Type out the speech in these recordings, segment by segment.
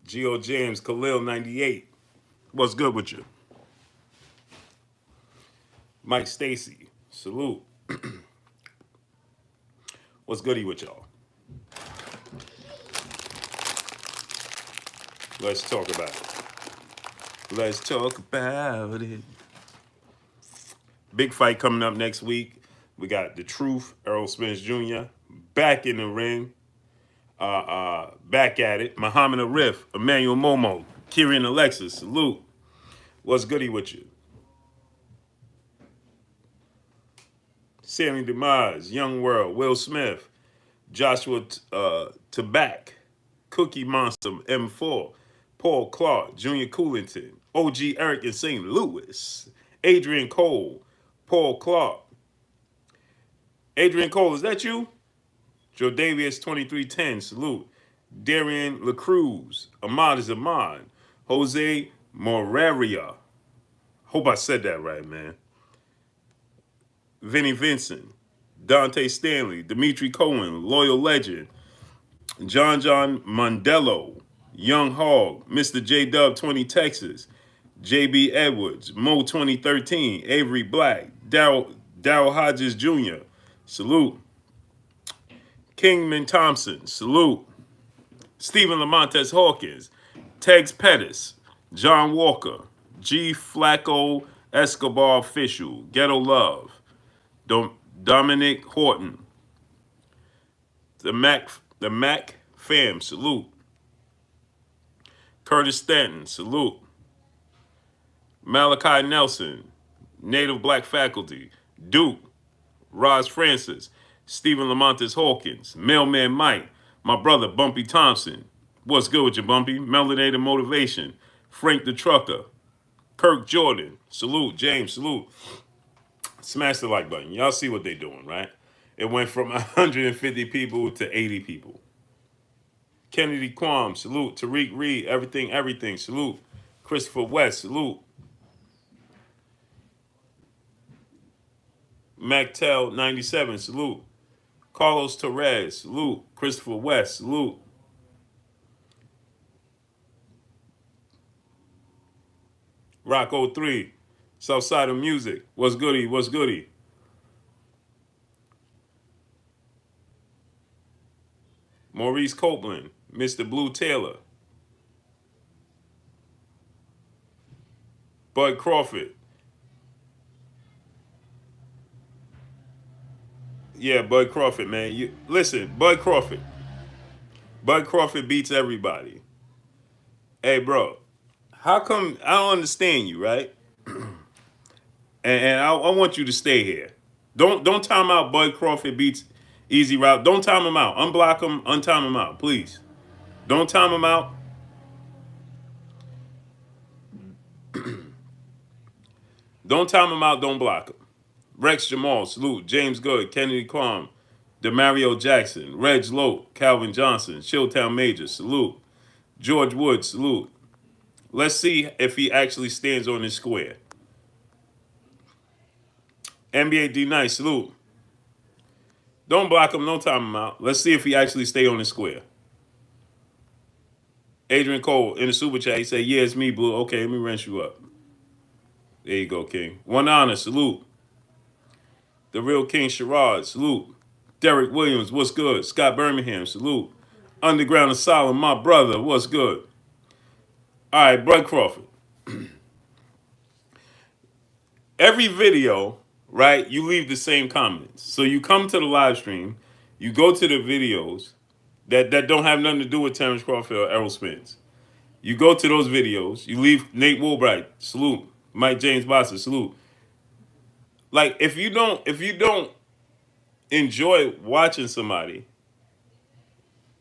Geo James, Khalil 98. What's good with you? Mike Stacy, salute. What's goody with y'all? Let's talk about it. Let's talk about it. Big fight coming up next week. We got The Truth, Errol Spence Jr. back in the ring. Back at it. Muhammad Arif, Emmanuel Momo, Kieran Alexis, salute. What's goody with you? Sammy Demise, Young World, Will Smith, Joshua Tabak, Cookie Monster M4, Paul Clark, Junior Coolington, OG Eric in St. Louis, Adrian Cole, Paul Clark. Adrian Cole, is that you? Joe Davies 2310, salute. Darian LaCruz, Ahmad is Ahmad, Jose Moraria. Hope I said that right, man. Vinnie Vincent, Dante Stanley, Dimitri Cohen, Loyal Legend, John Mondello, Young Hog, Mr. J Dub 20 Texas, JB Edwards, Mo 2013, Avery Black, Darryl Hodges Jr., salute. Kingman Thompson, salute. Stephen Lamontes Hawkins, Tegs Pettis, John Walker, G Flacco Escobar Official, Ghetto Love, Dominic Horton, the Mac fam, salute. Curtis Stanton, salute. Malachi Nelson, Native Black Faculty, Duke, Roz Francis, Stephen Lamontes Hawkins, Mailman Mike, my brother Bumpy Thompson. What's good with you, Bumpy? Melanated Motivation, Frank the Trucker, Kirk Jordan, salute. James, salute. Smash the like button. Y'all see what they're doing, right? It went from 150 people to 80 people. Kennedy Quam, salute. Tariq Reed, everything, salute. Christopher West, salute. MacTel 97, salute. Carlos Torres, salute. Christopher West, salute. Rock 03, Southside of Music, what's goody, what's goody? Maurice Copeland, Mr. Blue Taylor. Bud Crawford. Yeah, Bud Crawford, man. Listen, Bud Crawford. Bud Crawford beats everybody. Hey, bro, how come I don't understand you, right? And I want you to stay here. Don't time out. Bud Crawford beats Easy Route. Don't time him out. Unblock him. Untime him out, please. Don't time him out. Don't time him out. Don't block him. Rex Jamal, salute. James Good, Kennedy Quam, Demario Jackson, Reg Lote, Calvin Johnson, Chilltown Major, salute. George Wood, salute. Let's see if he actually stands on his square. NBA D Nice, salute. Don't block him, don't time him out. Let's see if he actually stay on his square. Adrian Cole in the super chat, he said, yeah, it's me, Blue. Okay, let me wrench you up. There you go, King. One honor, salute. The real King Sherrod, salute. Derek Williams, what's good? Scott Birmingham, salute. Underground Asylum, my brother, what's good? All right, Bud Crawford. Every video, right, you leave the same comments. So you come to the live stream, you go to the videos that don't have nothing to do with Terrence Crawford or Errol Spence. You go to those videos, you leave Nate Woolbright, salute. Mike James Bossa, salute. Like if you don't enjoy watching somebody,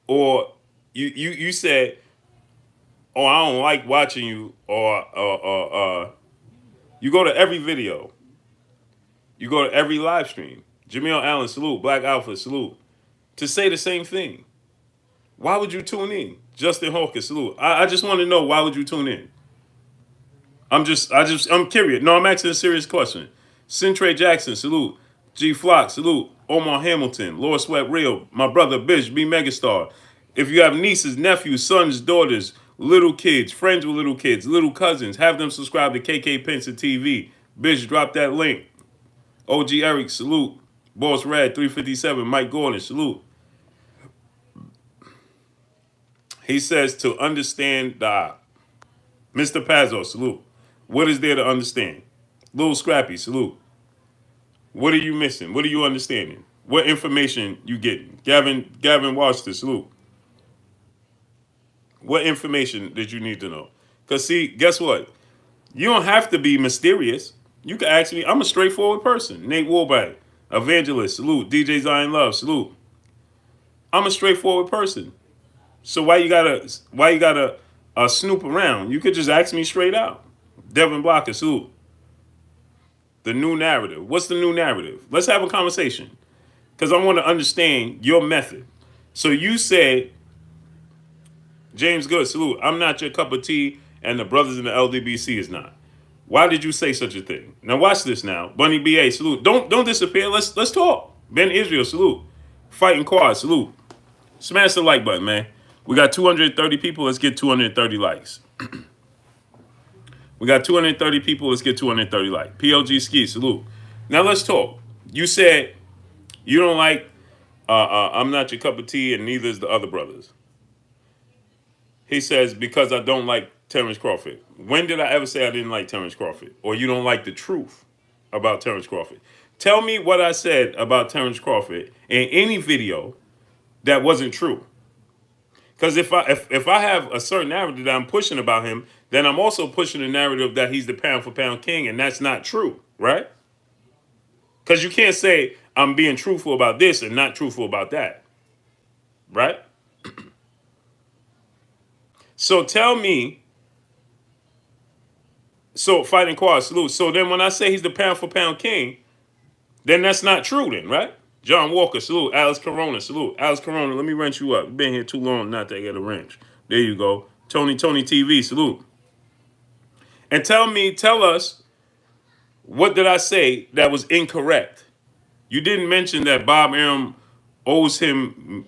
or you said, oh, I don't like watching you, or you go to every video, you go to every live stream. Jamil Allen, salute. Black Alpha, salute. To say the same thing. Why would you tune in? Justin Hawkins, salute. I just want to know, why would you tune in? I'm curious. No, I'm asking a serious question. Centray Jackson, salute. G Flock, salute. Omar Hamilton, Lord Sweat Real, my brother Bish, B Megastar. If you have nieces, nephews, sons, daughters, little kids, friends with little kids, little cousins. Have them subscribe to KK Penson TV. Bitch, drop that link. OG Eric, salute. Boss Red, 357. Mike Gordon, salute. He says to understand the Mr. Pazzo, salute. What is there to understand? Little Scrappy, salute. What are you missing? What are you understanding? What information you getting? Gavin Washington, salute. What information did you need to know? Because see, guess what? You don't have to be mysterious. You can ask me. I'm a straightforward person. Nate Warback, evangelist, salute. DJ Zion Love, salute. I'm a straightforward person. So why you gotta snoop around? You could just ask me straight out. Devin Blocker, salute. The new narrative. What's the new narrative? Let's have a conversation. Because I want to understand your method. So you said, James Good, salute. I'm not your cup of tea, and the brothers in the LDBC is not. Why did you say such a thing? Now watch this now. Bunny BA, salute. Don't disappear. Let's talk. Ben Israel, salute. Fighting Quad, salute. Smash the like button, man. We got 230 people. Let's get 230 likes. We got 230 people. Let's get 230 likes. PLG Ski, salute. Now let's talk. You said you don't like I'm not your cup of tea, and neither is the other brothers. He says, because I don't like Terrence Crawford. When did I ever say I didn't like Terrence Crawford? Or you don't like the truth about Terrence Crawford? Tell me what I said about Terrence Crawford in any video that wasn't true. Because if I have a certain narrative that I'm pushing about him, then I'm also pushing the narrative that he's the pound for pound king, and that's not true, right? Because you can't say I'm being truthful about this and not truthful about that, right? So tell me, so Fighting Quad, salute. So then when I say he's the pound for pound king, then that's not true then, right? John Walker, salute. Alex Corona, salute. Alex Corona, let me wrench you up. You've been here too long not to get a wrench. There you go. Tony TV, salute. And tell us, what did I say that was incorrect? You didn't mention that Bob Arum owes him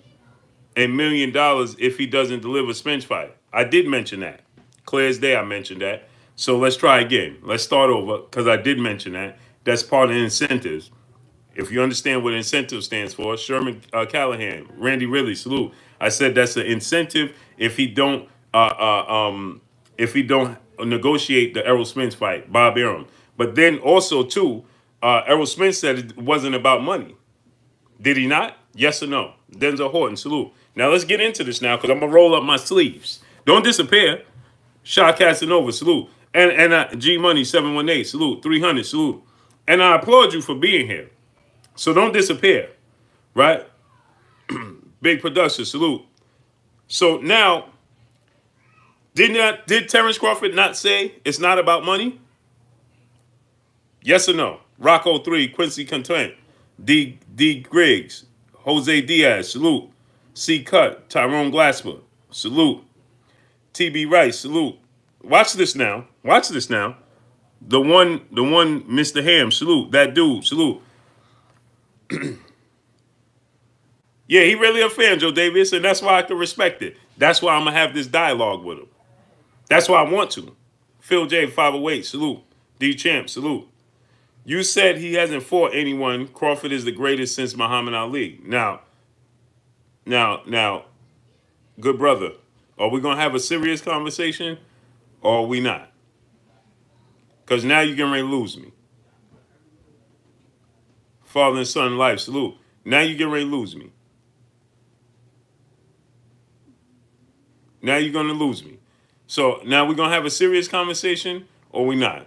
$1 million if he doesn't deliver Spence fight. I did mention that. Clear as day I mentioned that. So let's try again. Let's start over because I did mention that. That's part of the incentives. If you understand what incentive stands for, Sherman Callahan, Randy Ridley, salute. I said that's an incentive if he don't negotiate the Errol Spence fight, Bob Arum. But then also too, Errol Spence said it wasn't about money. Did he not? Yes or no? Denzel Horton, salute. Now let's get into this now because I'm gonna roll up my sleeves. Don't disappear. Shot Casanova, salute. And G Money 718, salute. 300, salute. And I applaud you for being here. So don't disappear, right? Big production, salute. So now, did Terrence Crawford not say it's not about money? Yes or no? Rocco 3, Quincy Content, D Griggs, Jose Diaz, salute. C Cut, Tyrone Glasper, salute. TB Rice, salute. Watch this now. Watch this now. The one, Mr. Ham, salute. That dude, salute. Yeah, he really a fan, Joe Davis, and that's why I can respect it. That's why I'm gonna have this dialogue with him. That's why I want to. Phil J 508, salute. D Champ, salute. You said he hasn't fought anyone. Crawford is the greatest since Muhammad Ali. Now, good brother, are we gonna have a serious conversation, or are we not? Because now you're getting ready to lose me. Father and son life, salute. Now you're getting ready to lose me. Now you're going to lose me. So now we're going to have a serious conversation or we not?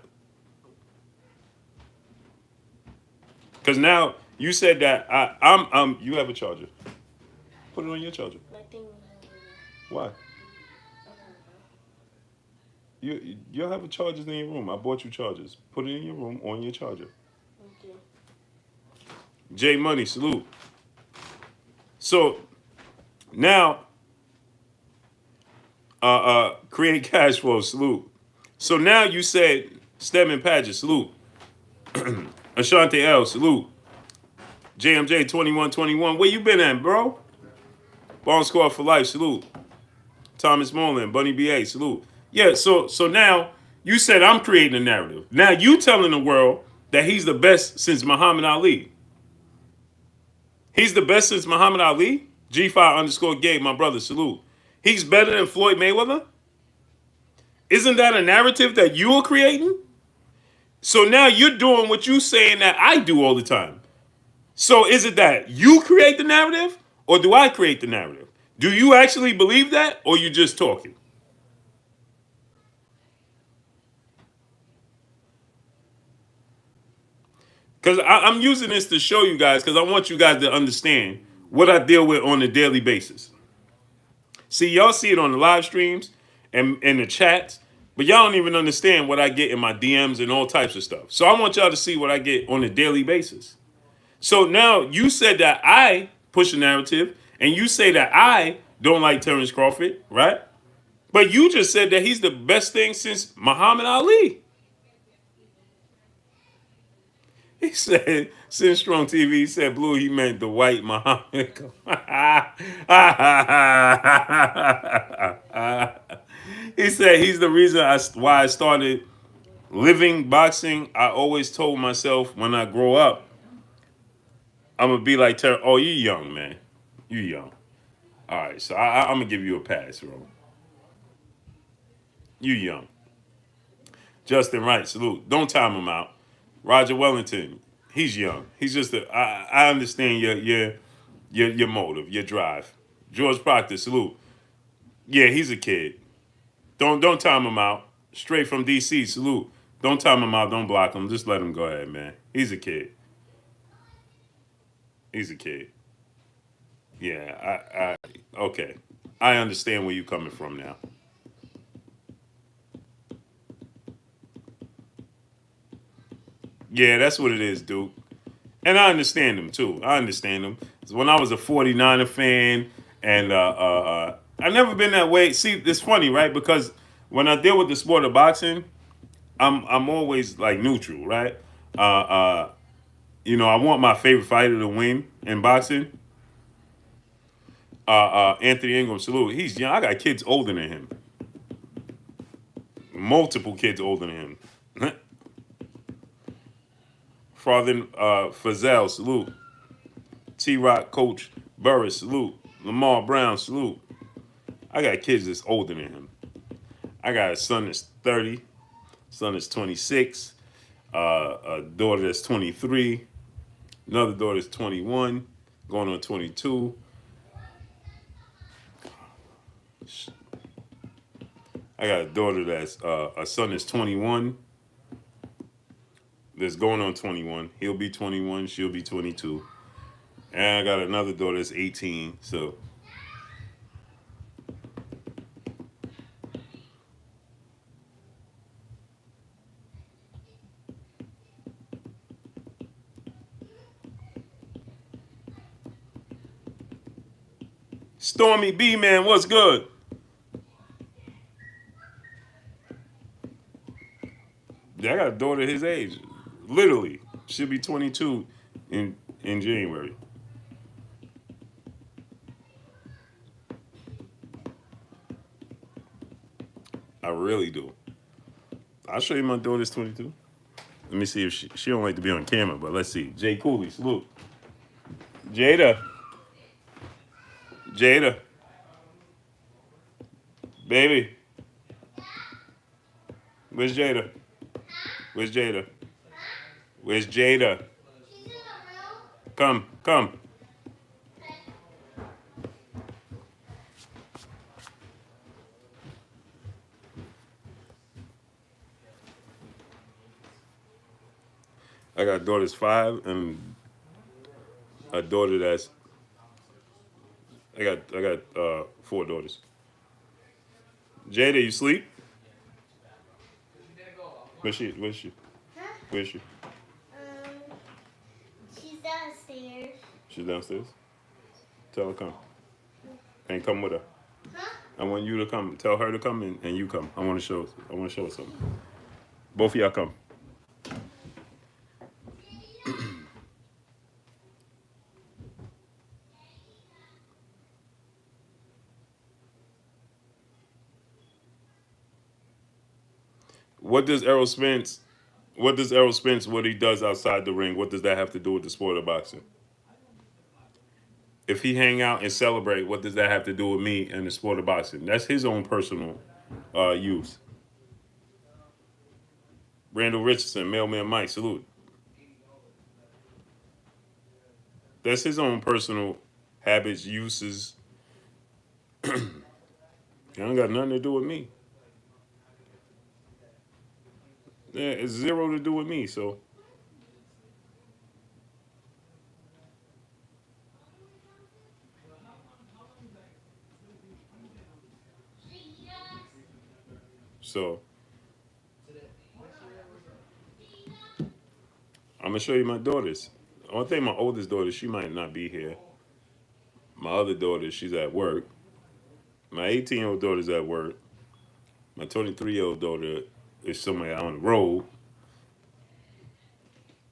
Because now you said that you have a charger. Put it on your charger. Why? You'll have a charger in your room. I bought you chargers. Put it in your room on your charger. Okay. J Money, salute. So now, create cash flow, salute. So now you said Stedman Padgett, salute. Ashante L, salute. JMJ 2121, where you been at, bro? Bone Squad for life, salute. Thomas Moreland, Bunny BA, salute. Yeah, so now you said I'm creating a narrative. Now you telling the world that he's the best since Muhammad Ali. He's the best since Muhammad Ali? G5 underscore gay, my brother, salute. He's better than Floyd Mayweather? Isn't that a narrative that you are creating? So now you're doing what you saying that I do all the time. So is it that you create the narrative or do I create the narrative? Do you actually believe that or you just talking? Because I'm using this to show you guys because I want you guys to understand what I deal with on a daily basis. See, y'all see it on the live streams and in the chats, but y'all don't even understand what I get in my DMs and all types of stuff. So I want y'all to see what I get on a daily basis. So now you said that I push a narrative and you say that I don't like Terrence Crawford, right? But you just said that he's the best thing since Muhammad Ali. He said, since Strong TV, he said Blue, he meant the white Muhammad. He said he's the reason why I started living boxing. I always told myself when I grow up, I'm going to be like Terry. Oh, you young, man. You young. All right, so I'm going to give you a pass, bro. You young. Justin Wright, salute. Don't time him out. Roger Wellington, he's young. He's just I understand your motive, your drive. George Proctor, salute. Yeah, he's a kid. Don't time him out. Straight from DC, salute. Don't time him out. Don't block him. Just let him go ahead, man. He's a kid. He's a kid. Yeah, okay. I understand where you're coming from now. Yeah, that's what it is, Duke. And I understand him too. I understand him. When I was a 49er fan, and I never been that way. See, it's funny, right? Because when I deal with the sport of boxing, I'm always like neutral, right? Uh, uh, I want my favorite fighter to win in boxing. Anthony Ingram, salute. He's young. I got kids older than him. Multiple kids older than him. Father Fazell, salute. T Rock Coach Burris, salute. Lamar Brown, salute. I got kids that's older than him. I got a son that's 30, son that's 26, a daughter that's 23, another daughter that's 21, going on 22. I got a daughter that's a son that's 21, that's going on 21. He'll be 21, she'll be 22. And I got another daughter that's 18, so. Stormy B, man, what's good? Yeah, I got a daughter his age. Literally. She'll be 22 in January. I really do. I'll show you my daughter's 22. Let me see if she don't like to be on camera, but let's see. Jay Cooley, salute. Jada. Jada. Baby. Where's Jada? Where's Jada? Where's Jada? Come, come. I got daughters 5 and a daughter that's I got 4 daughters. Jada, you sleep? Where's she? Where's she? Huh? Where's she? She's downstairs. She's downstairs. Tell her come. And come with her. Huh? I want you to come. Tell her to come and you come. I want to show. I want to show her something. Both of y'all come. What does Errol Spence? What does Errol Spence? What he does outside the ring? What does that have to do with the sport of boxing? If he hang out and celebrate, what does that have to do with me and the sport of boxing? That's his own personal use. Randall Richardson, Mailman Mike, salute. That's his own personal habits, uses. It don't got nothing to do with me. Yeah, it's zero to do with me. So, so I'm gonna show you my daughters. I think my oldest daughter, she might not be here. My other daughter, she's at work. My 18-year-old daughter's at work. My 23-year-old daughter is somewhere on the road.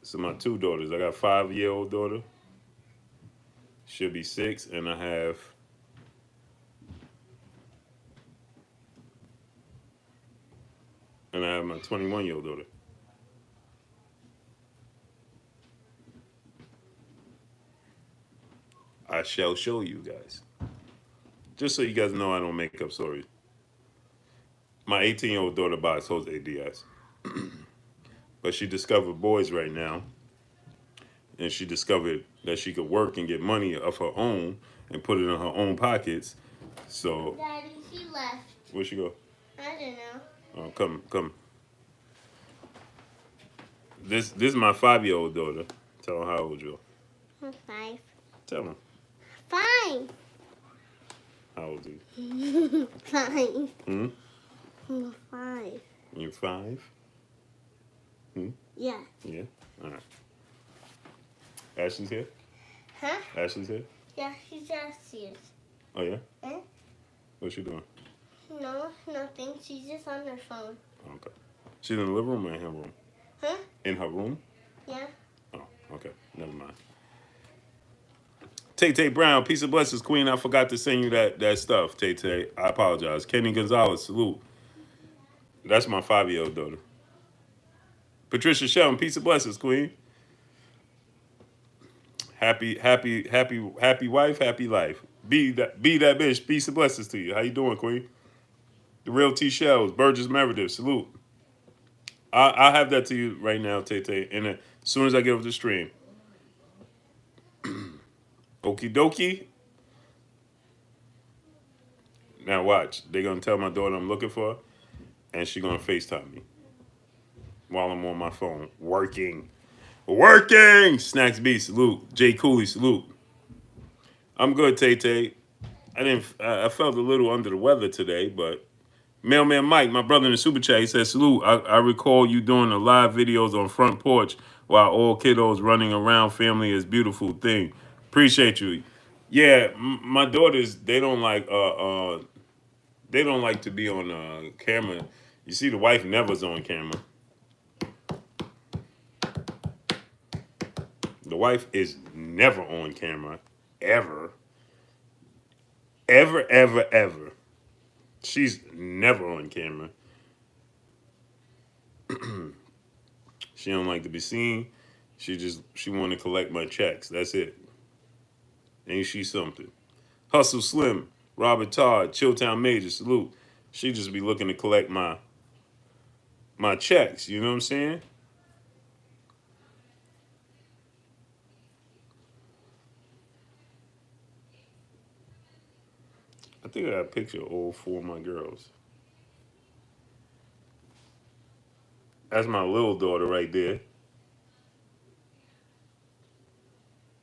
So my two daughters, I got a 5-year-old daughter. She'll be 6, and I have my 21-year-old daughter. I shall show you guys. Just so you guys know I don't make up stories. My 18-year-old daughter buys Jose Diaz. But she discovered boys right now. And she discovered that she could work and get money of her own and put it in her own pockets. So, Daddy, she left. where'd she go? I don't know. Oh, come. This is my 5-year-old daughter. Tell her how old you are. I'm 5. Tell her. 5. How old are you? 5. Hmm? I'm 5. You're 5? Yeah. Yeah? All right. Ashley's here? Huh? Ashley's here? Yeah, she's downstairs. Oh, yeah? Eh? What's she doing? No, nothing. She's just on her phone. Okay. She's in the living room or in her room? Huh? In her room? Yeah. Oh, okay. Never mind. Tay Brown, peace of blessings, Queen. I forgot to send you that stuff, Tay. I apologize. Kenny Gonzalez, salute. That's my 5-year-old daughter. Patricia Shelton, peace of blessings, Queen. Happy wife, happy life. Be that bitch. Peace and blessings to you. How you doing, Queen? The real T Shells, Burgess Meredith, salute. I'll have that to you right now, Tay. And as soon as I get off the stream. Okie dokie. Now watch. They're gonna tell my daughter I'm looking for her, and she's gonna FaceTime me while I'm on my phone. Working. Snacks B, salute. Jay Cooley, salute. I'm good, Tay. I felt a little under the weather today, but Mailman Mike, my brother in the super chat, he says, salute. I recall you doing the live videos on front porch while all kiddos running around. Family is a beautiful thing. Appreciate you. Yeah, my daughters, they don't like to be on camera. You see, the wife never's on camera. The wife is never on camera, ever. Ever. She's never on camera. She don't like to be seen. She want to collect my checks. That's it. Ain't she something? Hustle Slim, Robert Todd, Chilltown Major, salute. She just be looking to collect my checks. You know what I'm saying? I think I got a picture of all 4 of my girls. That's my little daughter right there.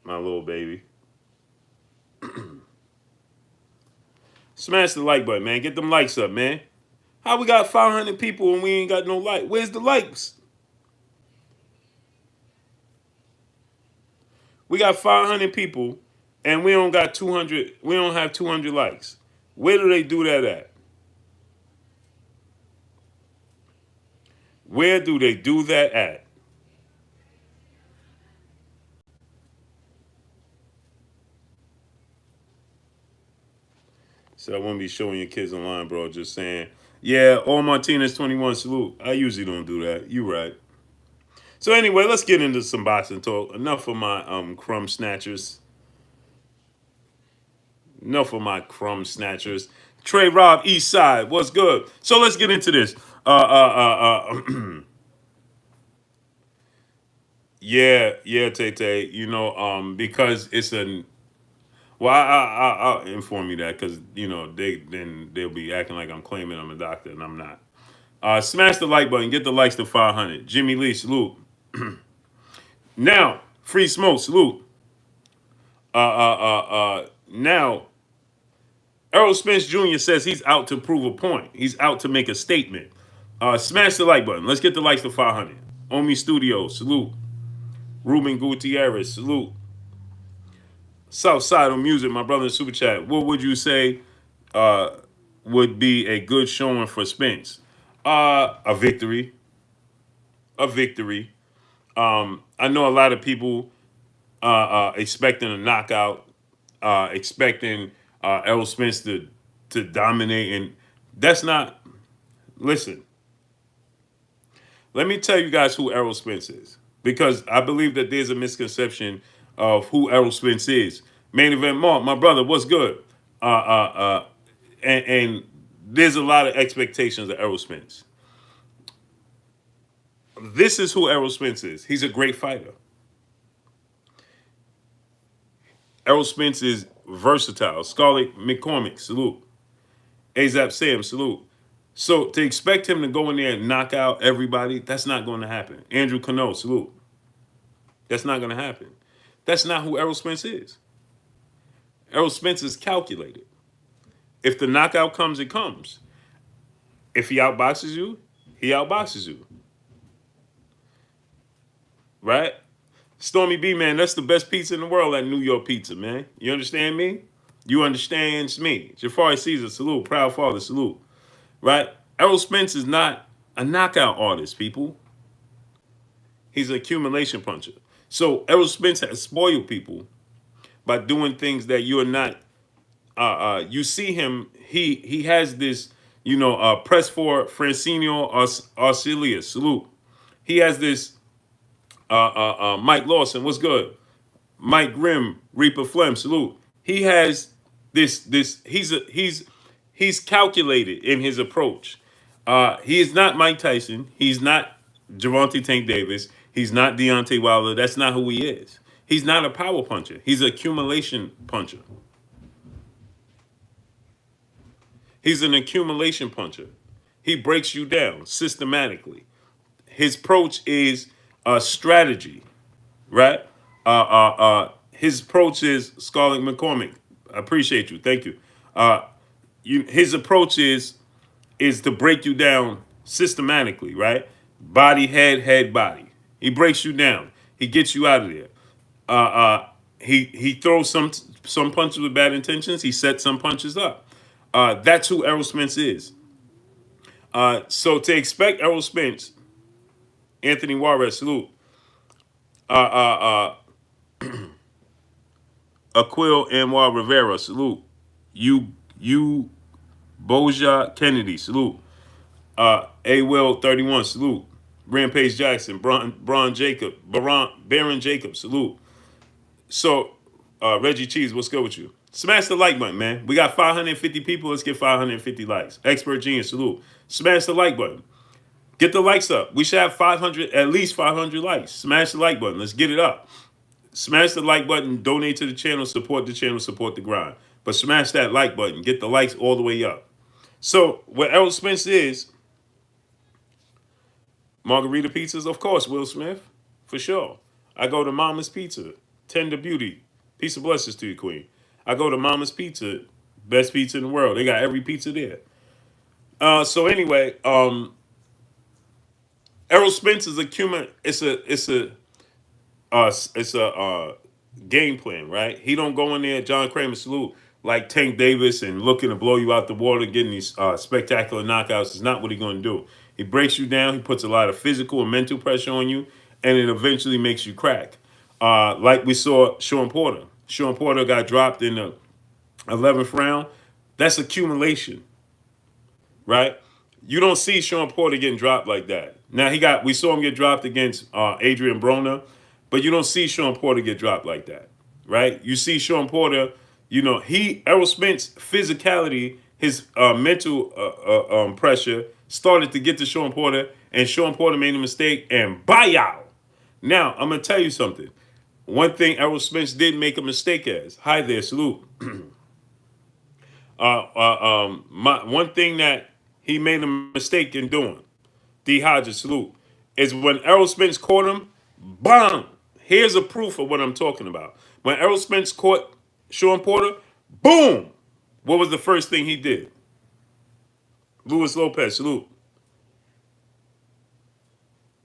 My little baby. Smash the like button, man. Get them likes up, man. How we got 500 people and we ain't got no like? Where's the likes? We got 500 people and we don't got 200. We don't have 200 likes. Where do they do that at? Where do they do that at? So I wouldn't be showing your kids online, bro. Just saying. Yeah, all Martinez 21 salute. I usually don't do that. You right. So anyway, let's get into some boxing talk. Enough of my crumb snatchers. Enough of my crumb snatchers. Trey Rob East Side, what's good? So let's get into this. Yeah, Tay Tay. Because it's a well, I'll inform you that because they'll be acting like I'm claiming I'm a doctor and I'm not. Smash the like button, get the likes to 500. Jimmy Lee, salute. Now, free smoke, salute. Now, Errol Spence Jr. says he's out to prove a point. He's out to make a statement. Smash the like button. Let's get the likes to 500. Omi Studio, salute. Ruben Gutierrez, salute. Southside on music, my brother in Super Chat. What would you say would be a good showing for Spence? A victory. A victory. I know a lot of people expecting a knockout, expecting Errol Spence to dominate, and that's not. Listen, let me tell you guys who Errol Spence is, because I believe that there's a misconception of who Errol Spence is. Main event Mark, my brother, what's good? And there's a lot of expectations of Errol Spence. This is who Errol Spence is. He's a great fighter. Errol Spence is versatile. Scarlett McCormick, salute. AZAP Sam, salute. So to expect him to go in there and knock out everybody, that's not going to happen. Andrew Cano, salute. That's not going to happen. That's not who Errol Spence is. Errol Spence is calculated. If the knockout comes, it comes. If he outboxes you, he outboxes you. Right? Stormy B, man, that's the best pizza in the world, that New York pizza, man. You understand me? You understand me. Jafari Caesar, salute. Proud father, salute. Right? Errol Spence is not a knockout artist, people. He's an accumulation puncher. So Errol Spence has spoiled people by doing things that you're not. You see him. He has this. Press for Francino Arcelius. Salute. He has this. Mike Lawson. What's good? Mike Grimm. Reaper Flem. Salute. He has this. He's calculated in his approach. He is not Mike Tyson. He's not Gervonta Tank Davis. He's not Deontay Wilder. That's not who he is. He's not a power puncher. He's an accumulation puncher. He's an accumulation puncher. He breaks you down systematically. His approach is a strategy, right? His approach is Scarlett McCormick. I appreciate you. Thank you. His approach is to break you down systematically, right? Body, head, body. He breaks you down. He gets you out of there. He throws some punches with bad intentions. He sets some punches up. That's who Errol Spence is. So to expect Errol Spence, Anthony Juarez, salute. Aquil Anwar Rivera, salute. You Boja Kennedy, salute. A Will 31, salute. Rampage Jackson, Baron Jacob, salute. So, Reggie Cheese, what's good with you? Smash the like button, man. We got 550 people. Let's get 550 likes. Expert Genius, salute. Smash the like button. Get the likes up. We should have 500, at least 500 likes. Smash the like button. Let's get it up. Smash the like button. Donate to the channel. Support the grind. But smash that like button. Get the likes all the way up. So, what Errol Spence is, margarita pizzas, of course, Will Smith, for sure. I go to Mama's Pizza, Tender Beauty. Peace and blessings to you, Queen. I go to Mama's Pizza, best pizza in the world. They got every pizza there. So anyway, Errol Spence is a human. It's a game plan, right? He don't go in there, John Kramer salute, like Tank Davis and looking to blow you out the water, getting these spectacular knockouts. Is not what he's going to do. He breaks you down. He puts a lot of physical and mental pressure on you, and it eventually makes you crack. Like we saw Sean Porter. Sean Porter got dropped in the 11th round. That's accumulation, right? You don't see Sean Porter getting dropped like that. Now we saw him get dropped against Adrian Broner, but you don't see Sean Porter get dropped like that, right? You see Sean Porter, Errol Spence physicality, his mental pressure started to get to Sean Porter, and Sean Porter made a mistake and Pacquiao. Now I'm gonna tell you something. One thing Errol Spence did make a mistake as. Hi there, salute. One thing that he made a mistake in doing, D. Hodges, salute, is when Errol Spence caught him, bang! Here's a proof of what I'm talking about. When Errol Spence caught Sean Porter, boom! What was the first thing he did? Luis Lopez, salute.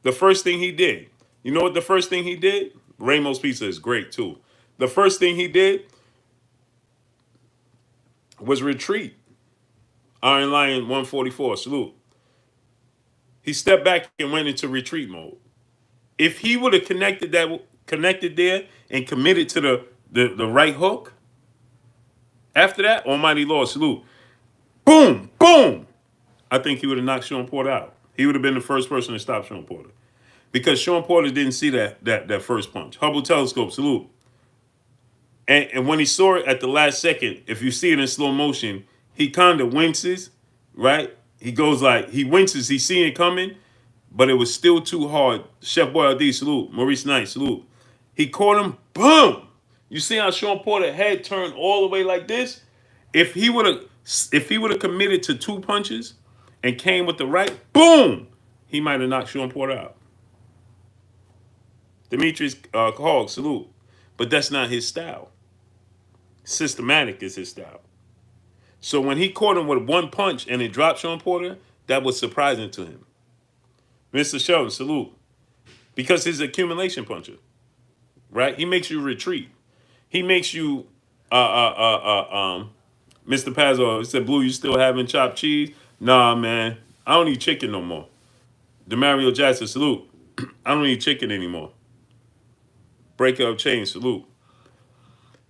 The first thing he did. You know what the first thing he did? Ramos Pizza is great too. The first thing he did was retreat. Iron Lion 144, salute. He stepped back and went into retreat mode. If he would have connected there and committed to the right hook, after that, Almighty Lord, salute. Boom, boom. I think he would have knocked Sean Porter out. He would have been the first person to stop Sean Porter. Because Sean Porter didn't see that first punch. Hubble telescope, salute. And when he saw it at the last second, if you see it in slow motion, he kind of winces, right? He goes like, he winces, he seeing it coming, but it was still too hard. Chef Boyardee, salute. Maurice Knight, salute. He caught him, boom. You see how Sean Porter head turned all the way like this? If he would have committed to two punches and came with the right, boom, he might have knocked Sean Porter out. Demetrius Hogg, salute. But that's not his style. Systematic is his style. So when he caught him with one punch and it dropped Sean Porter, that was surprising to him. Mr. Sheldon, salute. Because he's an accumulation puncher, right? He makes you retreat. He makes you, Mr. Pazzo, he said, Blue, you still having chopped cheese? Nah, man. I don't eat chicken no more. Demario Jackson, salute. I don't eat chicken anymore. Breaker of chain, salute.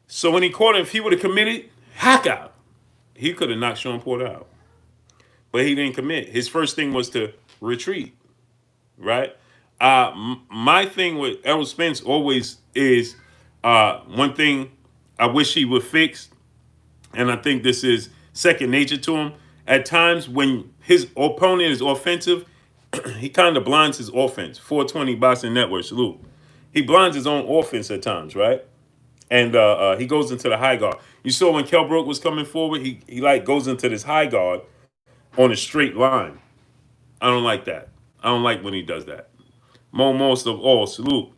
So when he caught him, if he would have committed, hack out. He could have knocked Sean Porter out. But he didn't commit. His first thing was to retreat, right? My thing with Errol Spence always is one thing I wish he would fix, and I think this is second nature to him. At times when his opponent is offensive, he kind of blinds his offense. 420 Boxing Network, salute. He blinds his own offense at times, right? And he goes into the high guard. You saw when Kell Brook was coming forward, he like goes into this high guard on a straight line. I don't like that. I don't like when he does that. Most of all, salute.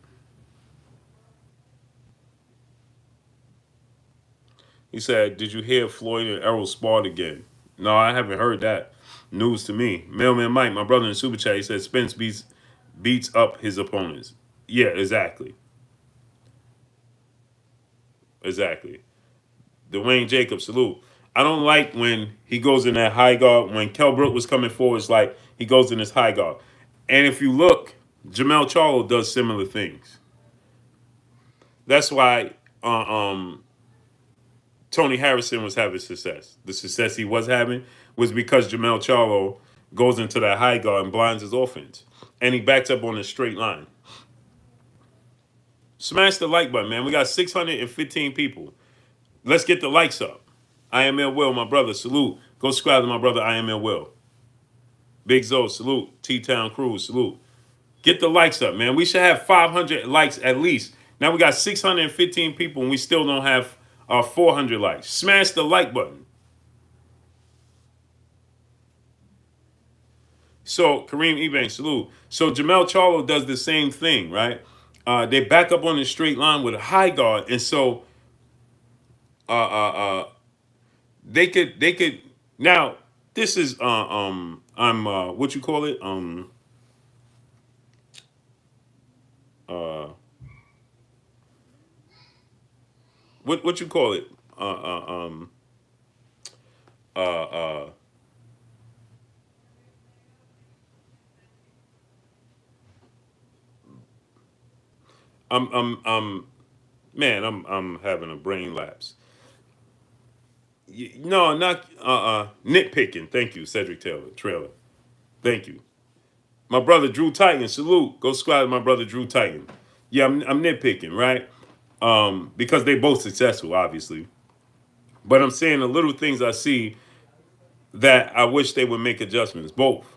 He said, "Did you hear Floyd and Errol sparred again?" No, I haven't heard that. News to me. Mailman Mike, my brother in Super Chat, he said Spence beats up his opponents. Yeah, exactly. Exactly. Dwayne Jacobs, salute. I don't like when he goes in that high guard. When Kell Brook was coming forward, it's like he goes in this high guard. And if you look, Jamel Charlo does similar things. That's why Tony Harrison was having success. The success he was having was because Jamel Charlo goes into that high guard and blinds his offense. And he backs up on a straight line. Smash the like button, man. We got 615 people. Let's get the likes up. I am Will, my brother. Salute. Go subscribe to my brother, I am Will. Big Zo, salute. T-Town Cruise, salute. Get the likes up, man. We should have 500 likes at least. Now we got 615 people and we still don't have 400 likes. Smash the like button. So, Kareem Ebanks, salute. So, Jamel Charlo does the same thing, right? They back up on the straight line with a high guard. And so, they could now this is I'm what you call it uh what you call it uh uh I'm man, I'm having a brain lapse. No, not nitpicking. Thank you, Cedric Taylor. Trailer. Thank you. My brother Drew Titan, salute. Go subscribe to my brother Drew Titan. Yeah, I'm nitpicking, right? Because they both successful, obviously. But I'm saying the little things I see that I wish they would make adjustments, both.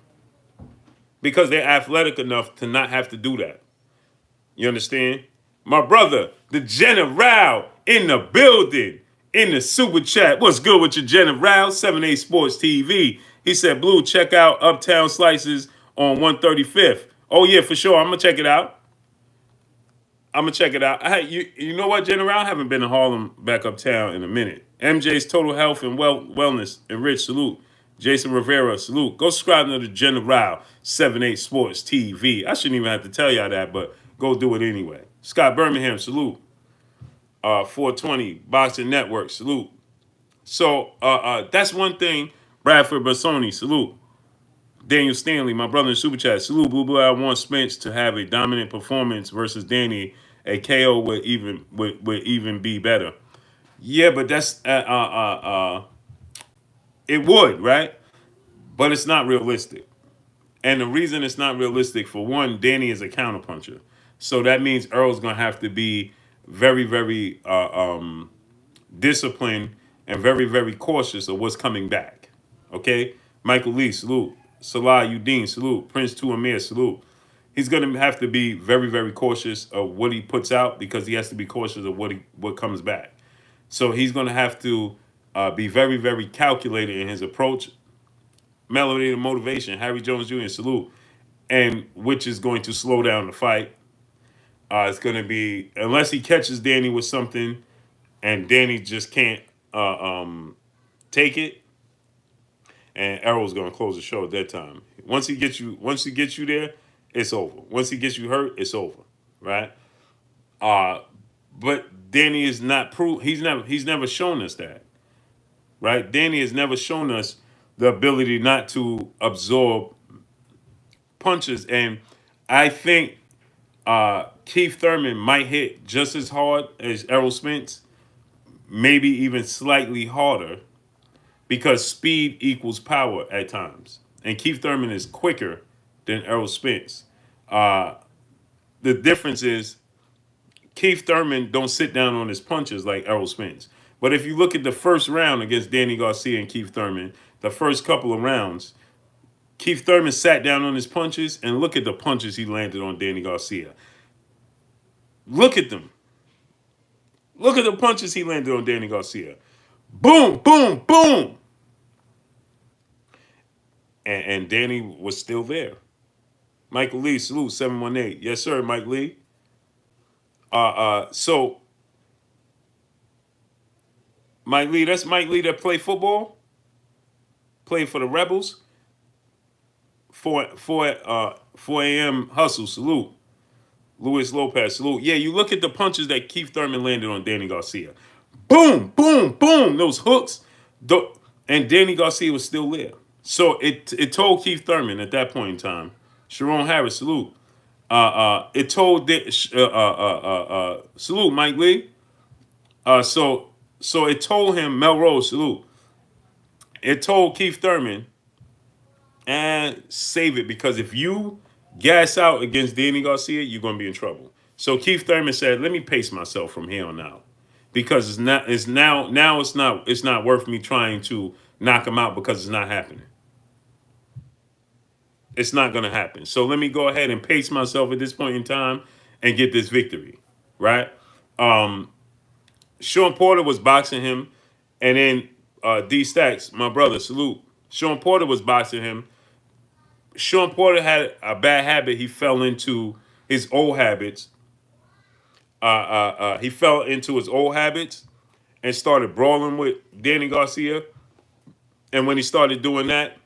Because they're athletic enough to not have to do that. You understand? My brother, the General in the building, in the super chat. What's good with your General? 7A Sports TV. He said, Blue, check out Uptown Slices on 135th. Oh, yeah, for sure. I'm going to check it out. I'm going to check it out. You know what, General? I haven't been to Harlem back uptown in a minute. MJ's Total Health and Wellness and Rich, salute. Jason Rivera, salute. Go subscribe to the General 7-8 Sports TV. I shouldn't even have to tell y'all that, but go do it anyway. Scott Birmingham, salute. 420 Boxing Network, salute. So that's one thing. Bradford Bassoni, salute. Daniel Stanley, my brother in Super Chat, salute. Blue Blue. I want Spence to have a dominant performance versus Danny. A KO would even be better. Yeah, but that's it would, right? But it's not realistic. And the reason it's not realistic, for one, Danny is a counterpuncher. So that means Errol's going to have to be very, very disciplined and very, very cautious of what's coming back. Okay? Michael Lee, salute. Salah Udine, salute. Prince Tuamir, salute. He's going to have to be very, very cautious of what he puts out, because he has to be cautious of what comes back. So he's going to have to be very, very calculated in his approach. Melody and motivation, Harry Jones Jr., salute. And which is going to slow down the fight. It's going to be, unless he catches Danny with something and Danny just can't take it, and Errol's going to close the show at that time. Once he gets you there, it's over. Once he gets you hurt, it's over, right? But Danny is not proof. He's never shown us that, right? Danny has never shown us the ability not to absorb punches, and I think Keith Thurman might hit just as hard as Errol Spence, maybe even slightly harder, because speed equals power at times, and Keith Thurman is quicker than Errol Spence. The difference is Keith Thurman don't sit down on his punches like Errol Spence. But if you look at the first round against Danny Garcia and Keith Thurman, the first couple of rounds, Keith Thurman sat down on his punches, and look at the punches he landed on Danny Garcia. Look at them. Look at the punches he landed on Danny Garcia. Boom, boom, boom. And Danny was still there. Michael Lee, salute, 718. Yes, sir, Mike Lee. So Mike Lee, that's Mike Lee that played football, played for the Rebels. 4 a.m. hustle, salute. Luis Lopez, salute. Yeah, you look at the punches that Keith Thurman landed on Danny Garcia. Boom, boom, boom. Those hooks. And Danny Garcia was still there. So it told Keith Thurman at that point in time. Sharon Harris, salute. It told salute Mike Lee. So it told him, Melrose, salute. It told Keith Thurman, and save it, because if you gas out against Danny Garcia, you're gonna be in trouble. So Keith Thurman said, "Let me pace myself from here on out, because it's not worth me trying to knock him out, because it's not happening. It's not gonna happen. So let me go ahead and pace myself at this point in time and get this victory, right?" Sean Porter was boxing him, and then D Stacks, my brother, salute. Sean Porter was boxing him. Sean Porter had a bad habit. He fell into his old habits. He fell into his old habits and started brawling with Danny Garcia. And when he started doing that,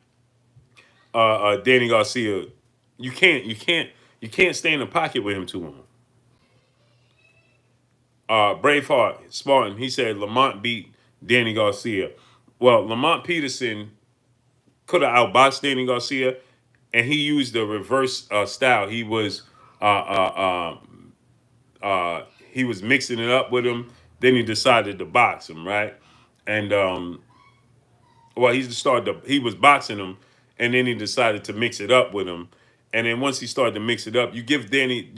Danny Garcia, you can't stay in the pocket with him too long. Braveheart Spartan, he said Lamont beat Danny Garcia. Well, Lamont Peterson could have outboxed Danny Garcia, and he used the reverse style. He was mixing it up with him. Then he decided to box him, right? And he was boxing him, and then he decided to mix it up with him. And then once he started to mix it up, you give Danny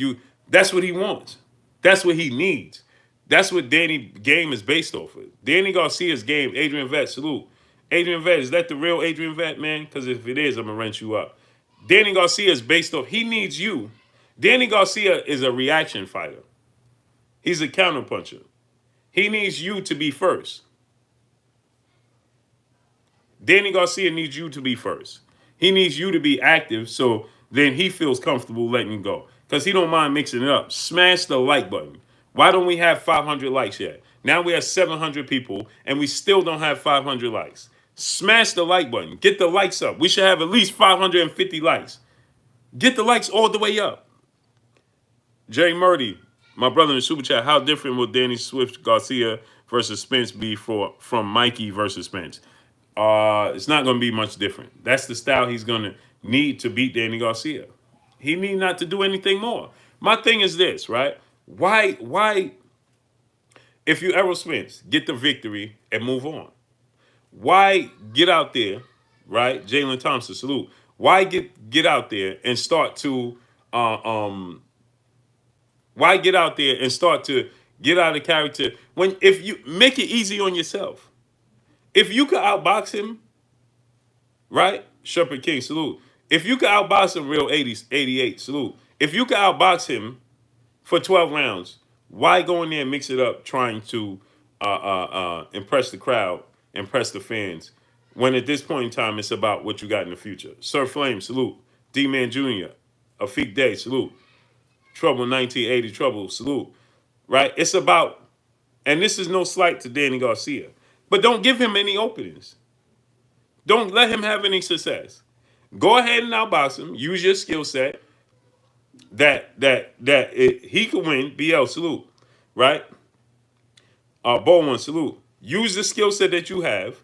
that's what he wants. That's what he needs. That's what Danny game is based off of. Danny Garcia's game, Adrian Vett, salute. Adrian Vett, is that the real Adrian Vett, man? Because if it is, I'm gonna rent you up. Danny Garcia is based off, he needs you. Danny Garcia is a reaction fighter. He's a counterpuncher. He needs you to be first. Danny Garcia needs you to be first. He needs you to be active so then he feels comfortable letting you go. Because he don't mind mixing it up. Smash the like button. Why don't we have 500 likes yet? Now we have 700 people and we still don't have 500 likes. Smash the like button. Get the likes up. We should have at least 550 likes. Get the likes all the way up. Jay Murdy, my brother in the super chat, how different will Danny Swift Garcia versus Spence be from Mikey versus Spence? It's not going to be much different. That's the style he's going to need to beat Danny Garcia. He need not to do anything more. My thing is this, right? Why, if you Errol Spence, get the victory and move on? Why get out there, right? Jalen Thompson, salute. Why get out there and start to why get out there and start to get out of character when if you make it easy on yourself? If you could outbox him, right? Shepherd King, salute. If you could outbox him, real 80s, 88, salute. If you could outbox him for 12 rounds, why go in there and mix it up trying to impress the crowd, impress the fans, when at this point in time it's about what you got in the future? Sir Flame, salute. D-Man Jr., Afiq Day, salute. Trouble 1980, Trouble, salute. Right? It's about, and this is no slight to Danny Garcia, but don't give him any openings. Don't let him have any success. Go ahead and outbox him. Use your skill set. He can win. BL, salute. Right? Bowen, salute. Use the skill set that you have.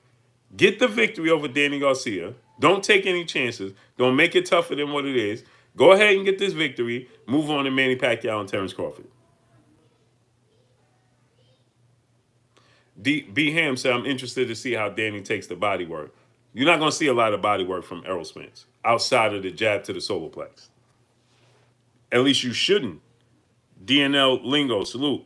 Get the victory over Danny Garcia. Don't take any chances. Don't make it tougher than what it is. Go ahead and get this victory. Move on to Manny Pacquiao and Terrence Crawford. B. Ham said, I'm interested to see how Danny takes the body work. You're not going to see a lot of body work from Errol Spence outside of the jab to the solar plex. At least you shouldn't. DNL Lingo, salute.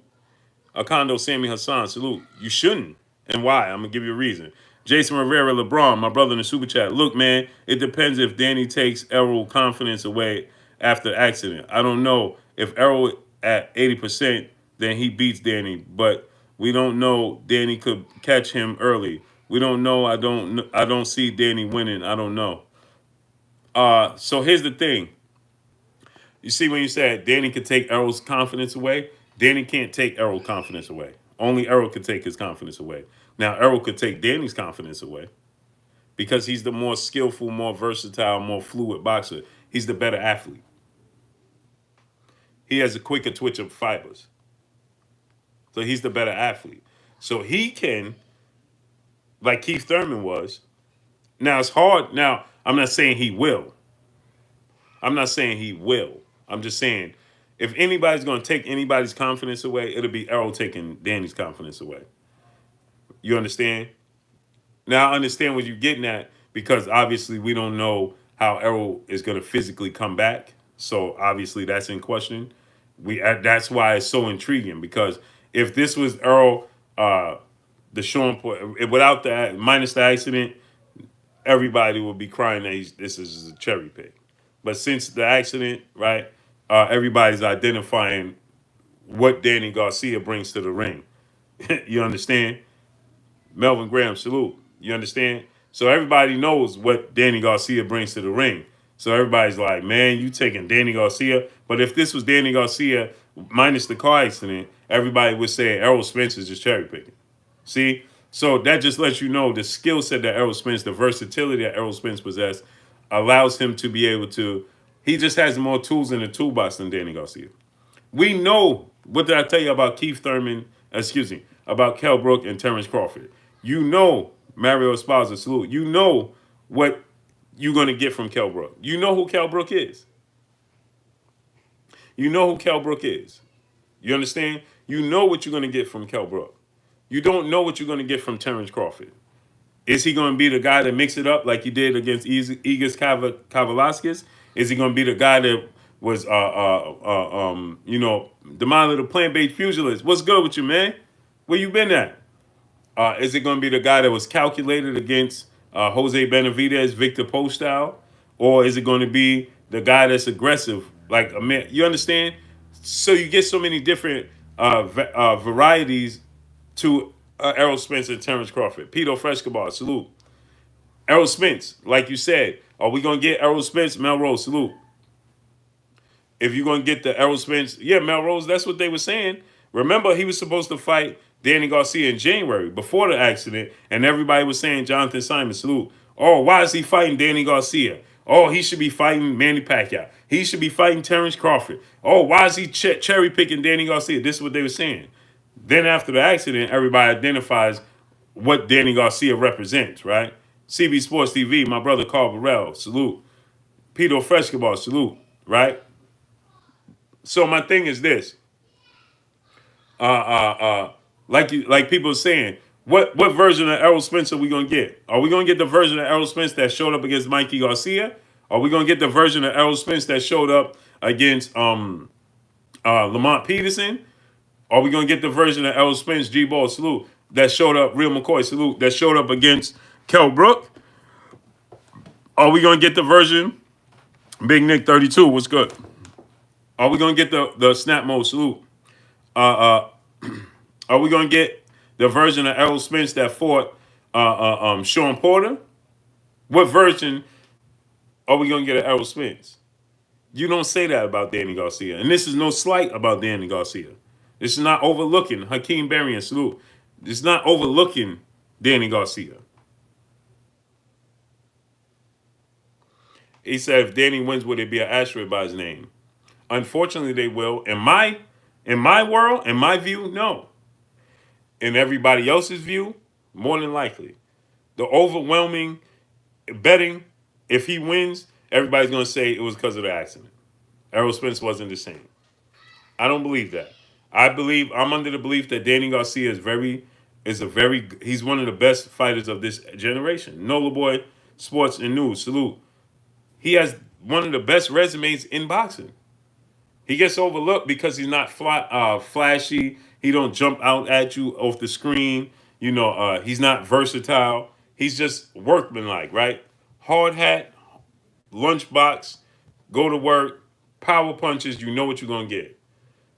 Akando Sammy Hassan, salute. You shouldn't. And why? I'm going to give you a reason. Jason Rivera LeBron, my brother in the super chat. Look, man, it depends if Danny takes Errol confidence away after the accident. I don't know. If Errol at 80%, then he beats Danny. But we don't know. Danny could catch him early. We don't know. I don't see Danny winning. I don't know. So here's the thing. You see when you said Danny could take Errol's confidence away? Danny can't take Errol's confidence away. Only Errol could take his confidence away. Now, Errol could take Danny's confidence away because he's the more skillful, more versatile, more fluid boxer. He's the better athlete. He has a quicker twitch of fibers. So he's the better athlete. So he can, like Keith Thurman was. Now, it's hard. Now, I'm not saying he will. I'm just saying if anybody's going to take anybody's confidence away, it'll be Errol taking Danny's confidence away. You understand? Now I understand what you're getting at because obviously we don't know how Errol is going to physically come back. So obviously that's in question. That's why it's so intriguing because if this was Errol, the Sean without the minus the accident, everybody would be crying that this is a cherry pick. But since the accident, right, everybody's identifying what Danny Garcia brings to the ring. You understand? Melvin Graham, salute. You understand? So everybody knows what Danny Garcia brings to the ring. So everybody's like, man, you taking Danny Garcia. But if this was Danny Garcia minus the car accident, everybody would say Errol Spence is just cherry picking. See? So that just lets you know the skill set that Errol Spence, the versatility that Errol Spence possesses, allows him to be able to, he just has more tools in the toolbox than Danny Garcia. We know, what did I tell you about Keith Thurman, about Kell Brook and Terrence Crawford? You know Mario Esparza, salute. You know what you're going to get from Kell Brook. You know who Kell Brook is. You understand? You know what you're going to get from Kell Brook. You don't know what you're going to get from Terrence Crawford. Is he going to be the guy that mix it up like he did against Igis Kavalaskis? Is he going to be the guy that was, the mind of the plant-based pugilist? What's good with you, man? Where you been at? Is it going to be the guy that was calculated against Jose Benavidez, Victor Postol? Or is it going to be the guy that's aggressive? Like, a man, you understand? So you get so many different varieties to Errol Spence and Terrence Crawford. Pito Frescobar, salute. Errol Spence, like you said, are we going to get Errol Spence? Melrose, salute. If you're going to get the Errol Spence, yeah, Melrose, that's what they were saying. Remember, he was supposed to fight Danny Garcia in January before the accident, and everybody was saying Jonathan Simon, salute. Oh, why is he fighting Danny Garcia? Oh, he should be fighting Manny Pacquiao. He should be fighting Terrence Crawford. Oh, why is he cherry picking Danny Garcia? This is what they were saying. Then after the accident, everybody identifies what Danny Garcia represents, right? CB Sports TV, my brother Carl Burrell, salute. Pito Frescobar, salute, right? So my thing is this. Like people are saying, what version of Errol Spence are we gonna get? Are we gonna get the version of Errol Spence that showed up against Mikey Garcia? Are we gonna get the version of Errol Spence that showed up against Lamont Peterson? Are we gonna get the version of Errol Spence, G Ball, salute, that showed up, Real McCoy, salute, that showed up against Kell Brook? Are we gonna get the version, Big Nick 32, what's good? Are we gonna get the snap mode salute? Are we gonna get the version of Errol Spence that fought Sean Porter? What version are we gonna get of Errol Spence? You don't say that about Danny Garcia, and this is no slight about Danny Garcia. This is not overlooking Hakeem Berrien, salute. It's not overlooking Danny Garcia. He said if Danny wins, would it be an asteroid by his name? Unfortunately, they will. In my world, in my view, no. In everybody else's view, more than likely. The overwhelming betting, if he wins, everybody's going to say it was because of the accident. Errol Spence wasn't the same. I don't believe that. I'm under the belief that Danny Garcia he's one of the best fighters of this generation. Nola Boy Sports and News, salute. He has one of the best resumes in boxing. He gets overlooked because he's not flashy. He don't jump out at you off the screen. He's not versatile. He's just workmanlike, right? Hard hat, lunchbox, go to work, power punches. You know what you're gonna get.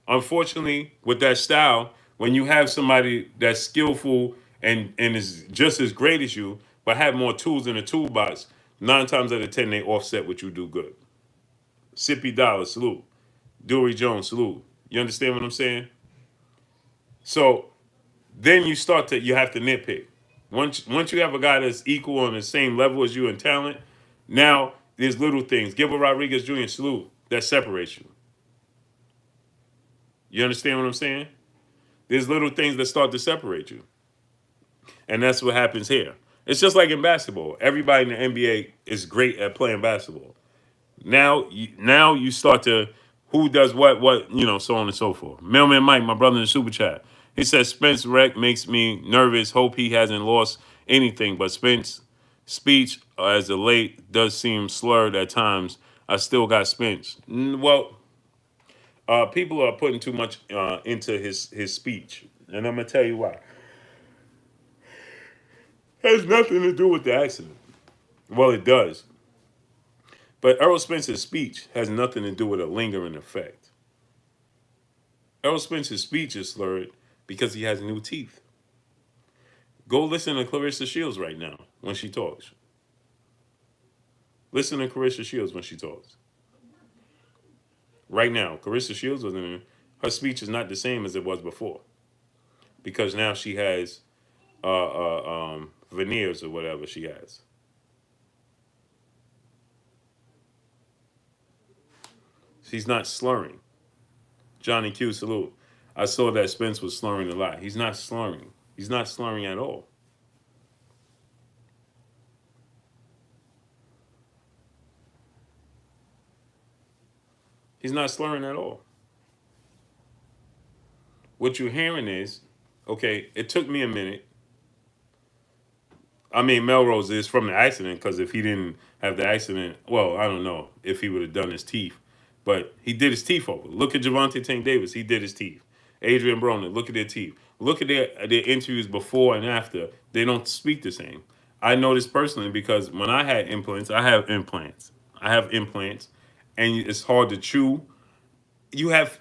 Unfortunately, with that style, when you have somebody that's skillful and is just as great as you, but have more tools in the toolbox, 9 times out of 10 they offset what you do good. Sippy Dollar, salute. Dory Jones, salute. You understand what I'm saying? So then you have to nitpick. Once you have a guy that's equal on the same level as you in talent, now there's little things. Gilbert Rodriguez Jr., salute, that separates you. You understand what I'm saying? There's little things that start to separate you. And that's what happens here. It's just like in basketball. Everybody in the NBA is great at playing basketball. Now you start to who does what, so on and so forth. Mailman Mike, my brother in the super chat, he says Spence wreck makes me nervous. Hope he hasn't lost anything, but Spence speech as of late does seem slurred at times. I still got Spence. Well, people are putting too much into his speech, and I'm gonna tell you why. It has nothing to do with the accident. Well, it does. But Errol Spence's speech has nothing to do with a lingering effect. Errol Spence's speech is slurred because he has new teeth. Go listen to Clarissa Shields right now when she talks. Listen to Clarissa Shields when she talks. Right now, Clarissa Shields her speech is not the same as it was before because now she has veneers or whatever she has. She's not slurring. Johnny Q, salute. I saw that Spence was slurring a lot. He's not slurring. He's not slurring at all. He's not slurring at all. What you're hearing is, okay, it took me a minute. I mean, Melrose is from the accident because if he didn't have the accident, well, I don't know if he would have done his teeth, but he did his teeth over. Look at Javante Tank Davis, he did his teeth. Adrian Broner, look at their teeth. Look at their interviews before and after. They don't speak the same. I know this personally because when I had implants, I have implants. I have implants, and it's hard to chew. You have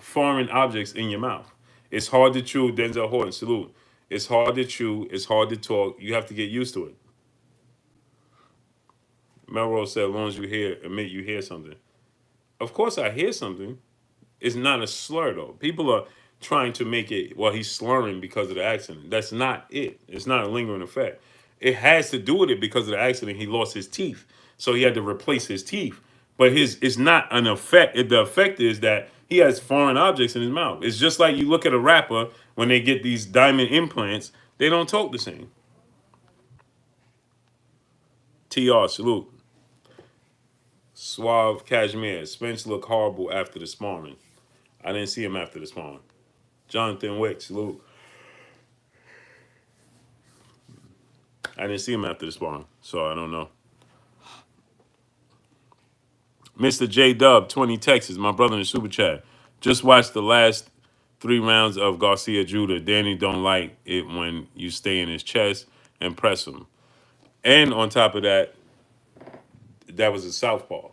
foreign objects in your mouth. It's hard to chew. Denzel Horton, salute. It's hard to chew. It's hard to talk. You have to get used to it. Melrose said, as long as you admit you hear something. Of course, I hear something. It's not a slur, though. People are trying to make it, well, he's slurring because of the accident. That's not it. It's not a lingering effect. It has to do with it because of the accident. He lost his teeth. So he had to replace his teeth. But it's not an effect. The effect is that he has foreign objects in his mouth. It's just like you look at a rapper when they get these diamond implants, they don't talk the same. TR, salute. Suave Cashmere. Spence looked horrible after the sparring. I didn't see him after the sparring. Jonathan Wick, salute. I didn't see him after the sparring, so I don't know. Mr. J Dub, 20 Texas, my brother in the super chat. Just watched the last 3 rounds of Garcia Judah. Danny don't like it when you stay in his chest and press him. And on top of that, that was a southpaw.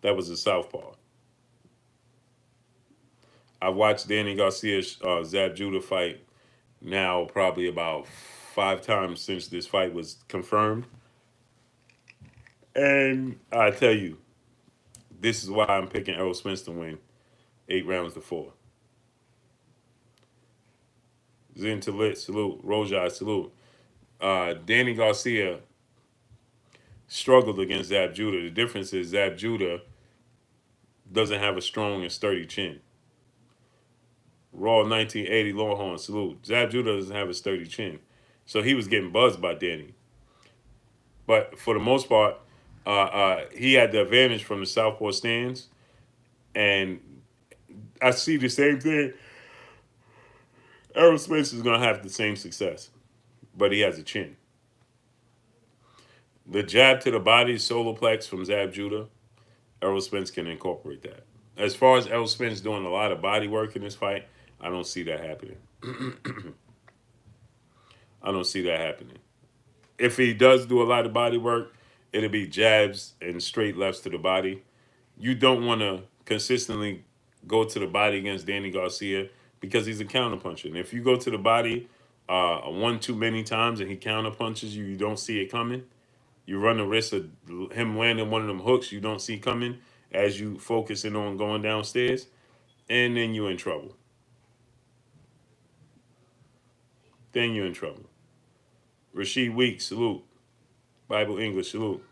That was a southpaw. I watched Danny Garcia Zab Judah fight now probably about 5 times since this fight was confirmed. And I tell you, this is why I'm picking Errol Spence to win 8 rounds to 4. Zen Talit, salute. Rojai, salute. Danny Garcia struggled against Zab Judah. The difference is Zab Judah doesn't have a strong and sturdy chin. Raw 1980 Longhorn, salute. Zab Judah doesn't have a sturdy chin. So he was getting buzzed by Danny. But for the most part, he had the advantage from the southpaw stands. And I see the same thing. Errol Spence is going to have the same success, but he has a chin. The jab to the body, soloplex from Zab Judah, Errol Spence can incorporate that. As far as Errol Spence doing a lot of body work in this fight, I don't see that happening. I don't see that happening. If he does do a lot of body work, it'll be jabs and straight lefts to the body. You don't want to consistently go to the body against Danny Garcia because he's a counterpuncher. And if you go to the body one too many times and he counterpunches you, you don't see it coming. You run the risk of him landing one of them hooks you don't see coming as you focusing on going downstairs, and then you're in trouble. Then you're in trouble. Rashid Weeks, salute. Bible English, salute.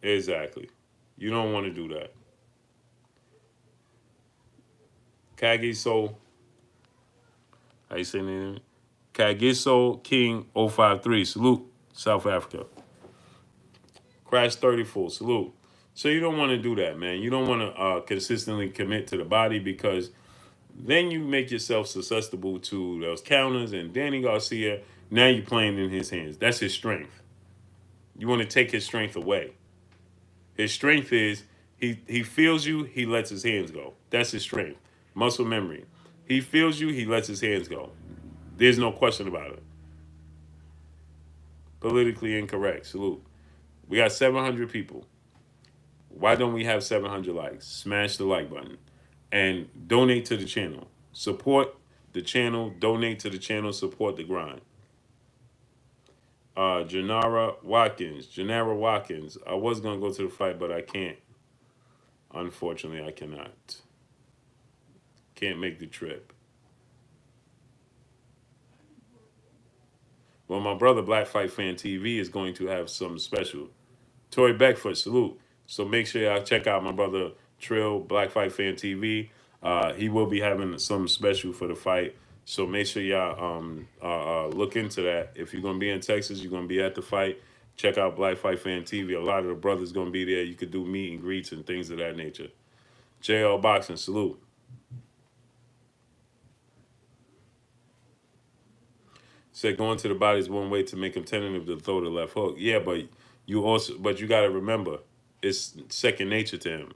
Exactly. You don't want to do that. Kagiso, how you say the name? Kagiso King 053, salute. South Africa. Crash 34, salute. So you don't want to do that, man. You don't want to consistently commit to the body because then you make yourself susceptible to those counters. And Danny Garcia, now you're playing in his hands. That's his strength. You want to take his strength away. His strength is he feels you, he lets his hands go. That's his strength. Muscle memory. He feels you, he lets his hands go. There's no question about it. Politically incorrect. Salute. We got 700 people. Why don't we have 700 likes? Smash the like button and donate to the channel. Support the channel, donate to the channel, support the grind. Janara Watkins. I was going to go to the fight, but I can't. Unfortunately, I cannot. Can't make the trip. Well, my brother, Black Fight Fan TV, is going to have something special. Tory Beckford, salute. So make sure y'all check out my brother Trill, Black Fight Fan TV. He will be having something special for the fight. So make sure y'all look into that. If you're going to be in Texas, you're going to be at the fight, check out Black Fight Fan TV. A lot of the brothers going to be there. You could do meet and greets and things of that nature. JL Boxing, salute. Said going to the body is one way to make him tentative to throw the left hook. Yeah, but you got to remember, it's second nature to him.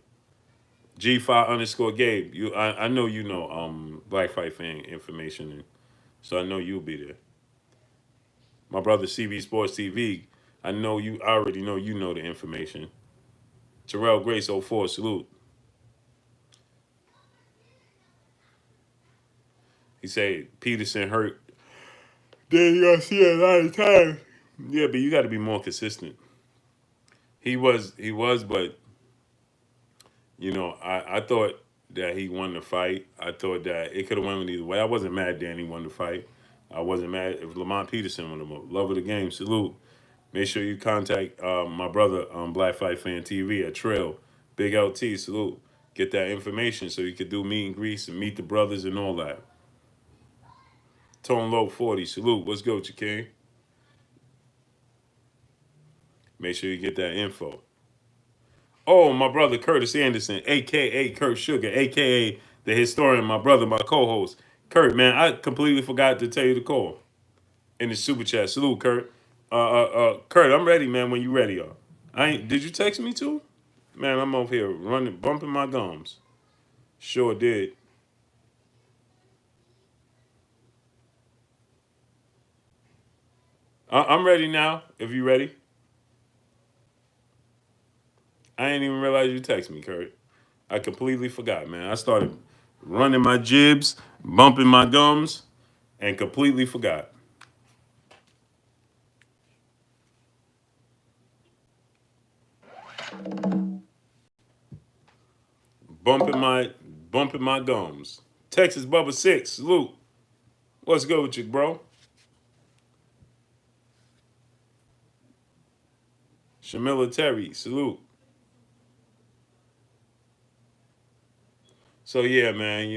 G5_Gabe. I know you know Black Fight fan information, so I know you'll be there. My brother CB Sports TV. I already know you know the information. Terrell Grace 04, salute. He said Peterson hurt. Then you gotta see it a lot of times. Yeah, but you got to be more consistent. He was, but I thought that he won the fight. I thought that it could have went either way. I wasn't mad Danny won the fight. I wasn't mad if Lamont Peterson won the vote. Love of the game, salute. Make sure you contact my brother on Black Fight Fan TV at Trail. Big LT, salute. Get that information so you could do meet and greets and meet the brothers and all that. Tone Low 40, salute. What's good with you, King? Make sure you get that info. Oh, my brother Curtis Anderson, a.k.a. Kurt Sugar, a.k.a. the historian, my brother, my co-host. Kurt, man, I completely forgot to tell you to call in the super chat. Salute, Kurt. Kurt, I'm ready, man, when you ready, y'all. Did you text me too? Man, I'm over here running, bumping my gums. Sure did. I'm ready now, if you ready. I didn't even realize you text me, Kurt. I completely forgot, man. I started running my jibs, bumping my gums, and completely forgot. Bumping my bumping my gums. Texas Bubba 6, salute. What's good with you, bro? Shamila Terry, salute. So yeah, man,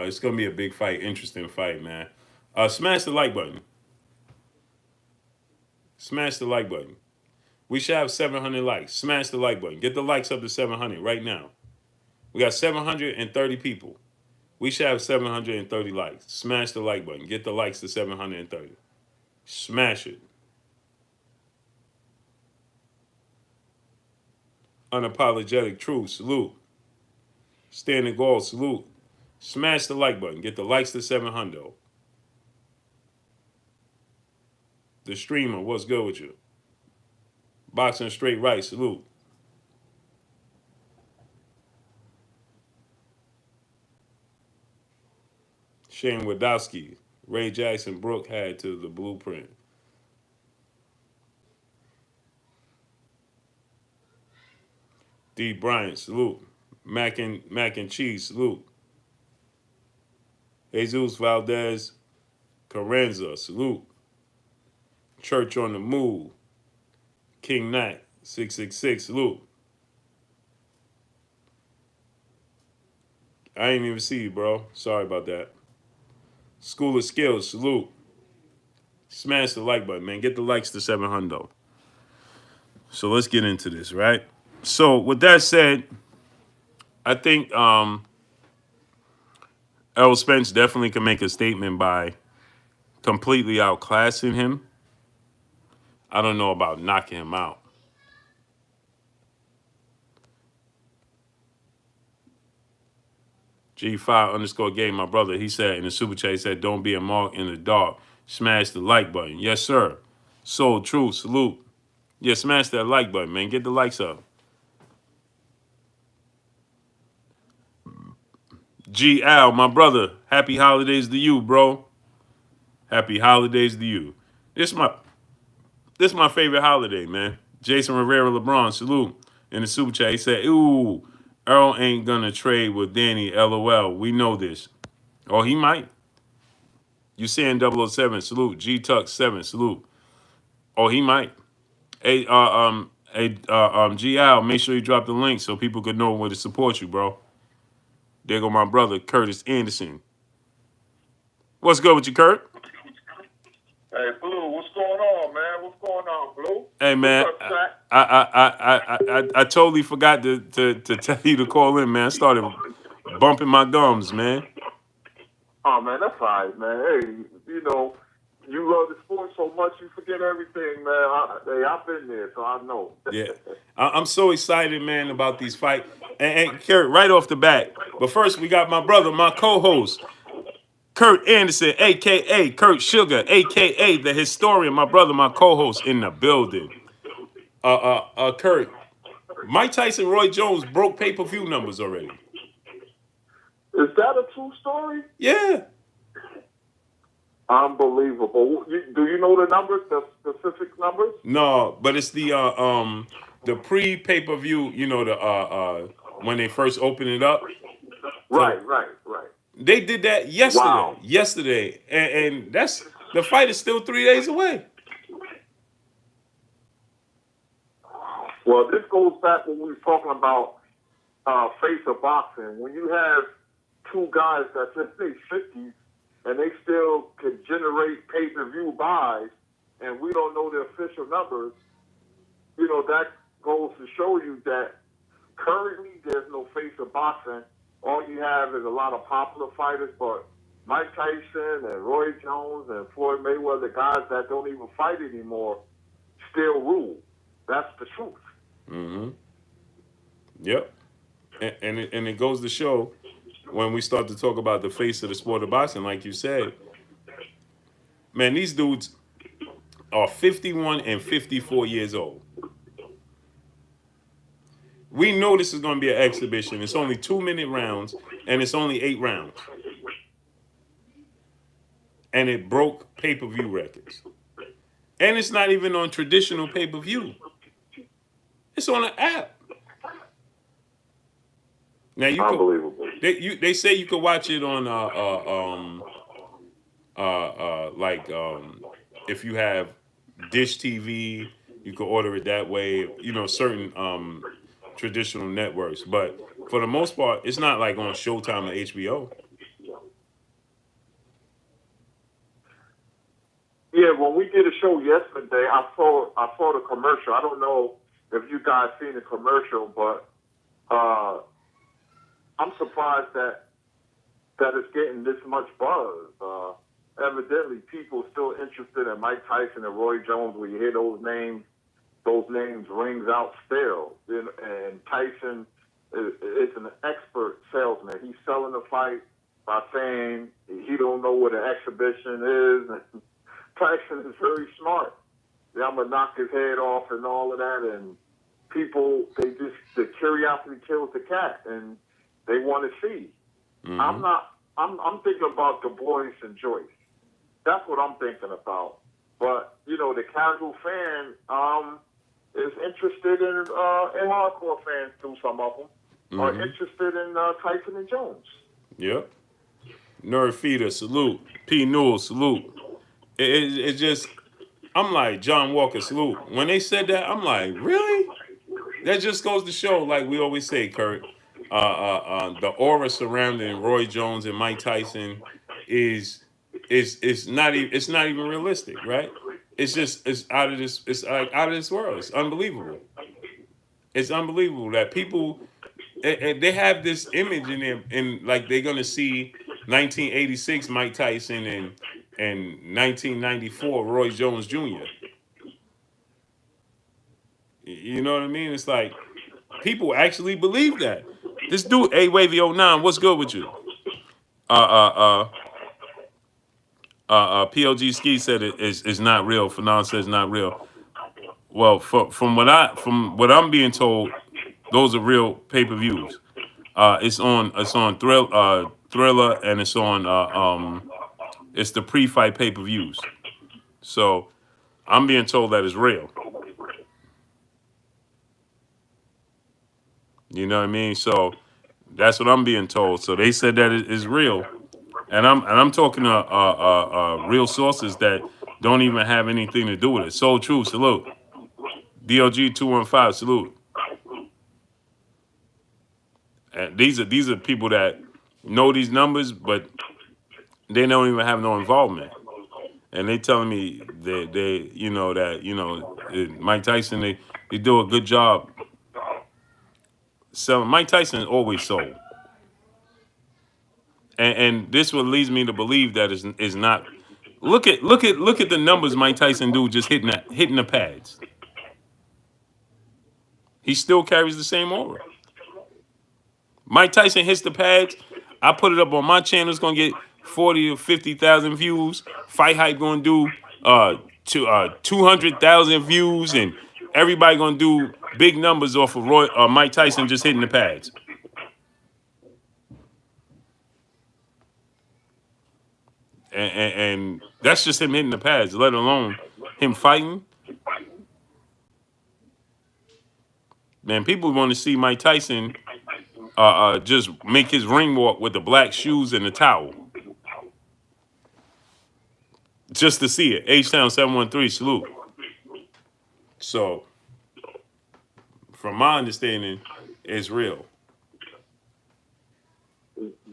it's gonna be a big fight, interesting fight, man. Smash the like button. Smash the like button. We should have 700 likes. Smash the like button. Get the likes up to 700 right now. We got 730 people. We should have 730 likes. Smash the like button. Get the likes to 730. Smash it. Unapologetic truth. Salute. Standing goal. Salute. Smash the like button. Get the likes to 700. The streamer. What's good with you? Boxing straight right. Salute. Shane Wadowski. Ray Jackson Brooke had to the blueprint. D. Bryant. Salute. Mac and cheese. Salute. Jesus Valdez Carranza. Salute. Church on the Move. King Knight. 666. Salute. I ain't even see you, bro. Sorry about that. School of Skills. Salute. Smash the like button, man. Get the likes to 700. So let's get into this, right? So with that said, I think Errol Spence definitely can make a statement by completely outclassing him. I don't know about knocking him out. G5_game, my brother, he said in the super chat, he said, don't be a mark in the dark. Smash the like button. Yes, sir. Soul Truth, salute. Yeah, smash that like button, man. Get the likes up. G Al, my brother, happy holidays to you, bro. Happy holidays to you. This my favorite holiday, man. Jason Rivera LeBron, salute. In the super chat, he said, ooh, Errol ain't gonna trade with Danny, LOL. We know this. Oh, he might. You saying 007, salute. G Tuck 7, salute. Oh, he might. G Al, make sure you drop the link so people could know where to support you, bro. There go my brother, Curtis Anderson. What's good with you, Kurt? Hey, Blue, what's going on, man? What's going on, Blue? Hey, man, What's up, Shaq? I totally forgot to tell you to call in, man. I started bumping my gums, man. Oh, man, that's all right, man. Hey, You love the sport so much you forget everything, man. I've been there, so I know. Yeah, I'm so excited, man, about these fights. And Kurt, right off the bat. But first, we got my brother, my co-host, Kurt Anderson, aka Kurt Sugar, aka the historian, my brother, my co-host in the building. Kurt, Mike Tyson, Roy Jones broke pay-per-view numbers already. Is that a true story? Yeah. Unbelievable. Do you know the numbers, the specific numbers? No, but it's the pre pay-per-view, the when they first opened it up. To, Right. they did that yesterday. Wow. Yesterday. And that's the fight is still 3 days away. Well, this goes back when we were talking about face of boxing. When you have two guys that's in their 50s and they still can generate pay-per-view buys, and we don't know the official numbers, that goes to show you that currently there's no face of boxing. All you have is a lot of popular fighters, but Mike Tyson and Roy Jones and Floyd Mayweather, guys that don't even fight anymore, still rule. That's the truth. Mm-hmm. Yep. And it goes to show when we start to talk about the face of the sport of boxing, like you said, man, these dudes are 51 and 54 years old. We know this is going to be an exhibition. It's only 2-minute rounds, and it's only 8 rounds. And it broke pay-per-view records. And it's not even on traditional pay-per-view. It's on an app. Now you Unbelievable. they say you could watch it on if you have Dish TV, you could order it that way. Certain traditional networks, but for the most part, it's not like on Showtime or HBO. Yeah, when we did a show yesterday, I saw the commercial. I don't know if you guys seen the commercial, but I'm surprised that it's getting this much buzz. Evidently, people still interested in Mike Tyson and Roy Jones. When you hear those names rings out still. And Tyson is an expert salesman. He's selling the fight by saying he don't know what an exhibition is. Tyson is very smart. I'm gonna knock his head off and all of that. And people, the curiosity kills the cat, and they want to see. Mm-hmm. I'm thinking about Du Bois and Joyce. That's what I'm thinking about. But the casual fan is interested in hardcore fans too. Some of them are interested in Tyson and Jones. Yep. Nerve Feeder, salute. P. Newell, salute. It just, I'm like, John Walker, salute. When they said that, I'm like, really? That just goes to show, like we always say, Kurt, the aura surrounding Roy Jones and Mike Tyson is not even, it's not even realistic, right? It's out of this, it's like out of this world. It's unbelievable. It's unbelievable that people they have this image in them, and like they're gonna see 1986 Mike Tyson and 1994 Roy Jones Jr. You know what I mean? It's like people actually believe that. This dude, A Wavy '09, what's good with you? PLG Ski said it's not real. Fanon says not real. Well, from what I'm being told, those are real pay-per-views. It's on Thriller, and it's the pre-fight pay-per-views. So I'm being told that it's real. You know what I mean? So that's what I'm being told. So they said that it is real, and I'm talking to real sources that don't even have anything to do with it. Soul True, salute. DLG 215, salute. And these are people that know these numbers, but they don't even have no involvement. And they telling me Mike Tyson they do a good job selling. Mike Tyson always sold, and this what leads me to believe that is not Look at the numbers Mike Tyson do just hitting the pads. He still carries the same aura. Mike Tyson hits the pads. I put it up on my channel. It's gonna get 40 or 50,000 views. Fight Hype gonna do 200,000 views, and everybody gonna do big numbers off of Mike Tyson just hitting the pads. And that's just him hitting the pads, let alone him fighting. Man, people want to see Mike Tyson just make his ring walk with the black shoes and the towel. Just to see it. H-Town 713, salute. So, from my understanding, it's real.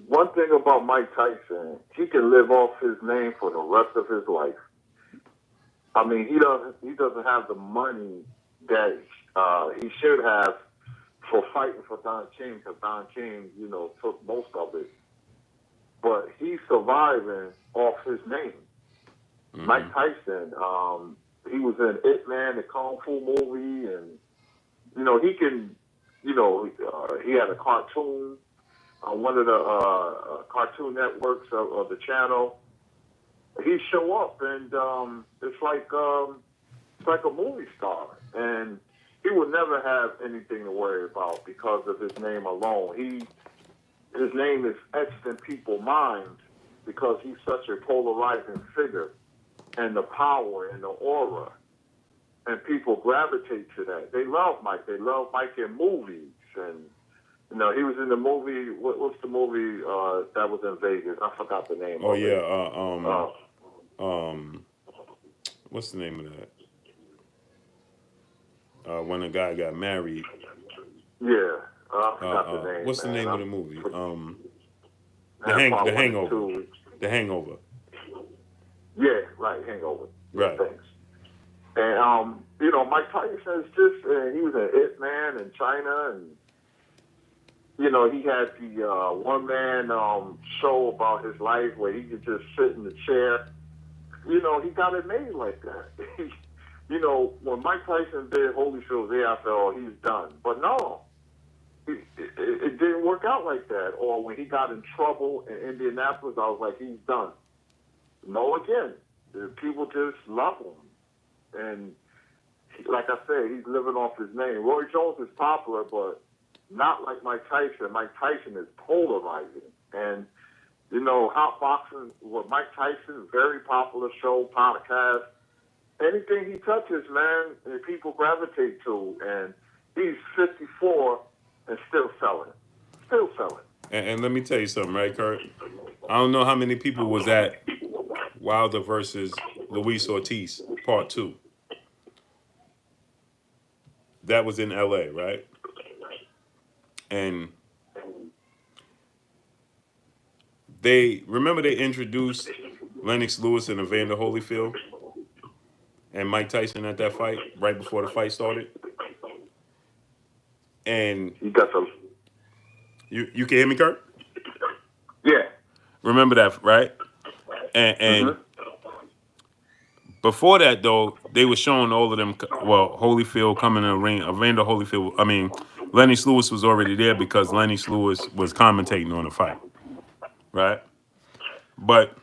One thing about Mike Tyson, he can live off his name for the rest of his life. I mean, he doesn't have the money that he should have for fighting for Don King, because Don King, took most of it. But he's surviving off his name. Mm-hmm. Mike Tyson, he was in It Man, the Kung Fu movie, and he can, he had a cartoon on one of the cartoon networks of the channel. He show up, and it's like a movie star, and he would never have anything to worry about because of his name alone. His name is etched in people's minds because he's such a polarizing figure, and the power and the aura, and people gravitate to that. They love Mike. They love Mike in movies, and he was in the movie. What's the movie that was in Vegas? I forgot the name. Oh yeah, what's the name of that? When a guy got married. Yeah, I forgot the name. What's the name of the movie? The Hangover. The Hangover. Yeah, right, Hangover. Right. Thanks. And Mike Tyson is just he was an It Man in China, and he had the one man show about his life where he could just sit in the chair. He got it made like that. When Mike Tyson did Holyfield, I thought, oh, he's done. But no, it didn't work out like that. Or when he got in trouble in Indianapolis, I was like, he's done. No, again, people just love him. And like I said, he's living off his name. Roy Jones is popular, but not like Mike Tyson. Mike Tyson is polarizing. And, Hot Boxing with Mike Tyson, very popular show, podcast. Anything he touches, man, people gravitate to. And he's 54 and still selling. Still selling. And let me tell you something, right, Kurt? I don't know how many people was at Wilder versus Luis Ortiz, part 2. That was in LA, right? And they introduced Lennox Lewis and Evander Holyfield and Mike Tyson at that fight right before the fight started. And you got some. You can hear me, Kurt? Yeah. Remember that, right? And before that, though, they were showing all of them. Well, Holyfield coming in the ring. Evander Holyfield. I mean, Lennox Lewis was already there because Lennox Lewis was commentating on the fight, right? But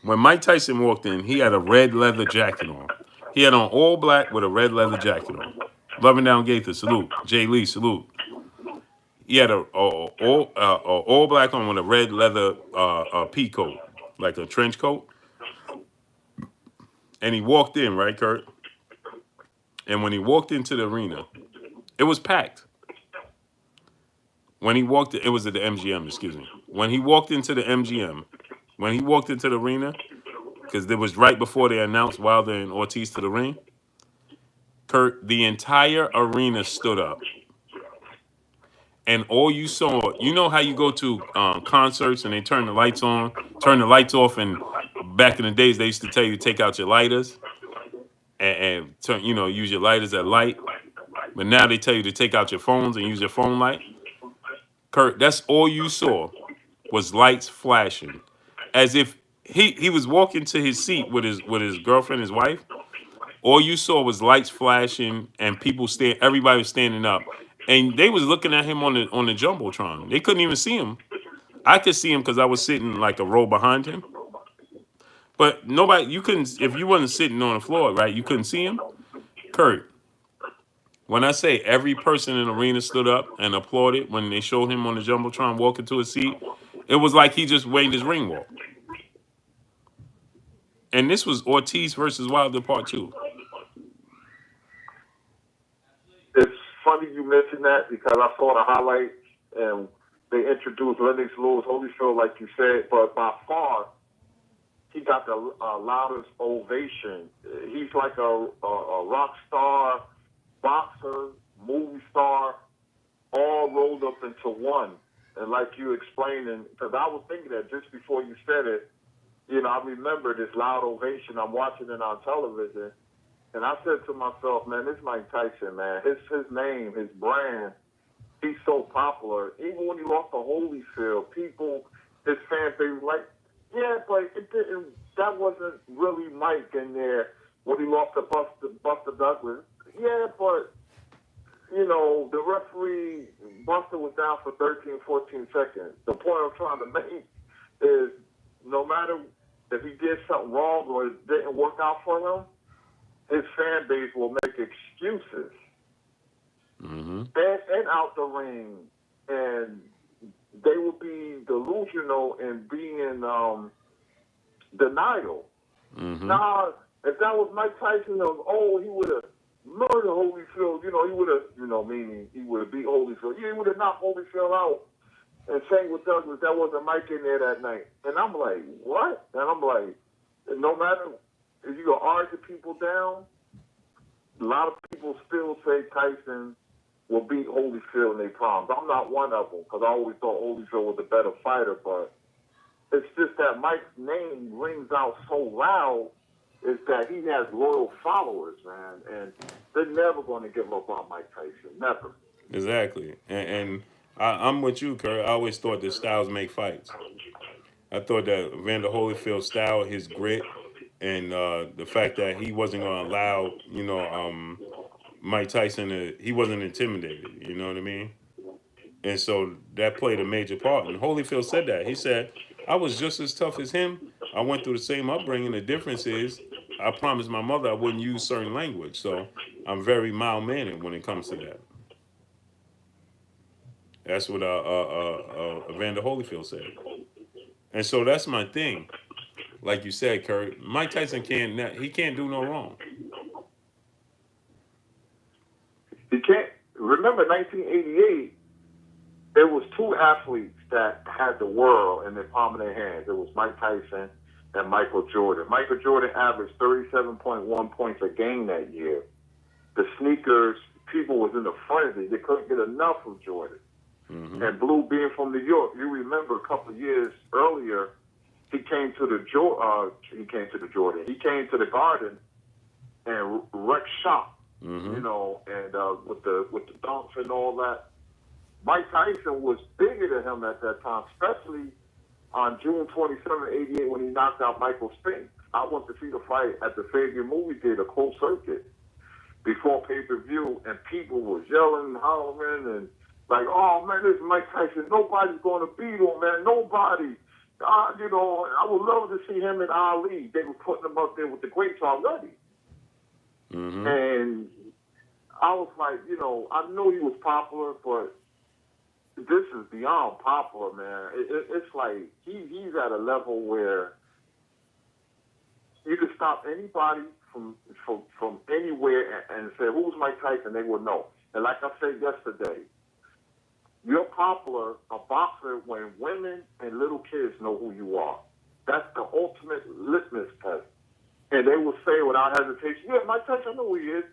when Mike Tyson walked in, he had a red leather jacket on. He had on all black with a red leather jacket on. Loving Down Gaither, salute. Jay Lee, salute. He had a all black on with a red leather pea coat, like a trench coat. And he walked in, right, Kurt? And when he walked into the arena, it was packed. When he walked, it was at the MGM, excuse me. When he walked into the MGM, when he walked into the arena, because it was right before they announced Wilder and Ortiz to the ring, Kurt, the entire arena stood up. And all you saw, you know how you go to concerts and they turn the lights on, turn the lights off, and back in the days they used to tell you to take out your lighters and turn, use your lighters at light. But now they tell you to take out your phones and use your phone light. Kurt, that's all you saw was lights flashing, as if he was walking to his seat with his girlfriend, his wife. All you saw was lights flashing and people everybody was standing up. And they was looking at him on the jumbotron. They couldn't even see him. I could see him because I was sitting like a row behind him. But nobody, you couldn't, if you wasn't sitting on the floor, right, you couldn't see him. Kurt, when I say every person in the arena stood up and applauded when they showed him on the jumbotron walking to his seat, it was like he just waited his ring walk. And this was Ortiz versus Wilder Part 2. It's funny you mentioned that because I saw the highlights and they introduced Lennox Lewis Holyfield, like you said, but by far he got the loudest ovation. He's like a rock star, boxer, movie star, all rolled up into one. And like you explaining, because I was thinking that just before you said it, you know, I remember this loud ovation. I'm watching it on television. And I said to myself, man, this Mike Tyson, man, his name, his brand, he's so popular. Even when he lost to Holyfield, people, his fan base, like, yeah, but it didn't. That wasn't really Mike in there when he lost to Buster Douglas. Yeah, but you know, the referee Buster was down for 13, 14 seconds. The point I'm trying to make is, no matter if he did something wrong or it didn't work out for him, his fan base will make excuses and out the ring, and they will be delusional and be in denial. Now, if that was Mike Tyson, he would have murdered Holyfield. You know, he would have, meaning he would have beat Holyfield. Yeah, he would have knocked Holyfield out. And same with Douglas, that wasn't Mike in there that night. And I'm like, what? And I'm like, no matter if you go argue people down, a lot of people still say Tyson will beat Holyfield in their palms. I'm not one of them because I always thought Holyfield was a better fighter, but it's just that Mike's name rings out so loud is that he has loyal followers, man, and they're never going to give up on Mike Tyson, never. Exactly. And I'm with you, Kurt. I always thought that styles make fights. I thought that Evander Holyfield's style, his grit, and the fact that he wasn't going to allow, Mike Tyson he wasn't intimidated. You know what I mean? And so that played a major part. And Holyfield said that. He said, I was just as tough as him. I went through the same upbringing. The difference is I promised my mother I wouldn't use certain language. So I'm very mild-mannered when it comes to that. That's what Evander Holyfield said. And so that's my thing. Like you said, Kurt, Mike Tyson can't do no wrong. You can't remember 1988. There was two athletes that had the world in the palm of their hands. It was Mike Tyson and Michael Jordan. Michael Jordan averaged 37.1 points a game that year. The sneakers, people was in a frenzy. They couldn't get enough of Jordan. And Blue being from New York, you remember a couple of years earlier, he came to the Jordan. He came to the Garden and wrecked shop. You know, and with the dunks and all that. Mike Tyson was bigger than him at that time, especially on June 27, 88, when he knocked out Michael Spence. I went to see the fight at the Fabian Movie Theater, closed circuit, before pay-per-view, and people was yelling and hollering and like, oh, man, this is Mike Tyson. Nobody's going to beat him, man. Nobody. You know, I would love to see him and Ali. They were putting him up there with the greats already. And I was like, you know, I knew he was popular, but this is beyond popular, man. It's like he's at a level where you could stop anybody from anywhere and say, who's Mike Tyson? They would know. And like I said yesterday, you're popular, a boxer, when women and little kids know who you are. That's the ultimate litmus test. And they will say without hesitation, yeah, Mike Tyson, I know who he is.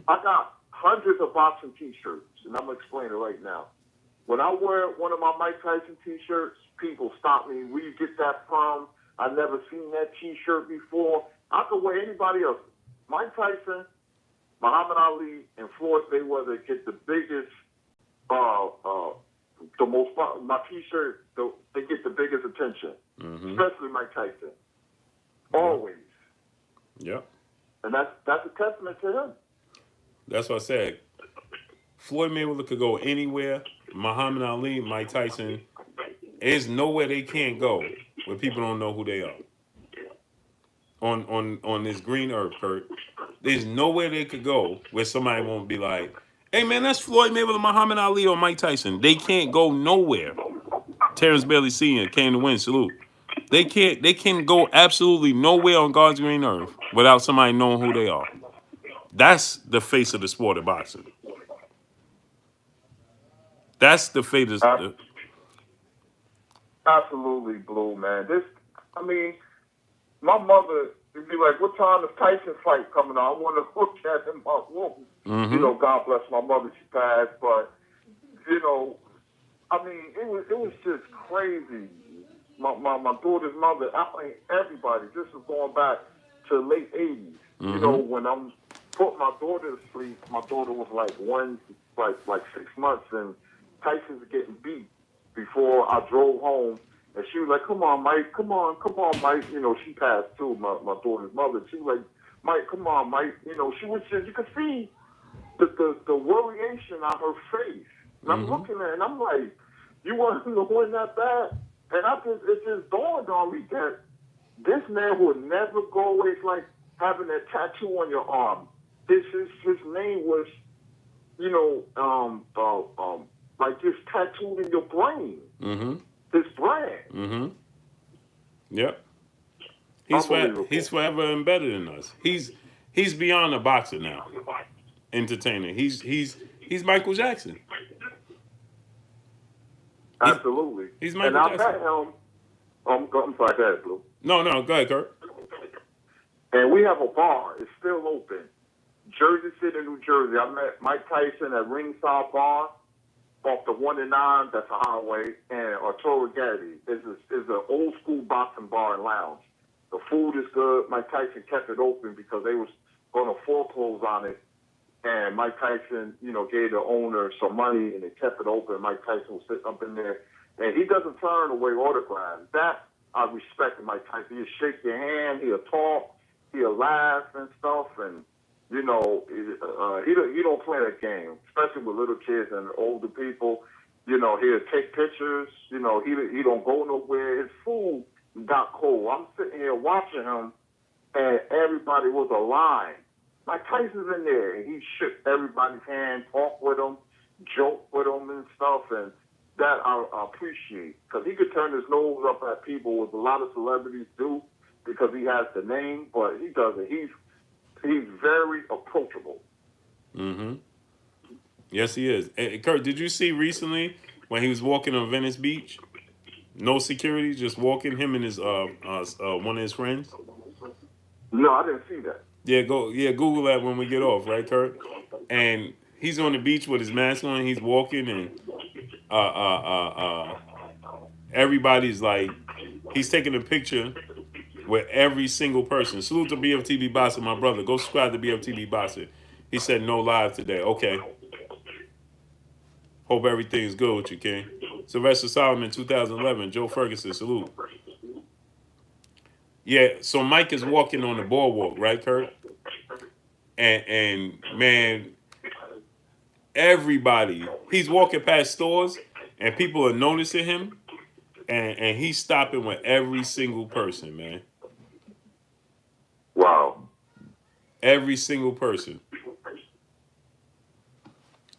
I got hundreds of boxing T-shirts, and I'm going to explain it right now. When I wear one of my Mike Tyson T-shirts, people stop me. Where you get that from? I've never seen that T-shirt before. I could wear anybody else. Mike Tyson, Muhammad Ali, and Floyd Mayweather get the biggest, my T-shirt, they get the biggest attention. especially Mike Tyson. Always. Yep. And that's a testament to him. That's what I said. Floyd Mayweather could go anywhere. Muhammad Ali, Mike Tyson, there's nowhere they can't go where people don't know who they are. On this green earth, Kurt. There's nowhere they could go where somebody won't be like, hey man, that's Floyd Mayweather, Muhammad Ali, or Mike Tyson. They can't go nowhere. Terrence Bailey Sr. came to win. Salute. They can go absolutely nowhere on God's green earth without somebody knowing who they are. That's the face of the sport of boxing. That's the fate of Absolutely, Blue, man. I mean, my mother would be like, what time is Tyson fight coming on? I want to look at him in my room. You know, God bless my mother, she passed. But, you know, I mean, it was just crazy. My daughter's mother, I mean, everybody, this is going back to the late 80s. You know, when I'm putting my daughter to sleep, my daughter was like 6 months, and Tyson's getting beat before I drove home. And she was like, come on, Mike, come on, Mike. You know, she passed too, my daughter's mother. She was like, Mike, come on, Mike. You know, she was just, you could see the worryation on her face. And I'm looking at her, and I'm like, you want him to win that bad? And it just dawned on me that this man would never go away. It's like having a tattoo on your arm. His name was, you know, like just tattooed in your brain. His brand. Yep. He's forever embedded in us. He's beyond a boxer now. Entertainer. He's Michael Jackson. Absolutely. He's Michael Jackson. And I met him. I'm sorry, go ahead, Blue. No, go ahead, Kurt. And we have a bar. It's still open. Jersey City, New Jersey. I met Mike Tyson at Ringside Bar off the 1 and 9. That's a highway. And Arturo Gatti is an old school boxing bar and lounge. The food is good. Mike Tyson kept it open because they was going to foreclose on it. And Mike Tyson, you know, gave the owner some money, and they kept it open. Mike Tyson was sitting up in there, and he doesn't turn away autographs. That I respect Mike Tyson. He'll shake your hand, he'll talk, he'll laugh and stuff, and you know, he don't play that game, especially with little kids and older people. You know, he'll take pictures. You know, he don't go nowhere. His food got cold. I'm sitting here watching him, and everybody was aligned. Mike Tyson's in there, and he shook everybody's hand, talked with them, joked with them and stuff, and that I appreciate. Because he could turn his nose up at people, as a lot of celebrities do, because he has the name, but he doesn't. He's very approachable. Yes, he is. Hey, Kurt, did you see recently when he was walking on Venice Beach? No security, just walking, him and his one of his friends? No, I didn't see that. Google that when we get off, right, Kurt? And he's on the beach with his mask on, he's walking, and everybody's like, he's taking a picture with every single person. Salute to BFTB Boxer, my brother. Go subscribe to BFTB Boxer. He said no live today. Okay. Hope everything's good with you, King. Sylvester Solomon, 2011. Joe Ferguson, salute. Yeah, so Mike is walking on the boardwalk, right, Kurt? And man, everybody, he's walking past stores, and people are noticing him, and he's stopping with every single person, man. Wow. Every single person.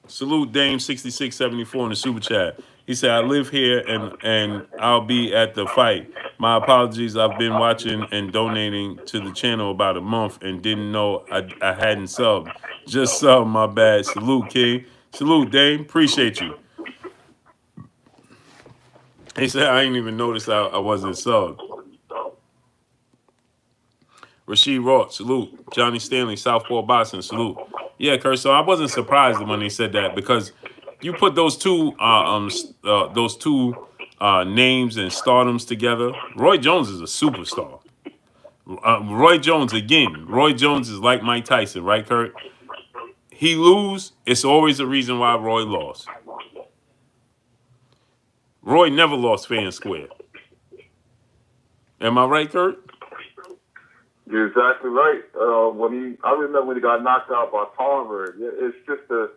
Salute Dame 6674 in the super chat. He said, I live here and I'll be at the fight. My apologies. I've been watching and donating to the channel about a month and didn't know I hadn't subbed. Just subbed, my bad. Salute, King. Salute, Dame. Appreciate you. He said, I didn't even notice I wasn't subbed. Rasheed Roth, salute. Johnny Stanley, Southpaw Boxing, salute. Yeah, Kurt, so I wasn't surprised when he said that because you put those two names and stardoms together. Roy Jones is a superstar. Roy Jones, again, Roy Jones is like Mike Tyson, right, Kurt? He lose, it's always a reason why Roy lost. Roy never lost fair and square. Am I right, Kurt? You're exactly right. I remember when he got knocked out by Crawford. It's just a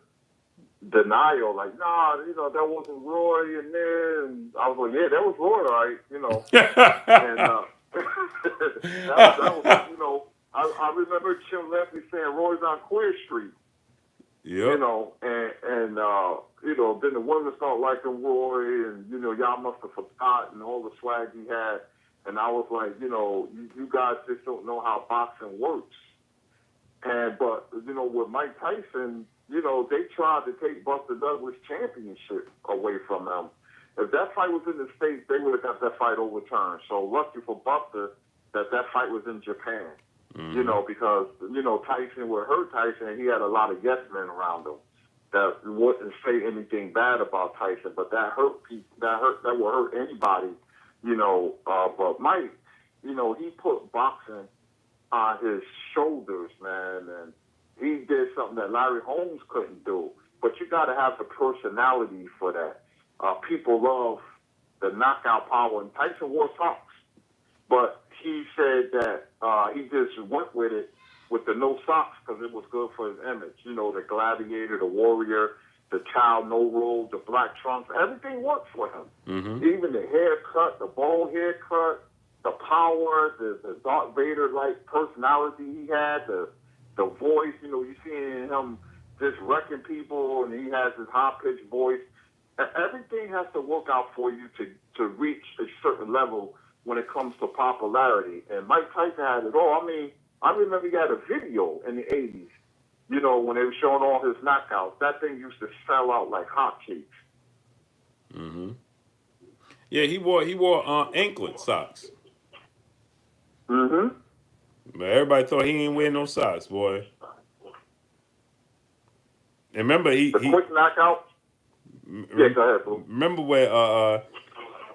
denial, like, nah, that wasn't Roy in there. And I was like, yeah, that was Roy, all right, And that was, I remember Jim Lefty saying Roy's on Queer Street, Yep. then the women start liking Roy, and y'all must have forgotten all the swag he had. And I was like, you guys just don't know how boxing works. But with Mike Tyson, they tried to take Buster Douglas' championship away from him. If that fight was in the States, they would have got that fight overturned. So lucky for Buster that fight was in Japan. Because Tyson would hurt Tyson, and he had a lot of yes men around him that wouldn't say anything bad about Tyson, but that hurt people. That would hurt anybody. But Mike, he put boxing on his shoulders, man, and he did something that Larry Holmes couldn't do. But you got to have the personality for that. People love the knockout power, and Tyson wore socks, but he said that he just went with it with the no socks because it was good for his image. The gladiator, the warrior, the child no robe, the black trunks, everything worked for him. Mm-hmm. Even the haircut, the bald haircut, the power, the Darth Vader-like personality he had, the voice, you seeing him just wrecking people, and he has his high-pitched voice. Everything has to work out for you to reach a certain level when it comes to popularity. And Mike Tyson had it all. I mean, I remember he had a video in the 80s, when they were showing all his knockouts. That thing used to sell out like hotcakes. Mm-hmm. Yeah, he wore anklet socks. Mm-hmm. But everybody thought he ain't wear no socks, boy. And remember, The quick knockout. Yeah, go ahead, bro. Remember where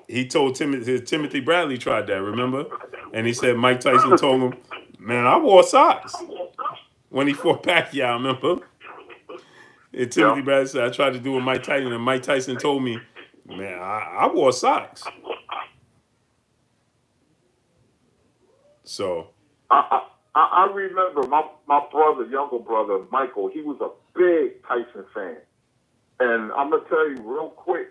he told Timothy Bradley tried that, remember? And he said Mike Tyson told him, man, I wore socks when he fought Pacquiao, remember? And Timothy Bradley said, I tried to do with Mike Tyson, and Mike Tyson told me, man, I wore socks. So. I remember my brother, younger brother, Michael, he was a big Tyson fan. And I'm going to tell you real quick,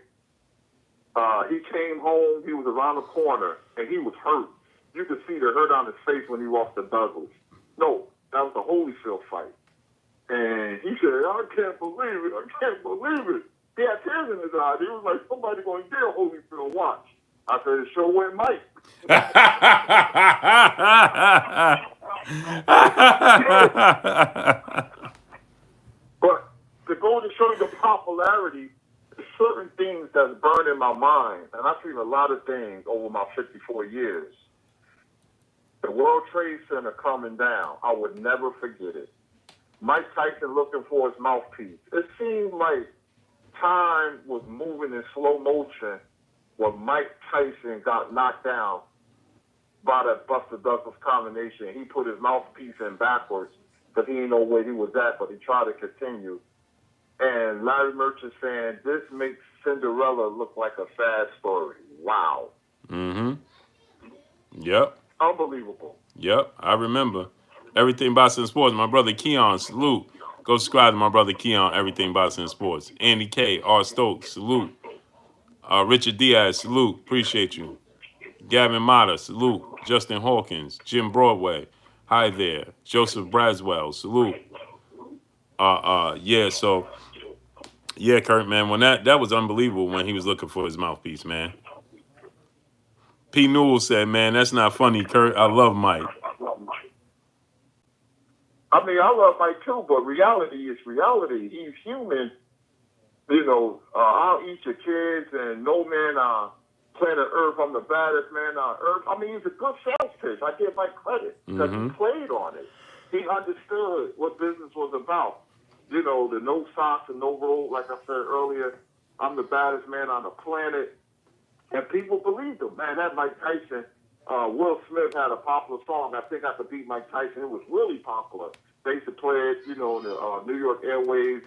he came home, he was around the corner, and he was hurt. You could see the hurt on his face when he lost to Douglas. No, that was the Holyfield fight. And he said, I can't believe it, I can't believe it. He had tears in his eyes. He was like, somebody going to get Holyfield watch. I said, it sure went Mike. But to go to show you the popularity, there's certain things that's burned in my mind, and I've seen a lot of things over my 54 years. The World Trade Center coming down, I would never forget it. Mike Tyson looking for his mouthpiece. It seemed like time was moving in slow motion when Mike Tyson got knocked down by that Buster Douglas combination. He put his mouthpiece in backwards because he didn't know where he was at, but he tried to continue. And Larry Merchant saying, this makes Cinderella look like a sad story. Wow. Mm-hmm. Yep. Unbelievable. Yep, I remember. Everything Boxing Sports. My brother Keon, salute. Go subscribe to my brother Keon, Everything Boxing Sports. Andy K, R. Stokes, salute. Richard Diaz, salute. Appreciate you. Gavin Mata, salute. Justin Hawkins, Jim Broadway, hi there. Joseph Braswell, salute. Yeah, Kurt, man, when that was unbelievable when he was looking for his mouthpiece, man. P. Newell said, man, that's not funny, Kurt. I love Mike. I mean, I love Mike too, but reality is reality. He's human. I'll eat your kids, and no man on planet Earth, I'm the baddest man on Earth. I mean, he's a good sales pitch. I give Mike credit because he played on it. He understood what business was about. The no socks and no roll, like I said earlier, I'm the baddest man on the planet. And people believed him. Man, that Mike Tyson, Will Smith had a popular song, I Think I Could Beat Mike Tyson. It was really popular. They used to play it, the New York Airways,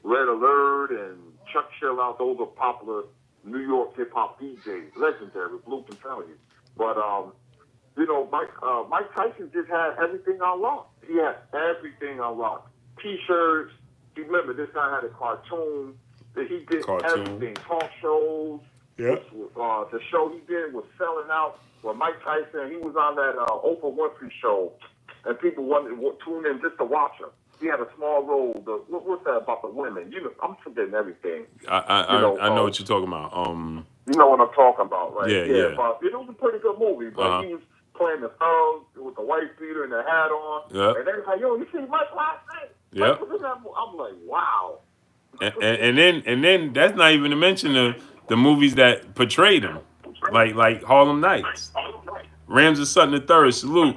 Red Alert and Chuck Chill Out. Those are popular New York hip-hop DJs, legendary, Blue can tell you. But Mike Tyson just had everything unlocked. He had everything unlocked. T-shirts. Remember, this guy had a cartoon. That he did everything. Talk shows. Yeah. The show he did was selling out. Well, Mike Tyson, he was on that Oprah Winfrey show, and people wanted to tune in just to watch him. He had a small role. What's that about the women? I'm forgetting everything. I know what you're talking about. You know what I'm talking about, right? Yeah. But it was a pretty good movie. But he was playing the thug with the white beater and the hat on. Yep. And then like, yo, you see Mike last night? Yep. I'm like, wow. And then that's not even to mention the movies that portrayed him, like Harlem Nights. Ramsey Sutton III, salute.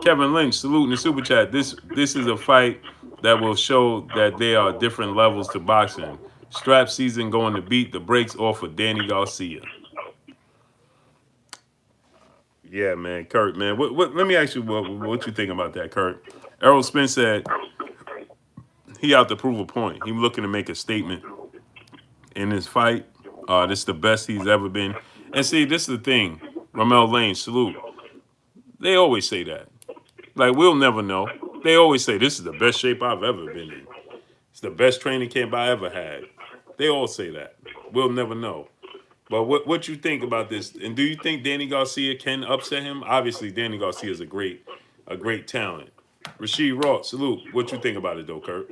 Kevin Lynch, salute in the super chat. This is a fight that will show that there are different levels to boxing. Strap season going to beat the brakes off of Danny Garcia. Yeah, man, Kurt, man. What? Let me ask you what you think about that, Kurt. Errol Spence said he out to prove a point. He looking to make a statement in this fight. This is the best he's ever been. And see, this is the thing. Ramel Lane, salute. They always say that. Like, we'll never know. They always say, this is the best shape I've ever been in. It's the best training camp I ever had. They all say that. We'll never know. But what you think about this? And do you think Danny Garcia can upset him? Obviously, Danny Garcia is a great talent. Rasheed Roth, salute. What you think about it, though, Kurt?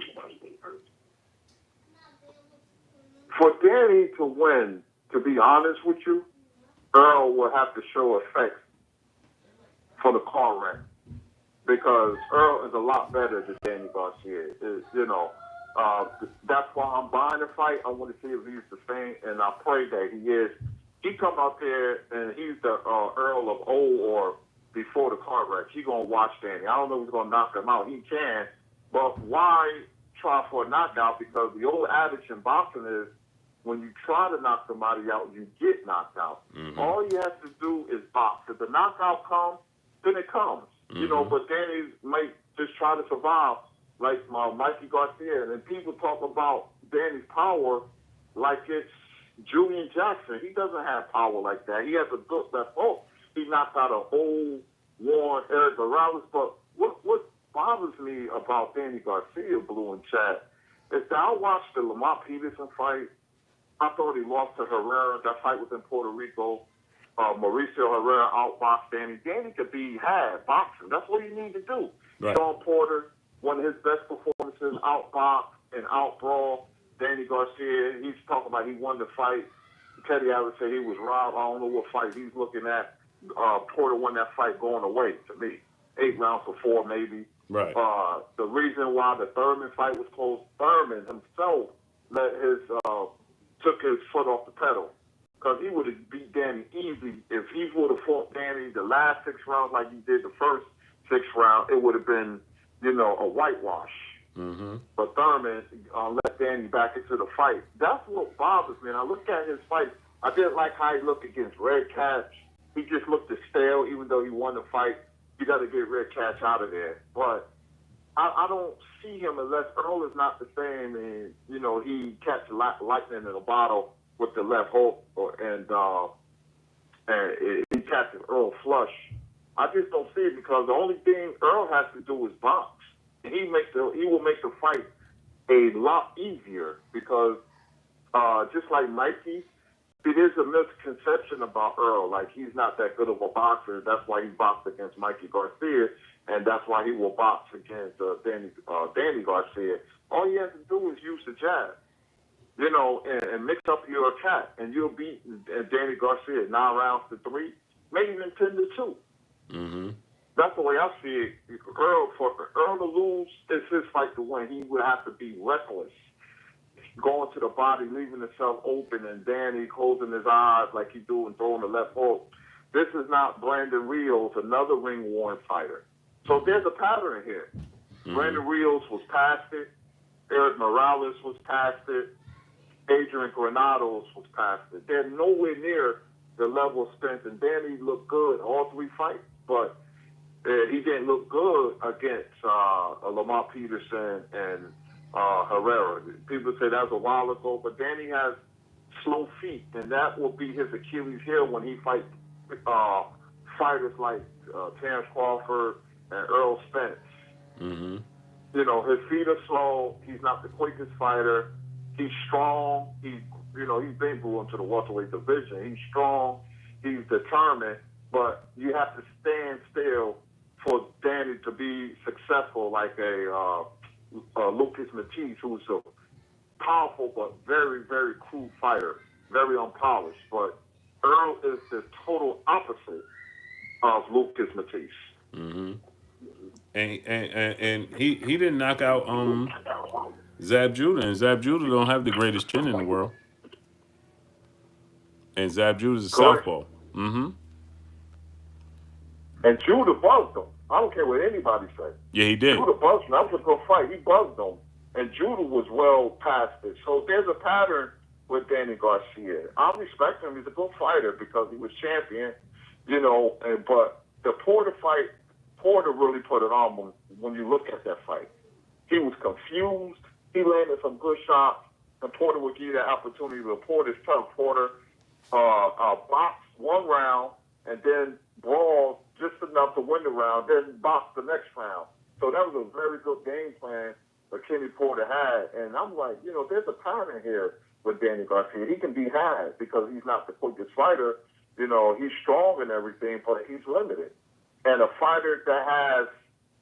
For Danny to win, to be honest with you, Earl will have to show effects for the car wreck. Because Earl is a lot better than Danny Garcia. That's why I'm buying the fight. I want to see if he's the same, and I pray that he is. He come out there, and he's the Earl of old or before the car wreck. He going to watch Danny. I don't know if he's going to knock him out. He can. But why try for a knockout? Because the old adage in boxing is when you try to knock somebody out, you get knocked out. Mm-hmm. All you have to do is box. If the knockout comes, then it comes. Mm-hmm. But Danny might just try to survive like Mikey Garcia. And people talk about Danny's power like it's Julian Jackson. He doesn't have power like that. He has a good left hook. He knocked out an old, worn Eric Morales. But what bothers me about Danny Garcia, Blue and Chad, is that I watched the Lamont Peterson fight. I thought he lost to Herrera. That fight was in Puerto Rico. Mauricio Herrera outboxed Danny. Danny could be had boxing. That's what you need to do. Right. Sean Porter, one of his best performances, outbox and outbrawl Danny Garcia. He's talking about he won the fight. Teddy Allen said he was robbed. I don't know what fight he's looking at. Porter won that fight going away to me. 8 rounds to 4 maybe. Right. The reason why the Thurman fight was close, Thurman himself took his foot off the pedal. Because he would have beat Danny easy. If he would have fought Danny the last 6 rounds like he did the first 6 rounds, it would have been, a whitewash. Mm-hmm. But Thurman let Danny back into the fight. That's what bothers me. And I look at his fight. I didn't like how he looked against Red Catch. He just looked stale, even though he won the fight. You got to get Red Catch out of there. But I don't see him unless Earl is not the same and, he catch lightning in a bottle with the left hook, and he catches Earl flush. I just don't see it because the only thing Earl has to do is box. He will make the fight a lot easier because just like Mikey, it is a misconception about Earl. Like he's not that good of a boxer. That's why he boxed against Mikey Garcia, and that's why he will box against Danny Garcia. All you have to do is use the jab. And mix up your attack, and you'll beat Danny Garcia 9 rounds to 3, maybe even 10 to 2. Mm-hmm. That's the way I see it. For Earl to lose, it's his fight to win. He would have to be reckless, going to the body, leaving himself open, and Danny closing his eyes like he do and throwing the left hook. This is not Brandon Rios, another ring-worn fighter. So there's a pattern here. Mm-hmm. Brandon Rios was past it. Eric Morales was past it. Adrian Granados was past it. They're nowhere near the level of Spence, and Danny looked good all 3 fights, but he didn't look good against Lamont Peterson and Herrera. People say that was a while ago, but Danny has slow feet, and that will be his Achilles heel when he fights fighters like Terrence Crawford and Errol Spence. Mm-hmm. You know, his feet are slow. He's not the quickest fighter. He's strong. He's been through into the welterweight division. He's strong. He's determined. But you have to stand still for Danny to be successful, like a Lucas Matisse, who's a powerful but very, very crude fighter, very unpolished. But Earl is the total opposite of Lucas Matisse. Mm-hmm. And he didn't knock out Zab Judah, and Zab Judah don't have the greatest chin in the world. And Zab Judah's a Correct. southpaw. Mm-hmm. And Judah buzzed him. I don't care what anybody says. Yeah, he did. Judah buzzed him. That was a good fight. He buzzed him. And Judah was well past it. So there's a pattern with Danny Garcia. I respect him. He's a good fighter because he was champion, but the Porter fight, Porter really put it on when you look at that fight. He was confused. He landed some good shots, and Porter would give you that opportunity. The Porter's tough. Porter boxed one round and then brawled just enough to win the round, then boxed the next round. So that was a very good game plan that Kenny Porter had. And I'm like, there's a pattern here with Danny Garcia. He can be had because he's not the quickest fighter. He's strong and everything, but he's limited. And a fighter that has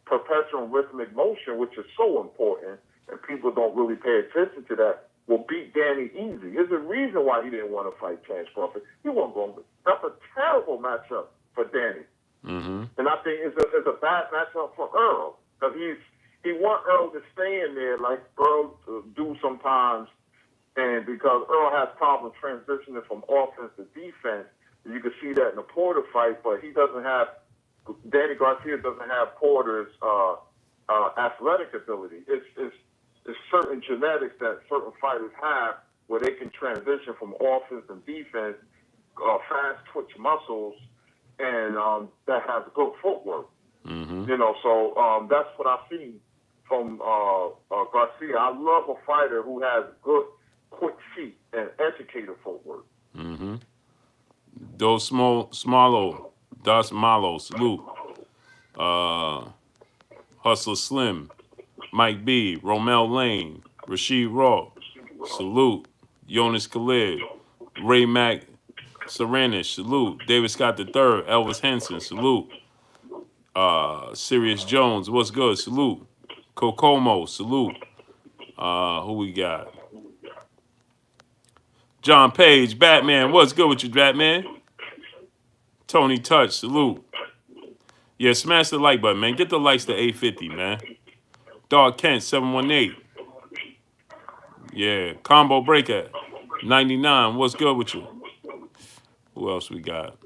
perpetual rhythmic motion, which is so important, and people don't really pay attention to that, will beat Danny easy. There's a reason why he didn't want to fight Terrence Crawford. He wasn't going to. That's a terrible matchup for Danny. Mm-hmm. And I think it's a bad matchup for Errol because he wants Errol to stay in there like Errol do sometimes, and because Errol has problems transitioning from offense to defense. You can see that in the Porter fight, but Danny Garcia doesn't have Porter's athletic ability. It's certain genetics that certain fighters have where they can transition from offense and defense, fast twitch muscles, and that has good footwork. Mm-hmm. So that's what I see from Garcia. I love a fighter who has good, quick feet and educated footwork. Mm-hmm. Dos Smalo, Das Malo, salute. Hustler Slim, Mike B, Romel Lane, Rasheed Raw, salute. Jonas Khalid, Ray Mack Serenish, salute. David Scott III, Elvis Henson, salute. Sirius Jones, what's good, salute. Kokomo, salute. Who we got? John Page, Batman, what's good with you, Batman? Tony Touch, salute. Yeah, smash the like button, man. Get the likes to 850, man. Dog Kent, 718. Yeah, Combo Breaker, 99. What's good with you? Who else we got?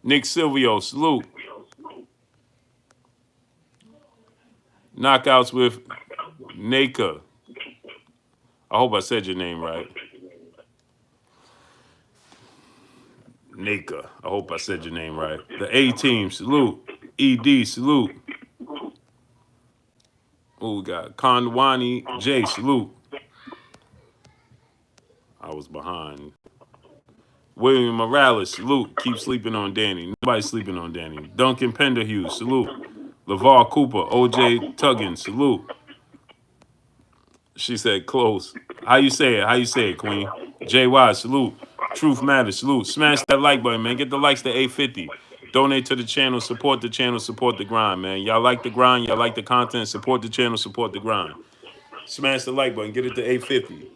Nick Silvio, salute. Knockouts with Naka. I hope I said your name right. Naka. I hope I said your name right. The A-Team, salute. ED, salute. Who we got? Kondwani J, salute. I was behind. William Morales, salute. Keep sleeping on Danny. Nobody's sleeping on Danny. Duncan Penderhughes, salute. LeVar Cooper, OJ Tuggin, salute. She said close. How you say it, Queen? JY, salute. Truth Matters, salute. Smash that like button, man. Get the likes to 850. Donate to the channel, support the grind, man. Y'all like the grind, y'all like the content, support the channel, support the grind. Smash the like button, get it to 850.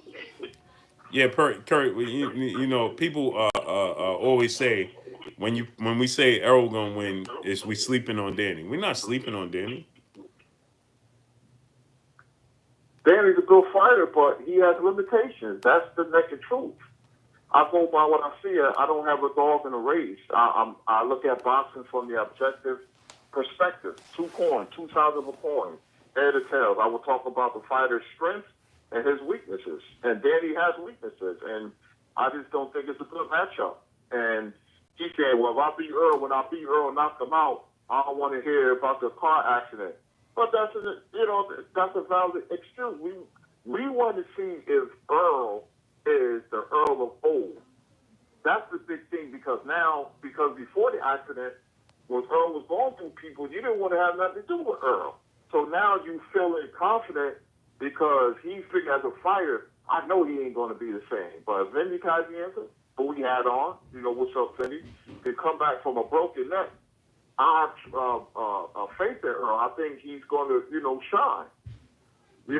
Yeah, Kurt, people always say when we say Errol gonna win, is we sleeping on Danny. We're not sleeping on Danny. Danny's a good fighter, but he has limitations. That's the naked truth. I go by what I see. I don't have a dog in the race. I look at boxing from the objective perspective. Two sides of a coin, head or tails. I will talk about the fighter's strengths and his weaknesses. And Danny has weaknesses, and I just don't think it's a good matchup. And he said, well, if I beat Earl, when I beat Earl, knock him out, I don't want to hear about the car accident. But that's a valid excuse. We want to see if Earl is the Earl of old. That's the big thing because before the accident, when Earl was going through people, you didn't want to have nothing to do with Earl. So now you feeling confident because he figured as a fighter, I know he ain't going to be the same. But if Vinny Casienta, who we had on, what's up, Vinny, can come back from a broken neck, I have faith in Earl. I think he's going to, shine. We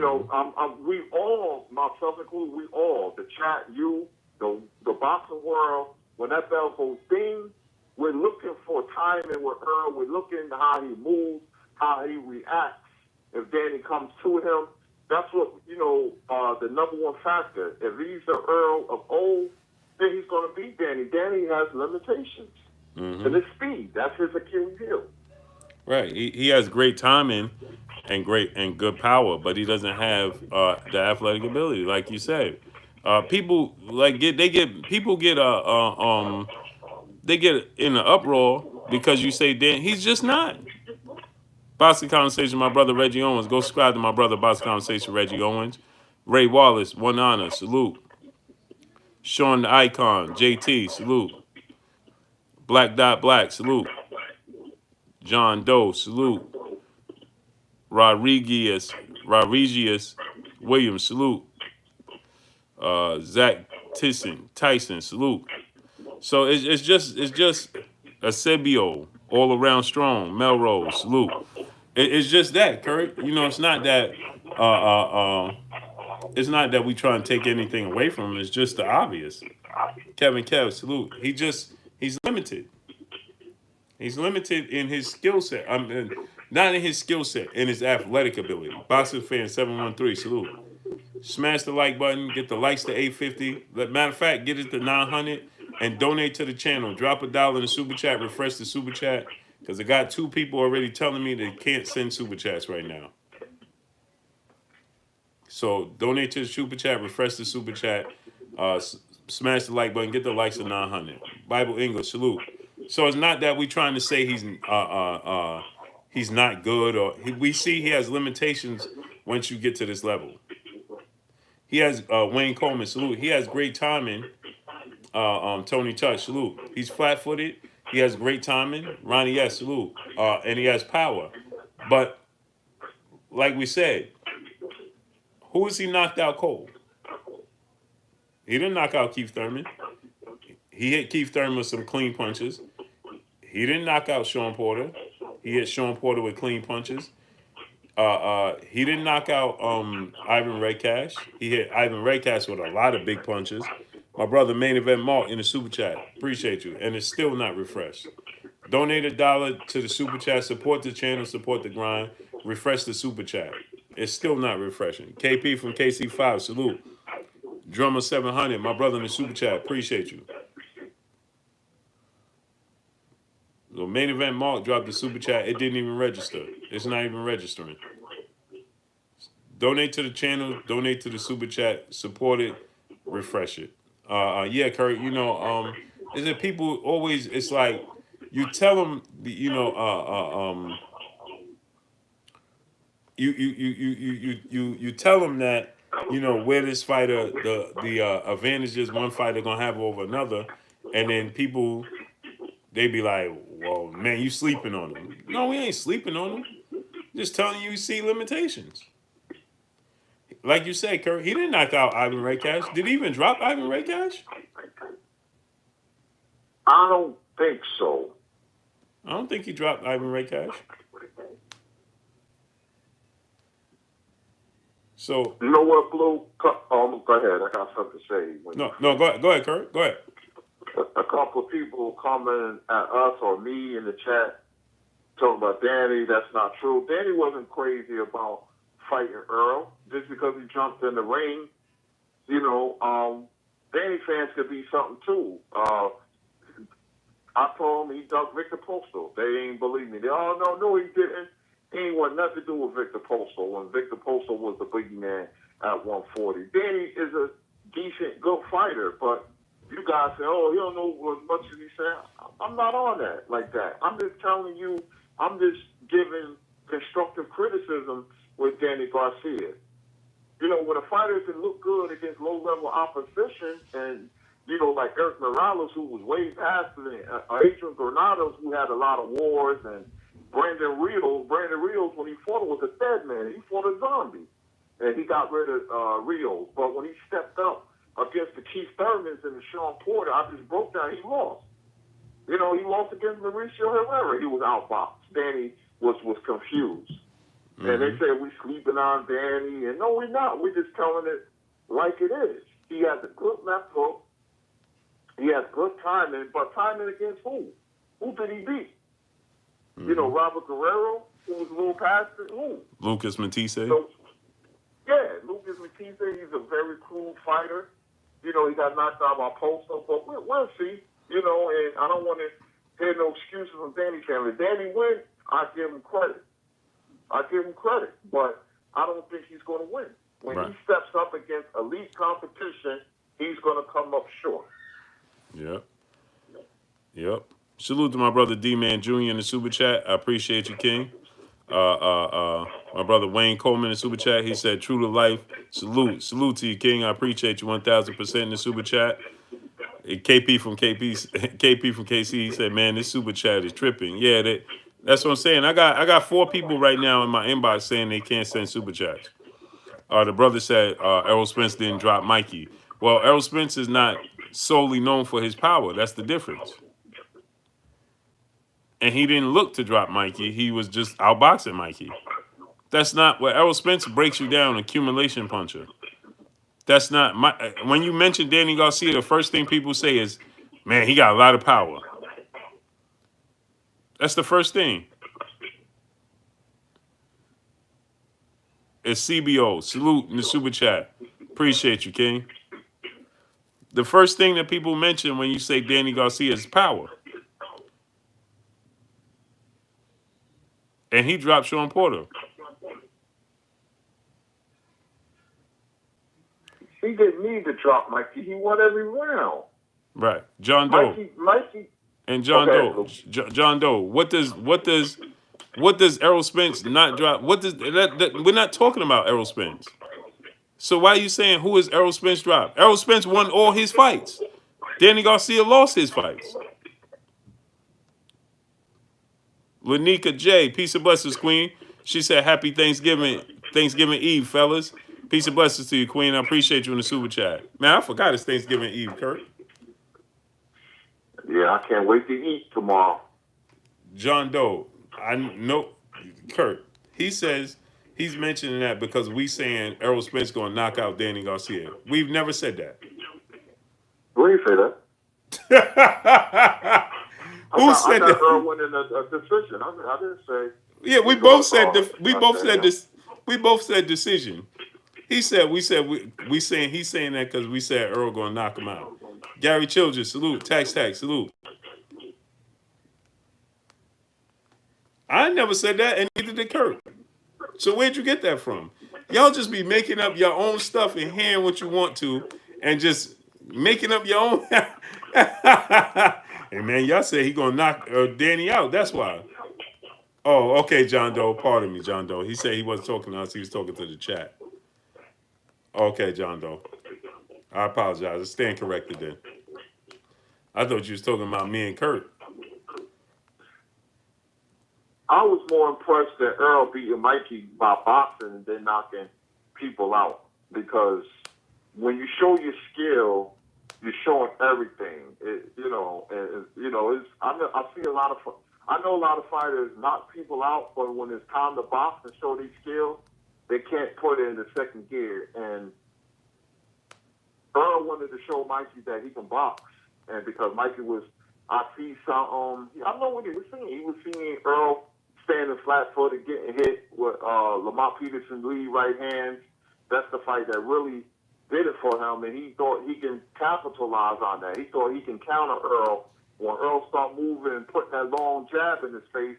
all, myself included, we all, the chat, you, the boxing world, when that bell goes ding, we're looking for timing with Earl. We're looking how he moves, how he reacts. If Danny comes to him, that's what, the number one factor. If he's the Earl of old, then he's going to beat Danny. Danny has limitations. Mm-hmm. And his speed, that's his Achilles heel. Right. He has great timing and good power, but he doesn't have the athletic ability, like you said. People they get in an uproar because you say Dan. He's just not. Boxing Conversation, my brother Reggie Owens. Go subscribe to my brother Boxing Conversation, Reggie Owens. Ray Wallace, one honor, salute. Sean the Icon, JT, salute. Black Dot Black, salute. John Doe, salute. Rodriguez Williams, salute. Zach Tyson, salute. So it's just Eusebio, all around strong. Melrose, salute. It's just that, Kurt. It's not that. It's not that we try and take anything away from him. It's just the obvious. Kevin Kev, salute. He's limited. He's limited in his skill set. Not in his skill set, in his athletic ability. Boxing fan 713, salute. Smash the like button, get the likes to 850. Matter of fact, get it to 900 and donate to the channel. Drop $1 in the super chat, refresh the super chat, because I got 2 people already telling me they can't send super chats right now. So donate to the super chat, refresh the super chat, smash the like button, get the likes to 900. Bible English, salute. So it's not that we trying to say he's not good, or we see he has limitations once you get to this level. He has Wayne Coleman, salute. He has great timing. Tony Touch, salute. He's flat-footed. He has great timing. Ronnie S, salute. And he has power. But like we said, who is he knocked out cold? He didn't knock out Keith Thurman. He hit Keith Thurman with some clean punches. He didn't knock out Sean Porter. He hit Sean Porter with clean punches. He didn't knock out Ivan Redcash. He hit Ivan Redcash with a lot of big punches. My brother Main Event Mark in the super chat. Appreciate you. And it's still not refreshed. Donate $1 to the super chat. Support the channel. Support the grind. Refresh the super chat. It's still not refreshing. KP from KC5. Salute. Drummer 700. My brother in the super chat. Appreciate you. So Main Event Mark dropped the super chat. It didn't even register. It's not even registering. Donate to the channel. Donate to the super chat. Support it. Refresh it. Yeah, Kurt. Is it people always? It's like you tell them. You tell them that where this fighter the advantages one fighter gonna have over another, and then people. They be like, well, man, you sleeping on him. No, we ain't sleeping on him. Just telling you see limitations. Like you said, Kurt, he didn't knock out Ivan Redcash. Did he even drop Ivan Redcash? I don't think so. I don't think he dropped Ivan Redcash. So you know what, Blue? Go ahead. I got something to say. No, go ahead, Kurt. Go ahead. A couple of people commenting at us or me in the chat talking about Danny. That's not true. Danny wasn't crazy about fighting Earl just because he jumped in the ring. Danny fans could be something too. I told him he dunked Victor Postal. They ain't believe me. They no, he didn't. He ain't want nothing to do with Victor Postal when Victor Postal was the big man at 140. Danny is a decent, good fighter, but you guys say, he don't know as much as he said. I'm not on that like that. I'm just telling you, I'm just giving constructive criticism with Danny Garcia. When a fighter can look good against low-level opposition and, like Eric Morales, who was way past it, Adrian Granados, who had a lot of wars, and Brandon Rios, when he fought, was a dead man. He fought a zombie, and he got rid of Rios. But when he stepped up against the Keith Thurmans and the Sean Porter, I just broke down, he lost. He lost against Mauricio Herrera. He was outboxed. Danny was confused. Mm-hmm. And they say we sleeping on Danny, and no, we're not. We're just telling it like it is. He has a good left hook. He has good timing, but timing against who? Who did he beat? Mm-hmm. Robert Guerrero, who was a little past it. Who? Lucas Matisse. So, yeah, Lucas Matisse. He's a very cool fighter. He got knocked out by Posto, but we'll see. And I don't want to hear no excuses from Danny family. Danny win, I give him credit. But I don't think he's going to win. When he steps up against elite competition, he's going to come up short. Yep. Salute to my brother D-Man Jr. in the Super Chat. I appreciate you, King. My brother Wayne Coleman in the Super Chat. He said, true to life. Salute to you, King. I appreciate you 1,000% in the Super Chat. KP from KC, he said, man, this Super Chat is tripping. Yeah, that's what I'm saying. I got 4 people right now in my inbox saying they can't send Super Chats. The brother said Errol Spence didn't drop Mikey. Well, Errol Spence is not solely known for his power. That's the difference. And he didn't look to drop Mikey. He was just outboxing Mikey. That's not what Errol Spence breaks you down, accumulation puncher. That's not when you mention Danny Garcia, the first thing people say is, man, he got a lot of power. That's the first thing. It's CBO. Salute in the Super Chat. Appreciate you, King. The first thing that people mention when you say Danny Garcia is power. And he dropped Sean Porter. He didn't need to drop Mikey. He won every round. Right. John Doe. Mikey. And John Doe. John Doe. What does Errol Spence not drop? We're not talking about Errol Spence. So why are you saying who is Errol Spence drop? Errol Spence won all his fights. Danny Garcia lost his fights. Lanika J, peace and blessings, Queen. She said, happy Thanksgiving Eve, fellas. Peace and blessings to you, Queen. I appreciate you in the Super Chat. Man, I forgot it's Thanksgiving Eve, Kurt. Yeah, I can't wait to eat tomorrow. John Doe, I know, Kurt. He says he's mentioning that because we saying Errol Spence going to knock out Danny Garcia. We've never said that. We didn't say that. Who said that? Errol winning a decision. I didn't say. Yeah, we both said decision. He said he's saying that because we said Earl gonna knock him out. Gary Childress, salute. Tax, salute. I never said that, and neither did Kurt. So where'd you get that from? Y'all just be making up your own stuff and hearing what you want to, and just making up your own. And man, y'all say he gonna knock Danny out. That's why. Oh, okay, John Doe. Pardon me, John Doe. He said he wasn't talking to us. He was talking to the chat. Okay, John Doe. I apologize. I stand corrected then. I thought you was talking about me and Kurt. I was more impressed that Errol beating Mikey by boxing than knocking people out, because when you show your skill, you're showing everything. I know a lot of fighters knock people out, but when it's time to box and show their skill, they can't put it in the second gear. And Earl wanted to show Mikey that he can box, and because Mikey was, I don't know what he was seeing. He was seeing Earl standing flat-footed, getting hit with Lamont Peterson lead right hands. That's the fight that really did it for him, and he thought he can capitalize on that. He thought he can counter Earl. When Earl started moving and putting that long jab in his face,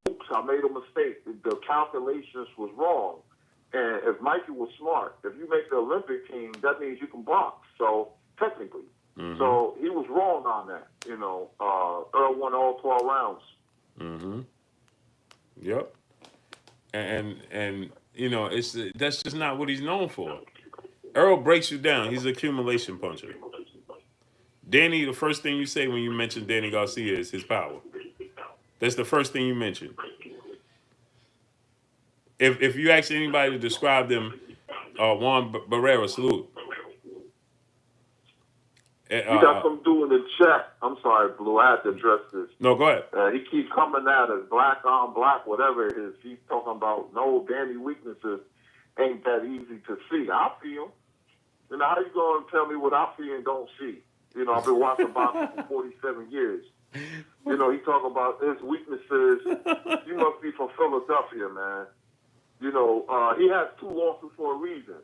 oops, I made a mistake. The calculations was wrong. And if Mikey was smart, if you make the Olympic team, that means you can box. So technically, so he was wrong on that. Earl won all 12 rounds. Mm-hmm. Yep. And that's just not what he's known for. Errol breaks you down. He's an accumulation puncher. Danny, the first thing you say when you mention Danny Garcia is his power. That's the first thing you mention. If you ask anybody to describe them, Juan Barrera, salute. You got some dude in the chat. I'm sorry, Blue. I had to address this. No, go ahead. He keeps coming at us, black on black, whatever it is. He's talking about no Danny weaknesses ain't that easy to see. I see them. You know, how you going to tell me what I see and don't see? You know, I've been watching boxing for 47 years. You know, he talking about his weaknesses. You must be from Philadelphia, man. You know, he has 2 losses for a reason.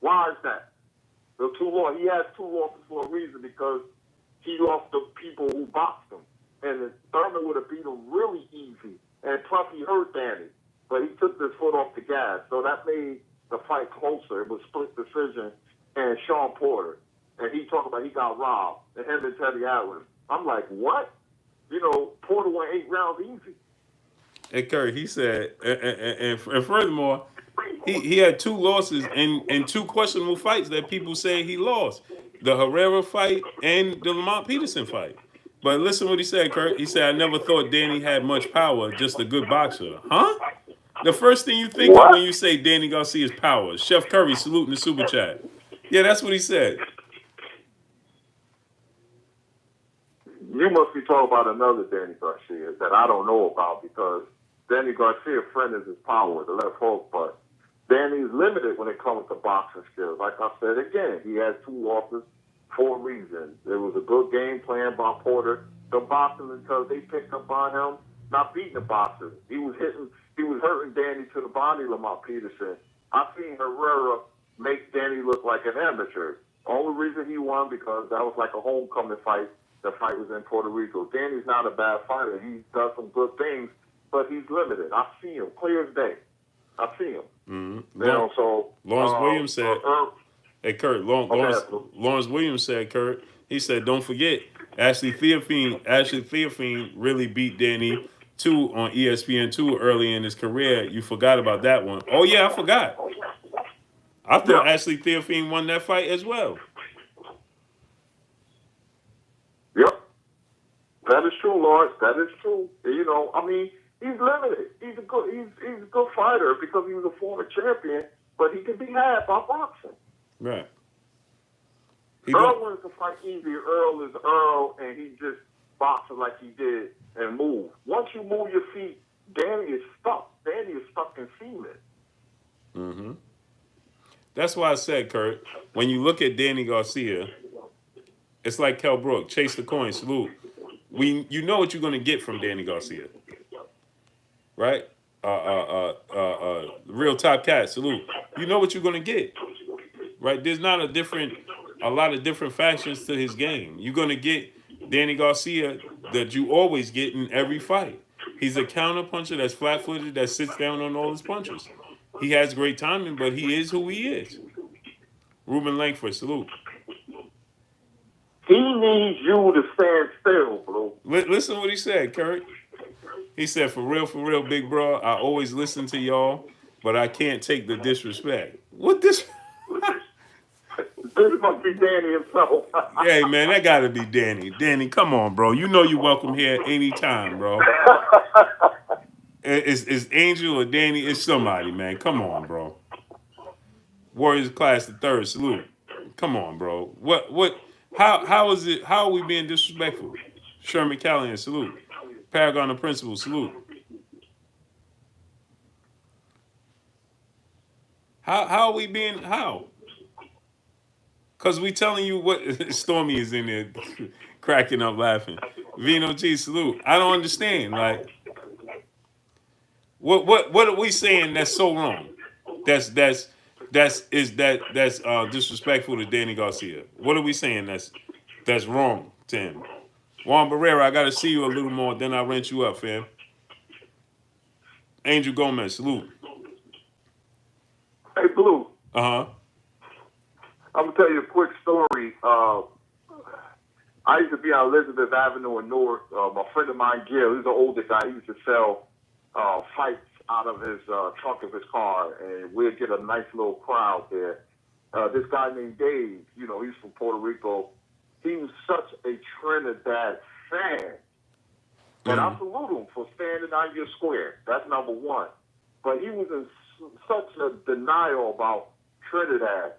Why is that? The 2 losses. He has 2 losses for a reason because he lost to people who boxed him. And Thurman would have beat him really easy. And plus, he hurt Danny. But he took his foot off the gas. So that made the fight closer. It was split decision. And Sean Porter. And he talked about he got robbed. And him and Teddy Atlas. I'm like, what? You know, Porter went 8 rounds easy. Hey, Kurt, he said, and furthermore, he had 2 losses and 2 questionable fights that people say he lost. The Herrera fight and the Lamont Peterson fight. But listen what he said, Kurt. He said, I never thought Danny had much power, just a good boxer. Huh? The first thing you think of when you say Danny Garcia's power. Chef Curry saluting the super chat. Yeah, that's what he said. You must be talking about another Danny Garcia that I don't know about because Danny Garcia's friend is his power, the left hook, but Danny's limited when it comes to boxing skills. Like I said again, he has 2 losses for a reason. There was a good game plan by Porter. The boxing until they picked up on him, not beating the boxers. He was hurting Danny to the body, Lamont Peterson. I seen Herrera make Danny look like an amateur. Only reason he won because that was like a homecoming fight. The fight was in Puerto Rico. Danny's not a bad fighter. He does some good things, but he's limited. I see him clear as day. I see him. Mm-hmm. You know, so Lawrence Williams said, "Hey Kurt, Lawrence Williams said, Kurt, he said, don't forget, Ashley Theophane really beat Danny too on ESPN2 early in his career. You forgot about that one. Oh yeah, I forgot. I thought Ashley Theophane won that fight as well. Yep. That is true, Lawrence. That is true. You know, I mean, he's limited. He's a good fighter because he was a former champion, but he can be had by boxing. Right. Earl wants to fight easy. Earl is Earl, and he just boxing like he did and move. Once you move your feet, Danny is stuck. Danny is stuck in cement. Mm-hmm. That's why I said, Kurt, when you look at Danny Garcia, it's like Kell Brook, chase the coin, salute. You know what you're going to get from Danny Garcia, right? Real top cat, salute. You know what you're going to get, right? There's not a lot of different factions to his game. You're going to get Danny Garcia that you always get in every fight. He's a counter puncher that's flat-footed, that sits down on all his punches. He has great timing, but he is who he is. Ruben Langford, salute. He needs you to stand still, bro. Listen to what he said, Kurt. He said, for real, big bro, I always listen to y'all, but I can't take the disrespect. What this? This must be Danny himself. Hey, man, that got to be Danny. Danny, come on, bro. You know you're welcome here anytime, bro. It's Angel or Danny. It's somebody, man. Come on, bro. Warriors class the third. Salute. Come on, bro. What? How is it? How are we being disrespectful? Sherman Callahan, salute. Paragon of Principle, salute. How are we being? How? Because we telling you what. Stormy is in there cracking up laughing. Vino G, salute. I don't understand. Like, what are we saying that's so wrong? That's disrespectful to Danny Garcia. What are we saying that's wrong to him? Juan Barrera, I got to see you a little more, then I'll rent you up, fam. Angel Gomez, salute. Hey, Blue. Uh-huh. I'm going to tell you a quick story. I used to be on Elizabeth Avenue in Newark. My friend of mine, Gil, he's an older guy. He used to sell fights out of his trunk of his car, and we'd get a nice little crowd there. This guy named Dave, you know, he's from Puerto Rico. he was such a Trinidad fan. And I salute him for standing on your square. That's number one. But he was in such a denial about Trinidad.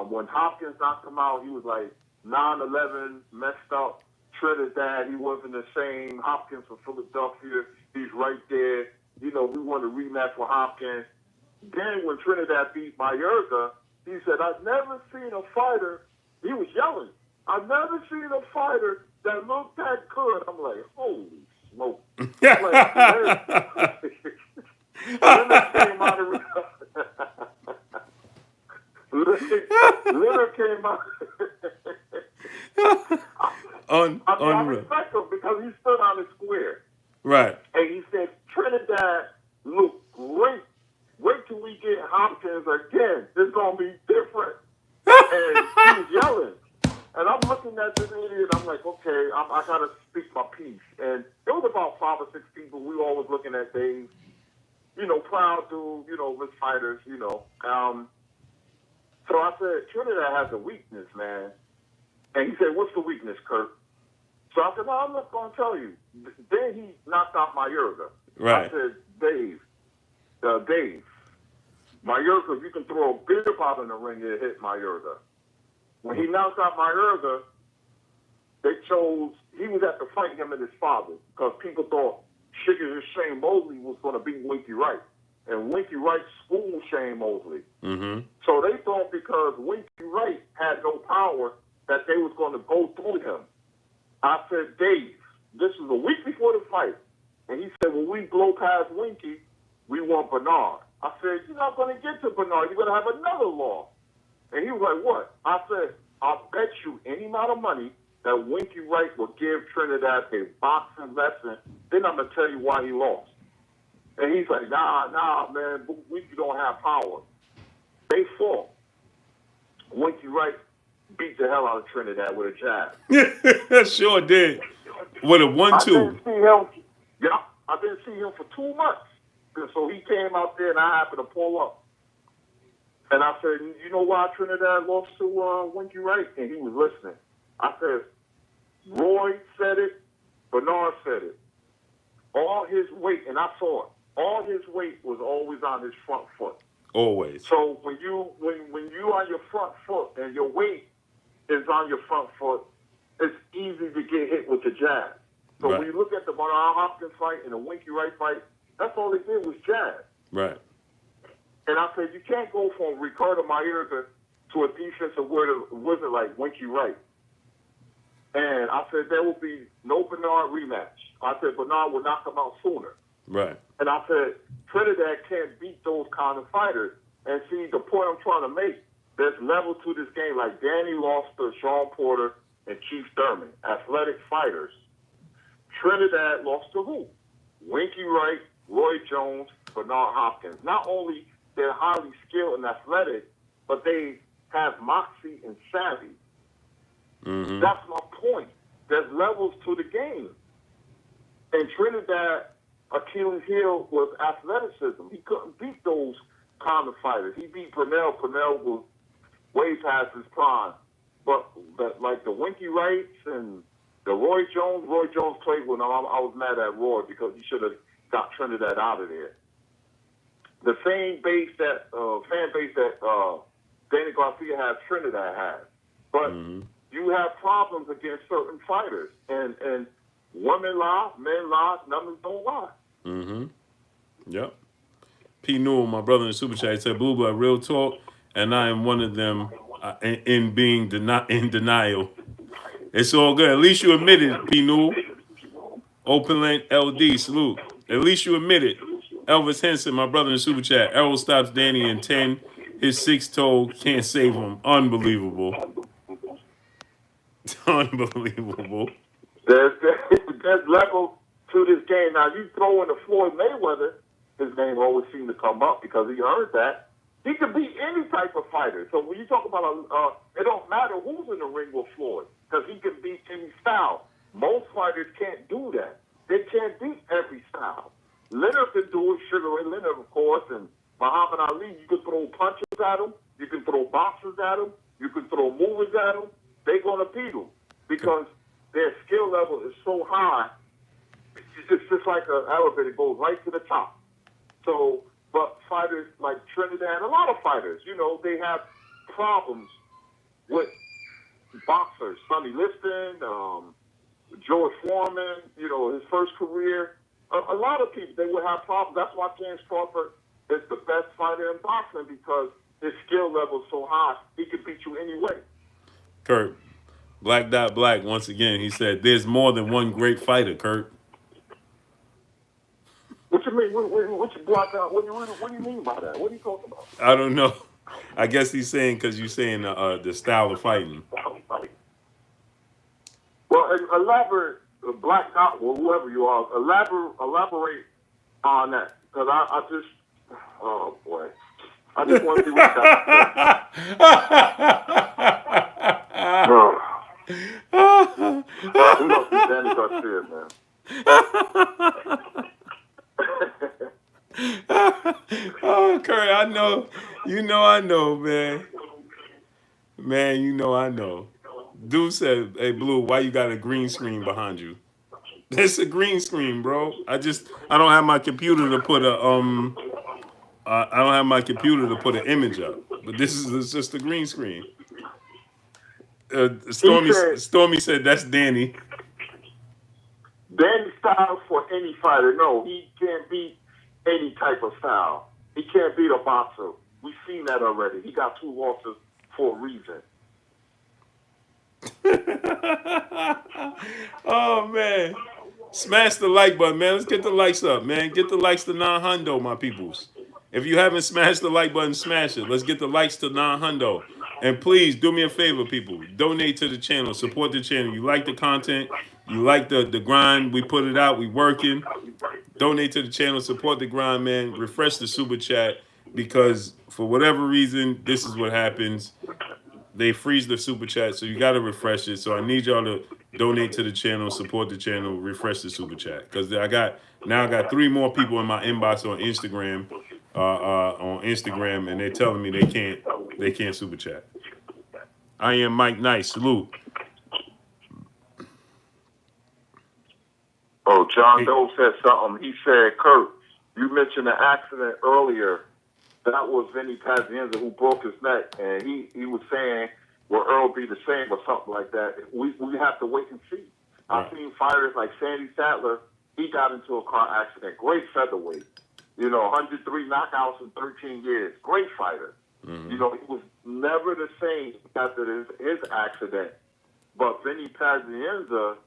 When Hopkins knocked him out, he was like 9/11, messed up. Trinidad, he wasn't the same. Hopkins from Philadelphia, he's right there. You know, we want a rematch with Hopkins. Then when Trinidad beat Mayorga, he said, I've never seen a fighter, he was yelling, I've never seen a fighter that looked that good. I'm like, holy smoke. I'm like, Leonard came out of Leonard came out. I respect him because he stood on the square. Right. And he said, Trinidad looked great. Wait till we get Hopkins again. It's going to be different. And he was yelling. And I'm looking at this idiot. I'm like, okay, I got to speak my piece. And there was about 5 or 6 people. We all was looking at Dave. You know, proud dude, you know, with fighters, you know. So I said, Trinidad has a weakness, man. And he said, what's the weakness, Kurt? So I said, no, I'm not going to tell you. Then he knocked out Mayorga. Right. I said, Dave, Mayorga, you can throw a beer bottle in the ring and hit Mayorga. When he knocked out Mayorga, they chose, he was at the fight, him and his father, because people thought Shane Mosley was going to beat Winky Wright. And Winky Wright schooled Shane Mosley. Mm-hmm. So they thought because Winky Wright had no power that they was going to go through him. I said, Dave, this was a week before the fight. And he said, when we blow past Winky, we want Bernard. I said, you're not going to get to Bernard. You're going to have another loss. And he was like, what? I said, I'll bet you any amount of money that Winky Wright will give Trinidad a boxing lesson. Then I'm going to tell you why he lost. And he's like, nah, man, Winky don't have power. They fought. Winky Wright beat the hell out of Trinidad with a jab. Sure did. With a 1-2. I didn't see him for 2 months. So he came out there and I happened to pull up. And I said, you know why Trinidad lost to Winky Wright? And he was listening. I said, Roy said it, Bernard said it. All his weight, and I saw it, all his weight was always on his front foot. Always. So when you on your front foot and your weight is on your front foot, it's easy to get hit with the jab. So right. When you look at the Bernard Hopkins fight and the Winky Wright fight, that's all they did was jab. Right. And I said, you can't go from Ricardo Mayorga to a defensive wizard like Winky Wright. And I said, there will be no Bernard rematch. I said, Bernard will knock him out sooner. Right. And I said, Trinidad can't beat those kind of fighters. And see, the point I'm trying to make, there's level to this game. Like Danny lost to Sean Porter and Keith Thurman, athletic fighters. Trinidad lost to who? Winky Wright, Roy Jones, Bernard Hopkins. Not only they're highly skilled and athletic, but they have moxie and savvy. Mm-hmm. That's my point. There's levels to the game. And Trinidad, Achilles' heel was athleticism. He couldn't beat those kind of fighters. He beat Purnell. Purnell was way past his prime. But like the Winky Wrights and the Roy Jones played with him. I was mad at Roy because he should have got Trinidad out of there. The same fan base that Danny Garcia has, Trinidad has. But you have problems against certain fighters. And women lie, men lie, numbers don't lie. Mm-hmm. Yep. P. Newell, my brother in the super chat, said, Blue Blood, real talk, and I am one of them in being in denial. It's all good. At least you admitted it, P. Newell. Open lane LD, salute. At least you admitted. Elvis Henson, my brother in the super chat. Errol stops Danny in 10. His 6-toe can't save him. Unbelievable. Unbelievable. There's level to this game. Now, you throw in the Floyd Mayweather, his name always seemed to come up because he earned that. He can beat any type of fighter. So when you talk about it don't matter who's in the ring with Floyd because he can beat any style. Most fighters can't do that. They can't beat every style. Leonard can do it, Sugar Ray Leonard, of course, and Muhammad Ali. You can throw punches at him. You can throw boxes at him. You can throw movers at him. they're going to beat them because their skill level is so high. It's just like an elevator goes right to the top. So, but fighters like Trinidad, a lot of fighters, they have problems with boxers. Sonny Liston, George Foreman, his first career. A lot of people, they would have problems. That's why James Crawford is the best fighter in boxing because his skill level is so high, he can beat you anyway. Kurt, Black Dot Black, once again, he said, there's more than one great fighter, Kurt. What you mean? What you block out? What do you mean by that? What are you talking about? I don't know. I guess he's saying because you're saying the style of fighting. Well, elaborate, Black Dot, or whoever you are, elaborate on that. Because I just, oh boy. I just want to see what you got to say. We must be Danny Garcia, man. Oh, Kurt, I know. I know, man. Man, I know. Dude said, hey, Blue, why you got a green screen behind you? It's a green screen, bro. I don't have my computer to put I don't have my computer to put an image up. But this is just a green screen. Stormy said that's Danny. Danny style for any fighter. No, he can't beat any type of style. He can't beat a boxer. We've seen that already. He got 2 losses for a reason. Oh, man. Smash the like button, man. Let's get the likes up, man. Get the likes to 900, my peoples. If you haven't smashed the like button, smash it. Let's get the likes to 900. And please do me a favor, people. Donate to the channel. Support the channel. You like the content. You like the grind. We put it out. We working. Donate to the channel. Support the grind, man. Refresh the super chat because for whatever reason, this is what happens. They freeze the super chat, so you got to refresh it. So I need y'all to donate to the channel, support the channel, refresh the super chat. Because I got 3 more people in my inbox on Instagram, and they're telling me they can't super chat. I am Mike Nice. Salute. Oh, John Doe said something. He said, Kurt, you mentioned an accident earlier. That was Vinny Pazienza who broke his neck, and he was saying, will Earl be the same or something like that? We have to wait and see. Right. I've seen fighters like Sandy Sattler. He got into a car accident. Great featherweight. 103 knockouts in 13 years. Great fighter. Mm-hmm. He was never the same after his accident. But Vinny Pazienza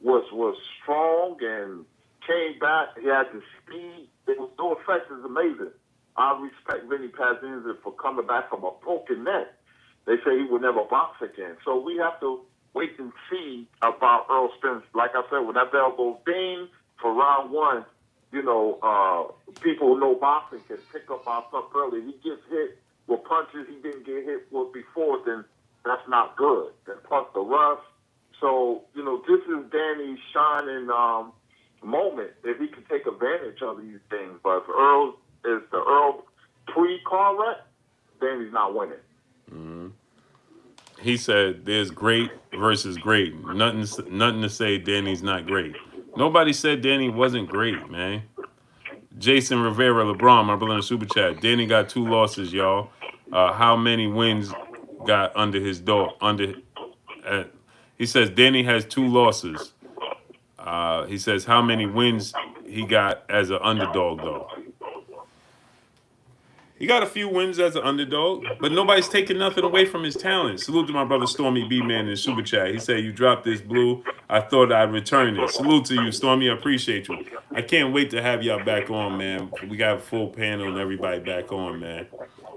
was strong and came back. He had the speed. It was no effect. It's amazing. I respect Vinny Pazienza for coming back from a broken neck. They say he would never box again. So we have to wait and see about Errol Spence. Like I said, when that bell goes ding for round 1, people who know boxing can pick up our stuff early. He gets hit with punches he didn't get hit with before, then that's not good. Then plus the rust. So, this is Danny's shining moment if he can take advantage of these things. But if Earl is the Earl pre-car wreck, then he's not winning. Mm-hmm. He said there's great versus great. Nothing to say Danny's not great. Nobody said Danny wasn't great, man. Jason Rivera, LeBron, my brother in the super chat. Danny got 2 losses, y'all. How many wins got under his door? He says Danny has 2 losses. He says how many wins he got as an underdog, though. He got a few wins as an underdog, but nobody's taking nothing away from his talent. Salute to my brother Stormy B-Man in Super Chat. He said, you dropped this, Blue. I thought I'd return it. Salute to you, Stormy. I appreciate you. I can't wait to have y'all back on, man. We got a full panel and everybody back on, man.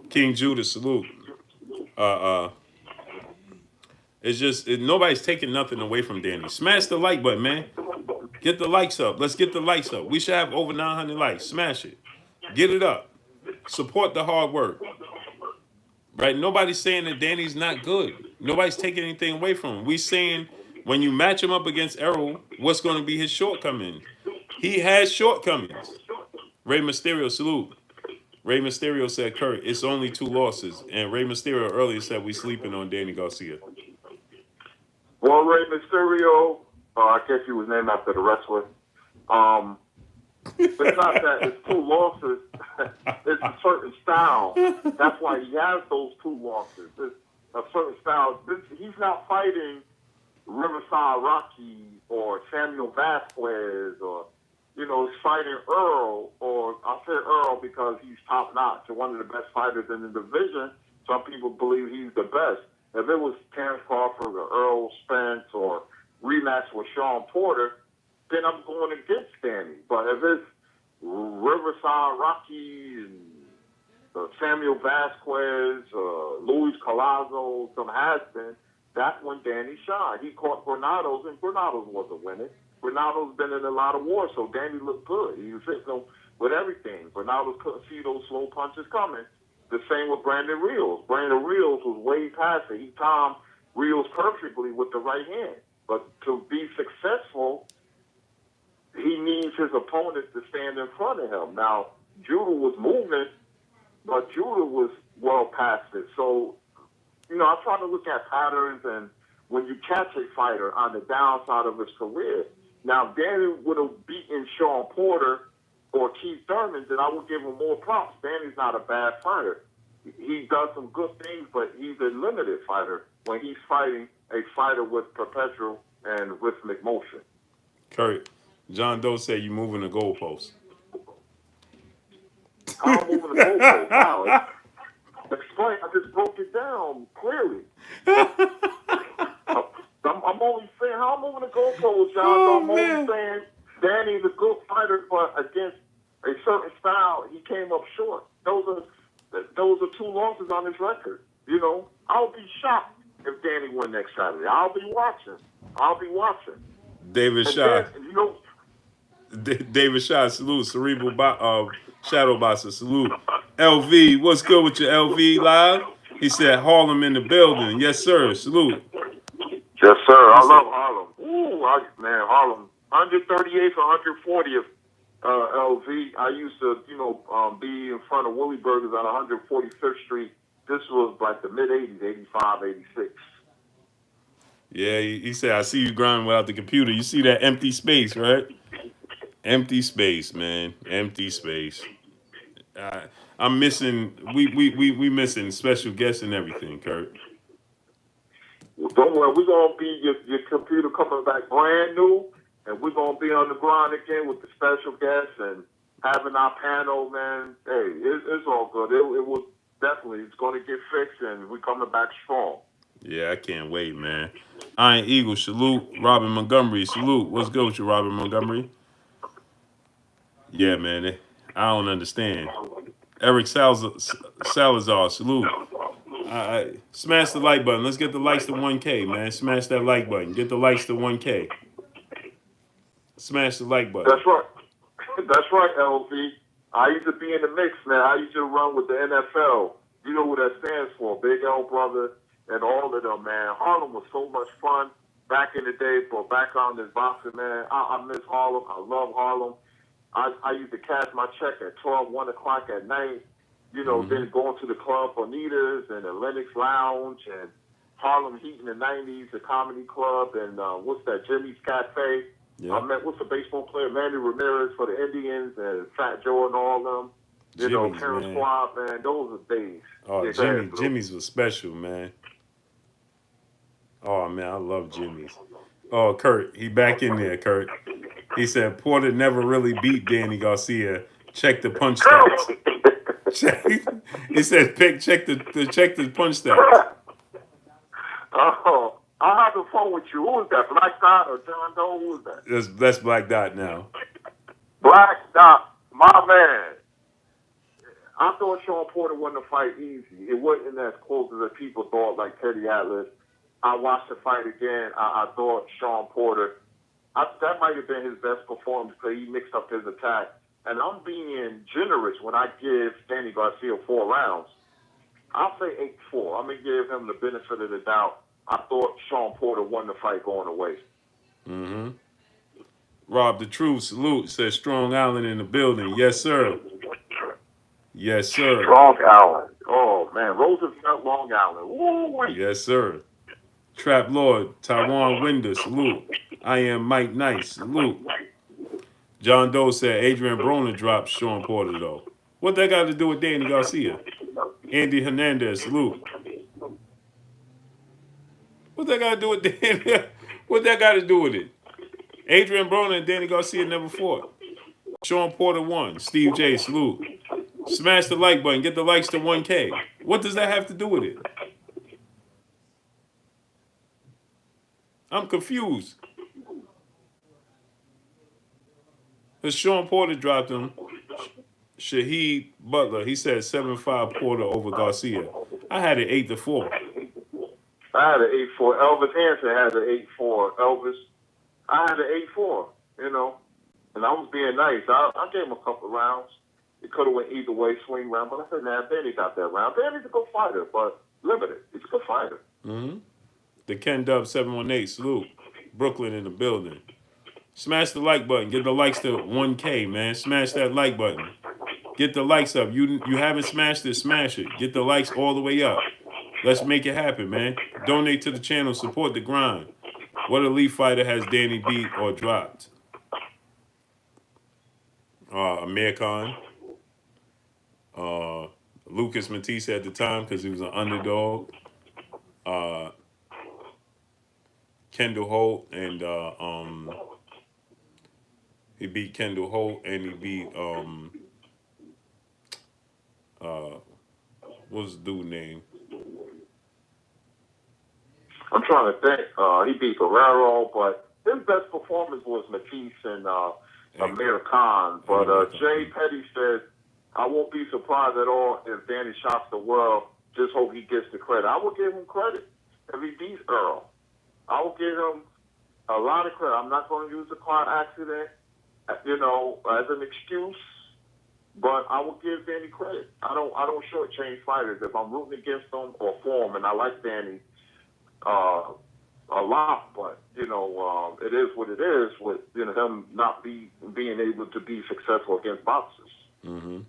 King Judah, salute. It's just, nobody's taking nothing away from Danny. Smash the like button, man. Get the likes up. Let's get the likes up. We should have over 900 likes. Smash it. Get it up. Support the hard work. Right? Nobody's saying that Danny's not good. Nobody's taking anything away from him. We saying when you match him up against Errol, what's going to be his shortcomings? He has shortcomings. Rey Mysterio, salute. Rey Mysterio said, Kurt, it's only 2 losses. And Rey Mysterio earlier said we sleeping on Danny Garcia. Well, Rey Mysterio, I guess he was named after the wrestler. It's not that it's two losses. It's a certain style. That's why he has those two losses. It's a certain style. He's not fighting Riverside Rocky or Samuel Vasquez or, he's fighting Errol, or I say Errol because he's top notch and one of the best fighters in the division. Some people believe he's the best. If it was Terrence Crawford or Errol Spence or rematch with Sean Porter, then I'm going against Danny. But if it's Riverside Rocky and Samuel Vasquez, Luis Collazo, some has-been, that's when Danny shined. He caught Granados, and Granados wasn't winning. Granados been in a lot of wars, so Danny looked good. He was hitting them with everything. Granados couldn't see those slow punches coming. The same with Brandon Rios. Brandon Rios was way past it. He timed Rios perfectly with the right hand. But to be successful, he needs his opponent to stand in front of him. Now, Judah was moving, but Judah was well past it. So, I try to look at patterns, and when you catch a fighter on the downside of his career, now, Danny would have beaten Sean Porter or Keith Thurman, then I would give him more props. Danny's not a bad fighter. He does some good things, but he's a limited fighter when he's fighting a fighter with perpetual and rhythmic motion. Kurt, John Doe said you moving the goalpost. I'm moving the goalpost. Wow. Explain. I just broke it down clearly. I'm only saying how I'm moving the goalpost, John. I'm only saying Danny's a good fighter, but against a certain style, he came up short. Those are two losses on his record. I'll be shocked if Danny won next Saturday. I'll be watching. David Shaw. David Shaw, salute. Cerebral Shadow Boxer, salute. LV, what's good with your LV live? He said Harlem in the building. Yes, sir. Salute. Yes, sir. I love Harlem. Ooh, man, Harlem. 138th or 140th LV. I used to, be in front of Willie Burgers on 145th Street. This was like the mid-'80s, 85, 86. Yeah, he said, I see you grinding without the computer. You see that empty space, right? Empty space, man. Empty space. I'm missing, we missing special guests and everything, Kurt. Well, don't worry, we're going to be your computer coming back brand new, and we're going to be on the grind again with the special guests and having our panel, man. Hey, it's all good. It was definitely, it's going to get fixed, and we're coming back strong. Yeah, I can't wait, man. Iron Eagle, salute. Robin Montgomery, salute. What's good with you, Robin Montgomery? Yeah, man, I don't understand. Eric Salazar, salute. Smash the like button. Let's get the likes to 1K, man. Smash that like button. Get the likes to 1K. Smash the like button. That's right. That's right, LV. I used to be in the mix, man. I used to run with the NFL. You know what that stands for, Big L Brother and all of them, man. Harlem was so much fun back in the day, but back on this boxing, man. I miss Harlem. I love Harlem. I used to cash my check at 12, 1 o'clock at night. Then going to the Club Bonitas and the Lennox Lounge and Harlem Heat in the 90s, the Comedy Club, and what's that, Jimmy's Cafe. Yeah. I met, what's the baseball player, Manny Ramirez for the Indians, and Fat Joe and all them. Terrence Squad, man, those are days. Oh, yeah, Jimmy's was special, man. Oh, man, I love Jimmy's. Oh, Kurt, he back in there, Kurt. He said Porter never really beat Danny Garcia. Check the punch stats. He said, check the punch stats. Oh, I'm having fun with you. Who is that? Black Dot or John Doe? Who is that? That's Black Dot now. Black Dot, my man. I thought Sean Porter won the fight easy. It wasn't as close as the people thought, like Teddy Atlas. I watched the fight again. I thought Sean Porter, that might have been his best performance because he mixed up his attack. And I'm being generous when I give Danny Garcia 4 rounds. I'll say 8-4. I'm going to give him the benefit of the doubt. I thought Sean Porter won the fight going away. Mm-hmm. Rob the Truth, salute. Says Strong Island in the building. Yes, sir. Yes, sir. Strong Island. Oh, man. Roosevelt, Long Island. Ooh, yes, sir. Trap Lord, Taiwan Winder, salute. I am Mike Nice, salute. John Doe said Adrian Broner dropped Sean Porter though. What that got to do with Danny Garcia? Andy Hernandez, salute. What that got to do with Danny? What that got to do with it? Adrian Broner and Danny Garcia never fought. Sean Porter won. Steve J, salute. Smash the like button. Get the likes to 1K. What does that have to do with it? I'm confused. Because Sean Porter dropped him. Shaheed Butler, he said 7-5 Porter over Garcia. I had it 8-4. I had an 8-4. Elvis Hansen had an 8-4. Elvis, I had an 8-4, you know. And I was being nice. I gave him a couple of rounds. It could have went either way, swing round. But I said, nah, Danny got that round. Danny's a good fighter, but limited. He's a good fighter. Mm-hmm. The Ken Dub 718, salute. Brooklyn in the building. Smash the like button. Get the likes to 1K, man. Smash that like button. Get the likes up. You haven't smashed it, smash it. Get the likes all the way up. Let's make it happen, man. Donate to the channel. Support the grind. What elite fighter has Danny beat or dropped? Amir Khan. Lucas Matisse at the time because he was an underdog. Kendall Holt and he beat Kendall Holt and he beat what's the dude name? I'm trying to think. He beat Guerrero, but his best performance was Matisse and Amir Khan. But Jay Petty said, I won't be surprised at all if Danny shocks the world. Just hope he gets the credit. I will give him credit if he beats Errol. I will give him a lot of credit. I'm not going to use the car accident, you know, as an excuse. But I will give Danny credit. I don't shortchange fighters if I'm rooting against them or for them, and I like Danny a lot. But you know, it is what it is with him not being able to be successful against boxers. Mm-hmm.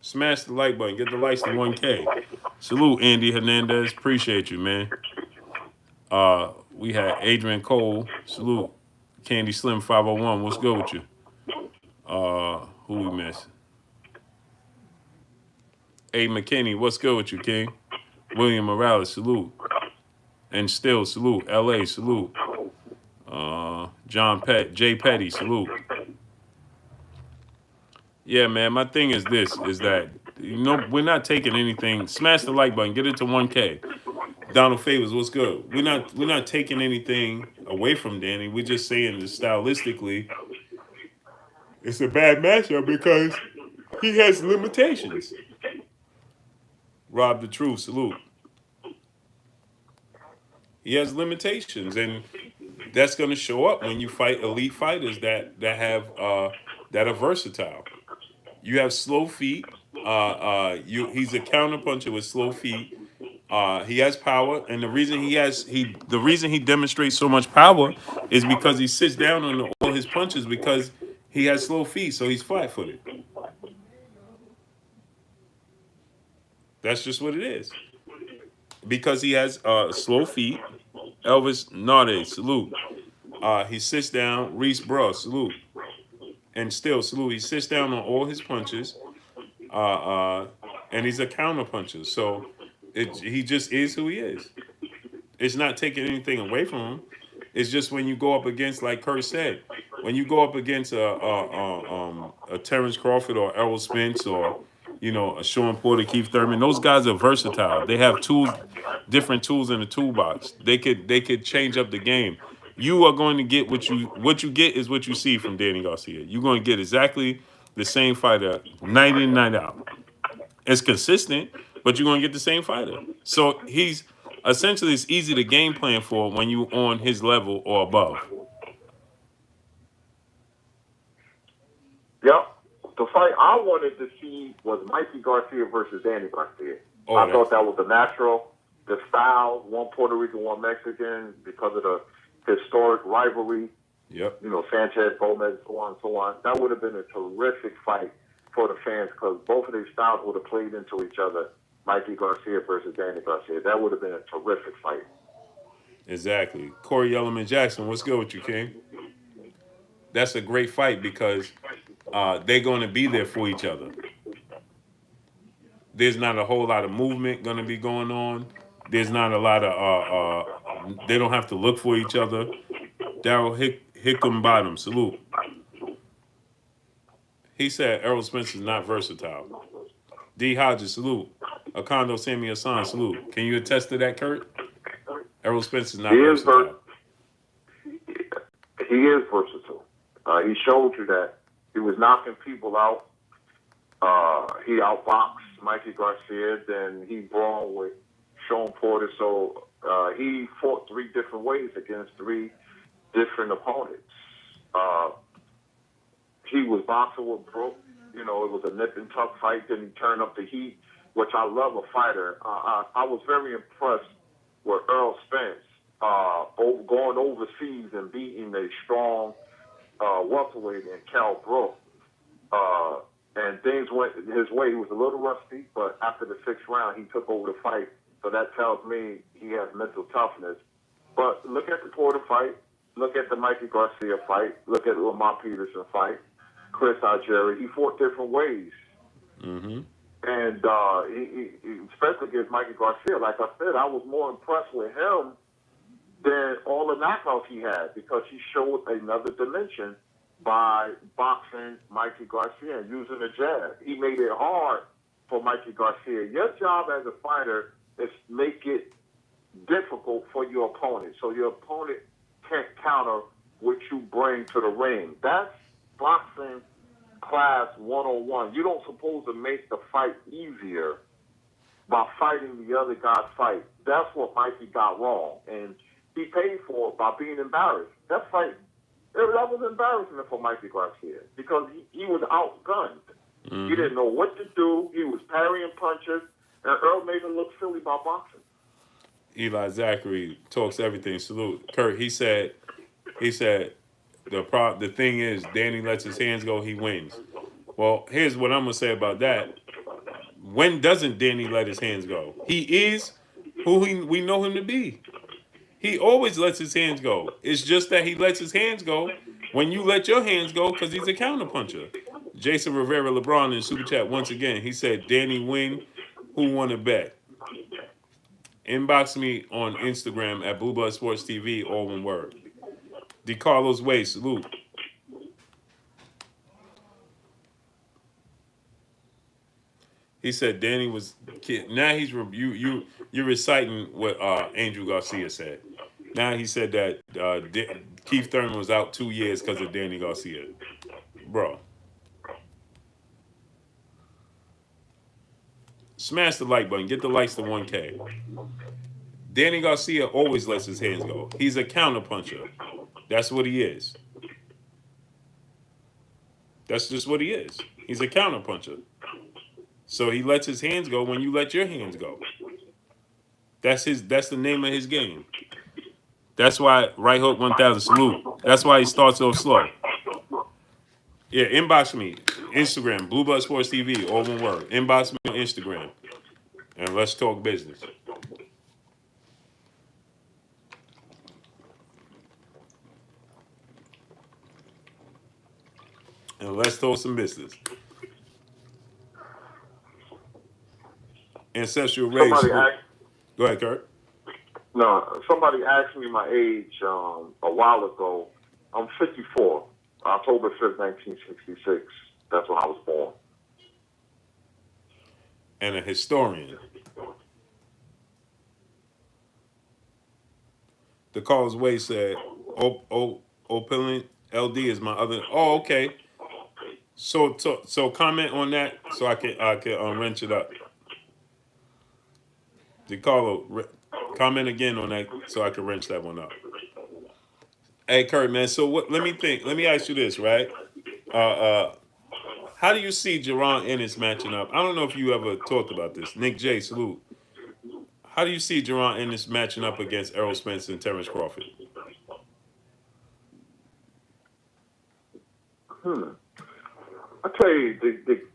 Smash the like button. Get the likes to 1K. Salute, Andy Hernandez. Appreciate you, man. We had Adrian Cole. Salute. Candy Slim 501. What's good with you? Who we miss? A. McKinney. What's good with you, King? William Morales. Salute. And still, salute. L.A. Salute. J. Petty. Salute. Yeah, man. My thing is this: is that we're not taking anything. Smash the like button. Get it to 1K. Donald Favors, what's good? We're not taking anything away from Danny. We're just saying that stylistically, it's a bad matchup because he has limitations. Rob the Truth, salute. He has limitations, and that's going to show up when you fight elite fighters that are versatile. You have slow feet. He's a counterpuncher with slow feet. He has power, and the reason he demonstrates so much power is because he sits down on all his punches because he has slow feet, so he's flat-footed. That's just what it is. Because he has slow feet. Elvis Nade, salute. He sits down. Reese Bro, salute. And still, salute. He sits down on all his punches, and he's a counter puncher. So he just is who he is. It's not taking anything away from him. It's just when you go up against, like Kurt said, when you go up against a Terrence Crawford or Errol Spence or a Sean Porter, Keith Thurman, those guys are versatile. They have different tools in the toolbox. They could change up the game. You are going to get what you get is what you see from Danny Garcia. You're going to get exactly the same fighter night in, night out. It's consistent, but you're going to get the same fighter. So he's essentially, it's easy to game plan for when you're on his level or above. Yep. The fight I wanted to see was Mikey Garcia versus Danny Garcia. I thought that was the natural. The style, one Puerto Rican, one Mexican, because of the historic rivalry. Yep. Sanchez, Gomez, so on and so on. That would have been a terrific fight for the fans because both of these styles would have played into each other. Mikey Garcia versus Danny Garcia. That would have been a terrific fight. Exactly. Corey Yellowman Jackson, what's good with you, King? That's a great fight because they're going to be there for each other. There's not a whole lot of movement going to be going on. There's not a lot of they don't have to look for each other. Daryl Hickenbottom, salute. He said Errol Spence is not versatile. D. Hodges, salute. Akondo Sammy Hassan, salute. Can you attest to that, Kurt? Errol Spence is He not is versatile. he is versatile. He showed you that he was knocking people out. He outboxed Mikey Garcia, then he brawled with Sean Porter. So he fought 3 different ways against 3 different opponents. He was boxing with Brooke. You know, it was a nip and tuck fight. Then he turned up the heat, which I love a fighter. I was very impressed with Errol Spence going overseas and beating a strong welterweight in Cal Brook. And things went his way. He was a little rusty, but after the 6th round, he took over the fight. So that tells me he has mental toughness. But look at the Porter fight. Look at the Mikey Garcia fight. Look at the Lamar Peterson fight. Chris Algieri. He fought different ways. Mm-hmm. And he especially against Mikey Garcia, like I said, I was more impressed with him than all the knockouts he had because he showed another dimension by boxing Mikey Garcia and using the jab. He made it hard for Mikey Garcia. Your job as a fighter is make it difficult for your opponent so your opponent can't counter what you bring to the ring. That's boxing class 101. You don't supposed to make the fight easier by fighting the other guy's fight. That's what Mikey got wrong. And he paid for it by being embarrassed. That fight, that was embarrassing for Mikey Garcia because he was outgunned. Mm-hmm. He didn't know what to do. He was parrying punches, and Earl made him look silly by boxing. Eli Zachary talks everything. Salute. Kurt, he said the thing is Danny lets his hands go, he wins. Well, here's what I'm gonna say about that. When doesn't Danny let his hands go? He is who we know him to be. He always lets his hands go. It's just that he lets his hands go when you let your hands go because he's a counterpuncher. Jason Rivera LeBron in Super Chat once again. He said, Danny win. Who won a bet? Inbox me on Instagram at Blue Blood Sports TV, all one word. DeCarlos Way, salute. He said Danny was kid. Now he's you're reciting what Angel Garcia said. Now he said that Keith Thurman was out 2 years because of Danny Garcia. Bro. Smash the like button. Get the likes to 1K. Danny Garcia always lets his hands go. He's a counterpuncher. That's what he is. That's just what he is. He's a counterpuncher. So he lets his hands go when you let your hands go. That's the name of his game. That's why right hook 1000 salute. That's why he starts off slow. Yeah, inbox me. Instagram, Blue Blood Sports TV, all one word. Inbox me on Instagram. And let's talk business. And let's talk some business. Ancestral race. Go ahead, Kurt. No, somebody asked me my age a while ago. I'm 54. October 5th, 1966. That's when I was born. And a historian. The Carl's Way said, Opulent LD is my other. Oh, okay. So comment on that so I can wrench it up. DeCarlo, comment again on that so I can wrench that one up. Hey, Kurt, man. So what? Let me think. Let me ask you this, right? How do you see Jaron Ennis matching up? I don't know if you ever talked about this. Nick J, salute. How do you see Jaron Ennis matching up against Errol Spence and Terrence Crawford? I tell you,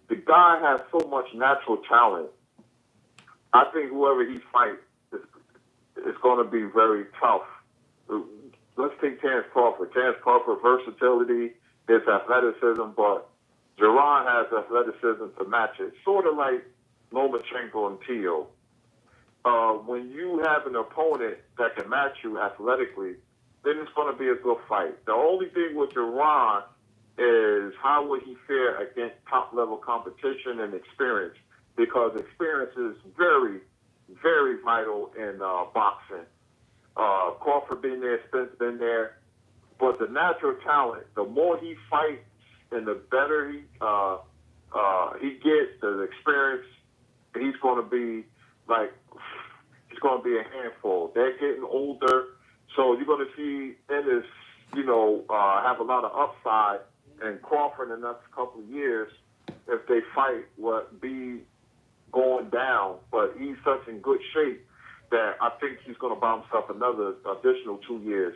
the guy has so much natural talent. I think whoever he fights is going to be very tough let's take Terrence Crawford. Terrence Crawford, versatility, his athleticism, but Jerron has athleticism to match it. Sort of like Lomachenko and Tio. When you have an opponent that can match you athletically, then it's going to be a good fight. The only thing with Jerron is how would he fare against top-level competition and experience, because experience is very, very vital in boxing. Crawford been there, Spence been there, but the natural talent, the more he fights and the better he gets, the experience, he's going to be a handful. They're getting older, so you're going to see Ennis, have a lot of upside, and Crawford in the next couple of years, if they fight, will be going down, but he's such in good shape that I think he's going to buy himself another additional 2 years.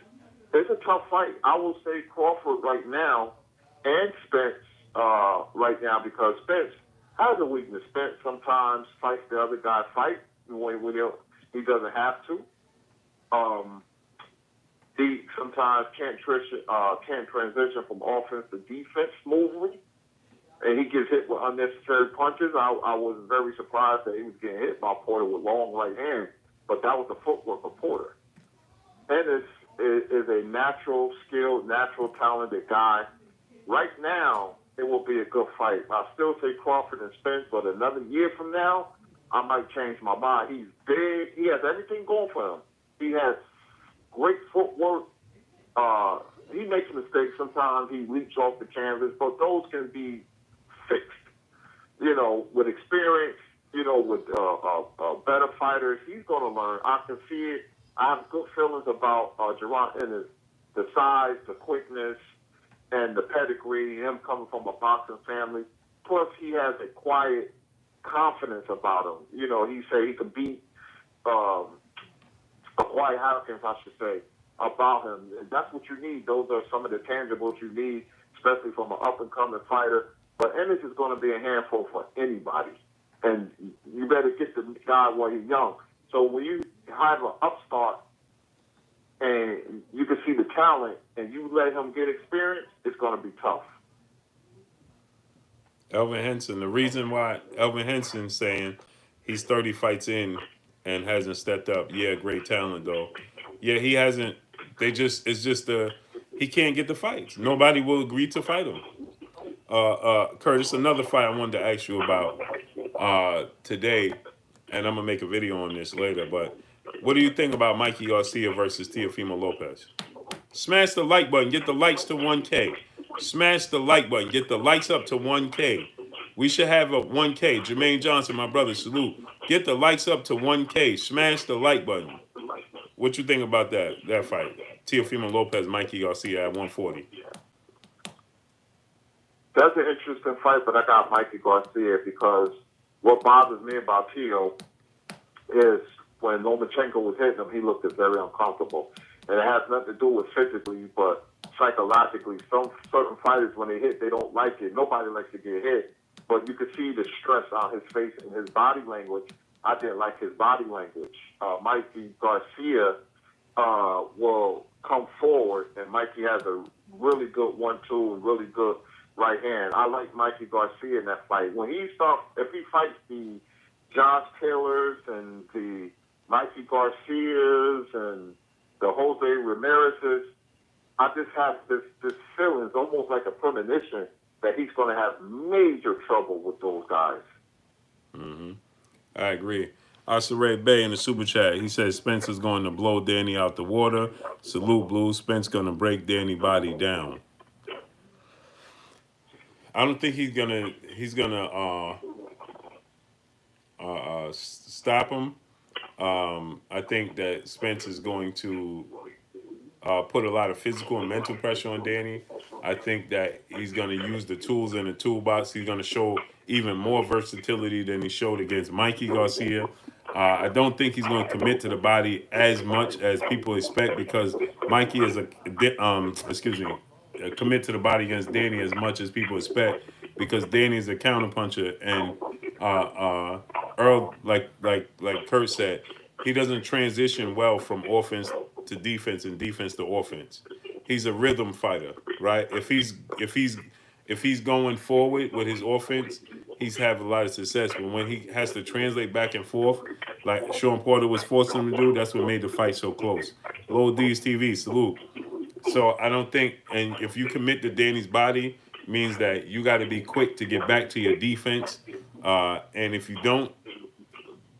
It's a tough fight. I will say Crawford right now and Spence right now, because Spence has a weakness. Spence sometimes fights the other guy fight when he doesn't have to. He sometimes can't transition from offense to defense smoothly, and he gets hit with unnecessary punches. I was very surprised that he was getting hit by Porter with long right hands, but that was the footwork of Porter. Ennis is a natural skilled, natural talented guy. Right now, it will be a good fight. I still say Crawford and Spence, but another year from now, I might change my mind. He's big. He has everything going for him. He has great footwork. He makes mistakes. Sometimes he leaps off the canvas, but those can be fixed. With experience, with better fighters, he's going to learn. I can see it. I have good feelings about Jerron Ennis, the size, the quickness, and the pedigree, him coming from a boxing family. Plus, he has a quiet confidence about him. He say he can beat a quiet Hopkins, I should say, about him. And that's what you need. Those are some of the tangibles you need, especially from an up-and-coming fighter. But Ennis is going to be a handful for anybody. And you better get the guy while he's young. So when you have an upstart and you can see the talent and you let him get experience, it's going to be tough. Elvin Henson. The reason why Elvin Henson's saying he's 30 fights in and hasn't stepped up. Yeah, great talent though. Yeah, he hasn't. He can't get the fights. Nobody will agree to fight him. Curtis, another fight I wanted to ask you about today, and I'm gonna make a video on this later. But what do you think about Mikey Garcia versus Teofimo Lopez? Smash the like button. Get the likes to 1K. Smash the like button. Get the likes up to 1K. We should have a 1K. Jermaine Johnson, my brother, salute. Get the likes up to 1K. Smash the like button. What you think about that fight? Teofimo Lopez, Mikey Garcia at 140. That's an interesting fight, but I got Mikey Garcia because what bothers me about Tio is when Lomachenko was hitting him, he looked very uncomfortable. And it has nothing to do with physically, but psychologically. Some certain fighters, when they hit, they don't like it. Nobody likes to get hit. But you could see the stress on his face and his body language. I didn't like his body language. Mikey Garcia will come forward, and Mikey has a really good 1-2 and really good right hand. I like Mikey Garcia in that fight. If he fights the Josh Taylors and the Mikey Garcias and the Jose Ramirez's, I just have this feeling, it's almost like a premonition that he's going to have major trouble with those guys. Mm-hmm. I agree. Saray Bay in the super chat, he says Spence is going to blow Danny out the water. Salute, Blue. Spence going to break Danny body down. I don't think he's gonna stop him. I think that Spence is going to put a lot of physical and mental pressure on Danny. I think that he's going to use the tools in the toolbox. He's going to show even more versatility than he showed against Mikey Garcia. I don't think he's going to commit to the body as much as people expect because Mikey is commit to the body against Danny as much as people expect because Danny's a counterpuncher and Errol, like Kurt said, he doesn't transition well from offense to defense and defense to offense. He's a rhythm fighter, right? If he's going forward with his offense, he's having a lot of success. But when he has to translate back and forth, like Sean Porter was forcing him to do, that's what made the fight so close. Low D's TV, salute. So I don't think, and if you commit to Danny's body, means that you got to be quick to get back to your defense. And if you don't,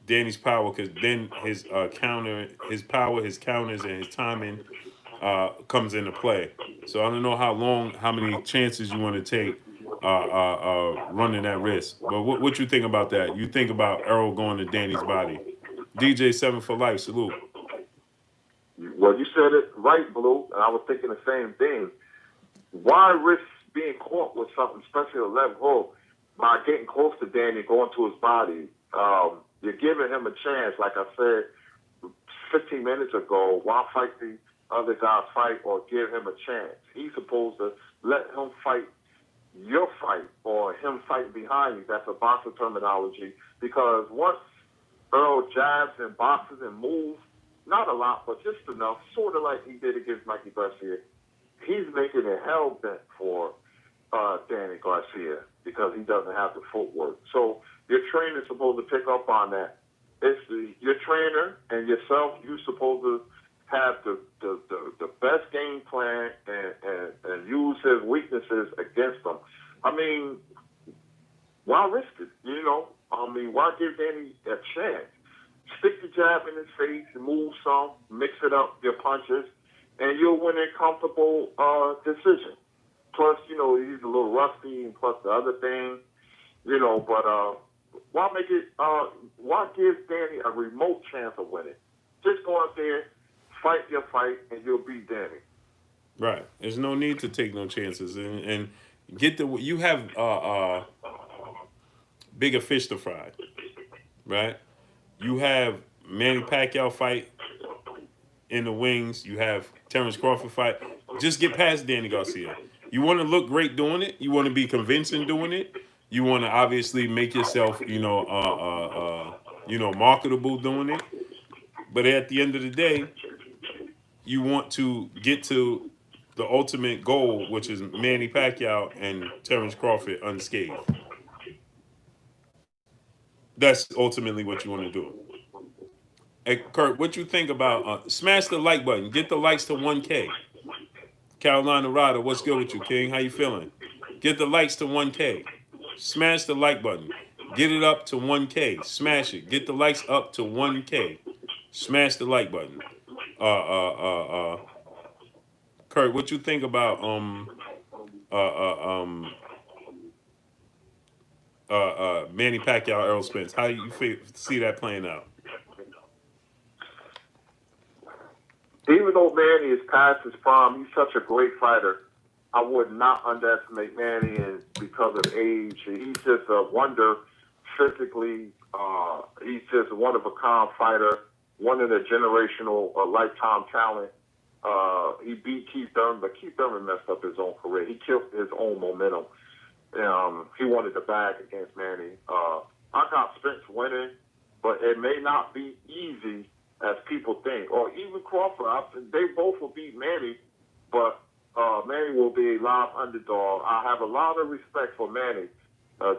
Danny's power, because then his counter, his power, his counters, and his timing comes into play. So I don't know how many chances you want to take running that risk. But what you think about that? You think about Errol going to Danny's body? DJ 7 for life, salute. Well, you said it right, Blue, and I was thinking the same thing. Why risk being caught with something, especially a left hook, by getting close to Danny, going to his body? You're giving him a chance, like I said 15 minutes ago. Why fight the other guy's fight or give him a chance? He's supposed to let him fight your fight or him fight behind you. That's a boxer terminology, because once Earl jabs and boxes and moves, not a lot, but just enough, sort of like he did against Mikey Garcia, he's making it hell bent for Danny Garcia because he doesn't have the footwork. So your trainer's supposed to pick up on that. It's your trainer and yourself, you're supposed to have the best game plan and use his weaknesses against him. I mean, why risk it? Why give Danny a chance? Stick the jab in his face and move some, mix it up, your punches, and you'll win a comfortable decision. Plus, he's a little rusty, and plus the other thing, but why make it, why give Danny a remote chance of winning? Just go out there, fight your fight, and you'll beat Danny. Right. There's no need to take no chances and get you have bigger fish to fry, right? You have Manny Pacquiao fight in the wings. You have Terrence Crawford fight. Just get past Danny Garcia. You want to look great doing it. You want to be convincing doing it. You want to obviously make yourself, marketable doing it. But at the end of the day, you want to get to the ultimate goal, which is Manny Pacquiao and Terrence Crawford unscathed. That's ultimately what you want to do. Hey, Kurt, what you think about smash the like button? Get the likes to 1K. Carolina Ryder, what's good with you, King? How you feeling? Get the likes to 1K. Smash the like button. Get it up to 1K. Smash it. Get the likes up to 1K. Smash the like button. Kurt, what you think about Manny Pacquiao, Errol Spence? How do you see that playing out? Even though Manny is past his prime, he's such a great fighter. I would not underestimate Manny, and because of age, he's just a wonder physically. He's just a one-of-a-kind fighter, one in a generational, lifetime talent. He beat Keith Thurman, but Keith Thurman messed up his own career. He killed his own momentum. He wanted the bag against Manny. I got Spence winning, but it may not be easy as people think. Or even Crawford, they both will beat Manny, but Manny will be a live underdog. I have a lot of respect for Manny.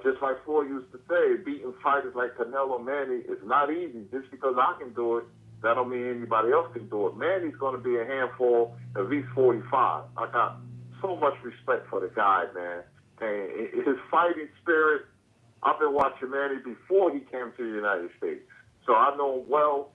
Just like Floyd used to say, beating fighters like Canelo Manny is not easy. Just because I can do it, that don't mean anybody else can do it. Manny's going to be a handful at least 45. I got so much respect for the guy, man. And his fighting spirit, I've been watching Manny before he came to the United States. So I know, well,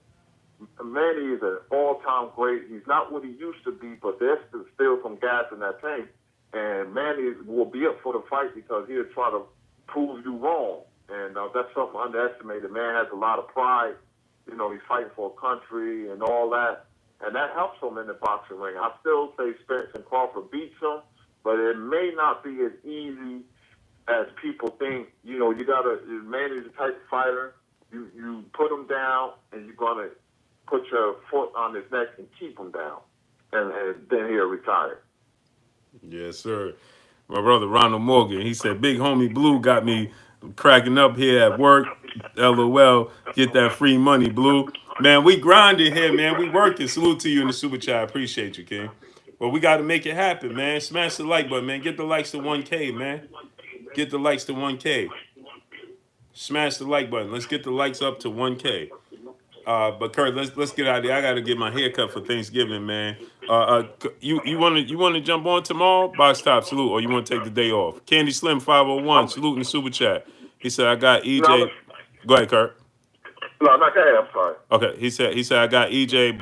Manny is an all-time great. He's not what he used to be, but there's still some gas in that tank. And Manny will be up for the fight because he'll try to prove you wrong. And that's something underestimated. Man has a lot of pride. He's fighting for a country and all that. And that helps him in the boxing ring. I still say Spence and Crawford beats him, but it may not be as easy as people think. Manny's the type of fighter, you put him down and you're going to put your foot on his neck and keep him down. And then he'll retire. Yes, sir. My brother Ronald Morgan, he said, Big Homie Blue got me cracking up here at work. LOL, get that free money, Blue. Man, we grinding here, man. We working. Salute to you in the super chat. I appreciate you, King. But we got to make it happen, man. Smash the like button, man. Get the likes to 1K, man. Get the likes to 1K. Smash the like button. Let's get the likes up to 1K. But Kurt, let's get out of here. I got to get my hair cut for Thanksgiving, man. You want to jump on tomorrow? Box top salute, or you want to take the day off? Candy Slim 501 I'm, salute in the super chat. He said I got no, EJ. Go ahead, Kurt. no, not that. I'm sorry. Okay, he said I got EJ,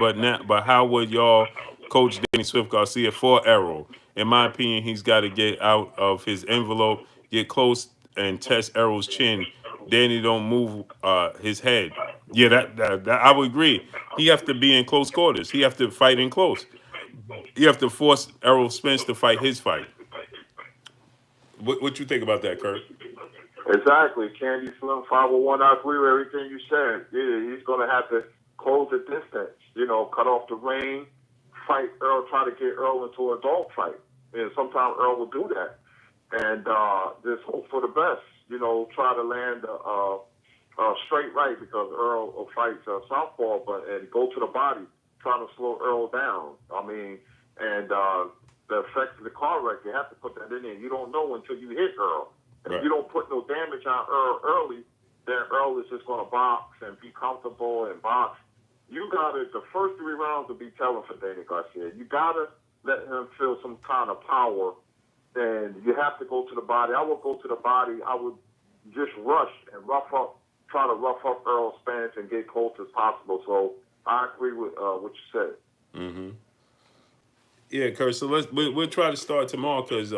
but how would y'all coach Danny Swift Garcia for Errol? In my opinion, he's got to get out of his envelope, get close, and test Errol's chin. Danny don't move his head. Yeah, that I would agree. He have to be in close quarters. He have to fight in close. You have to force Errol Spence to fight his fight. What you think about that, Kurt? Exactly. Candy Slim 501. I agree with everything you said. Yeah, he's going to have to close the distance. Cut off the rein, fight Earl, try to get Earl into a dog fight. And sometimes Earl will do that. And just hope for the best. Try to land a straight right because Earl fights southpaw, and go to the body, trying to slow Earl down. I mean, and the effects of the car wreck, you have to put that in there. You don't know until you hit Earl. If Right. you don't put no damage on Earl early, then Earl is just going to box and be comfortable and box. You got to, the first 3 rounds will be telling for Danny Garcia. You got to let him feel some kind of power, and you have to go to the body. I would go to the body. I would just rush and try to rough up Earl Spence and get close as possible. So I agree with what you said. Mm-hmm. Yeah, Kurt. So we'll try to start tomorrow because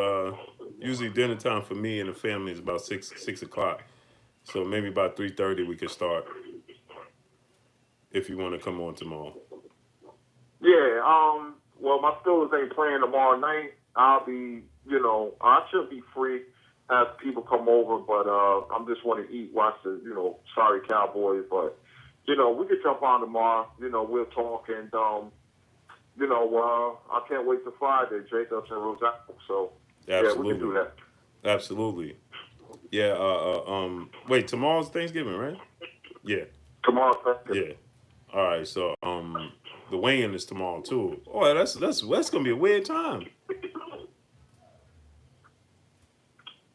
usually dinner time for me and the family is about 6 o'clock. So maybe about 3:30 we could start if you want to come on tomorrow. Yeah, well, my Steelers ain't playing tomorrow night. I'll be, I should be free as people come over, but I'm just want to eat, watch the, sorry Cowboys, but, we could jump on tomorrow. We'll talk, and, I can't wait to Friday, Jacobs and Rosario. So, yeah, we can do Absolutely. that. Absolutely. Yeah. Wait, tomorrow's Thanksgiving, right? Yeah. Tomorrow, Thanksgiving. Yeah. All right. So the weigh-in is tomorrow too. Oh, that's gonna be a weird time.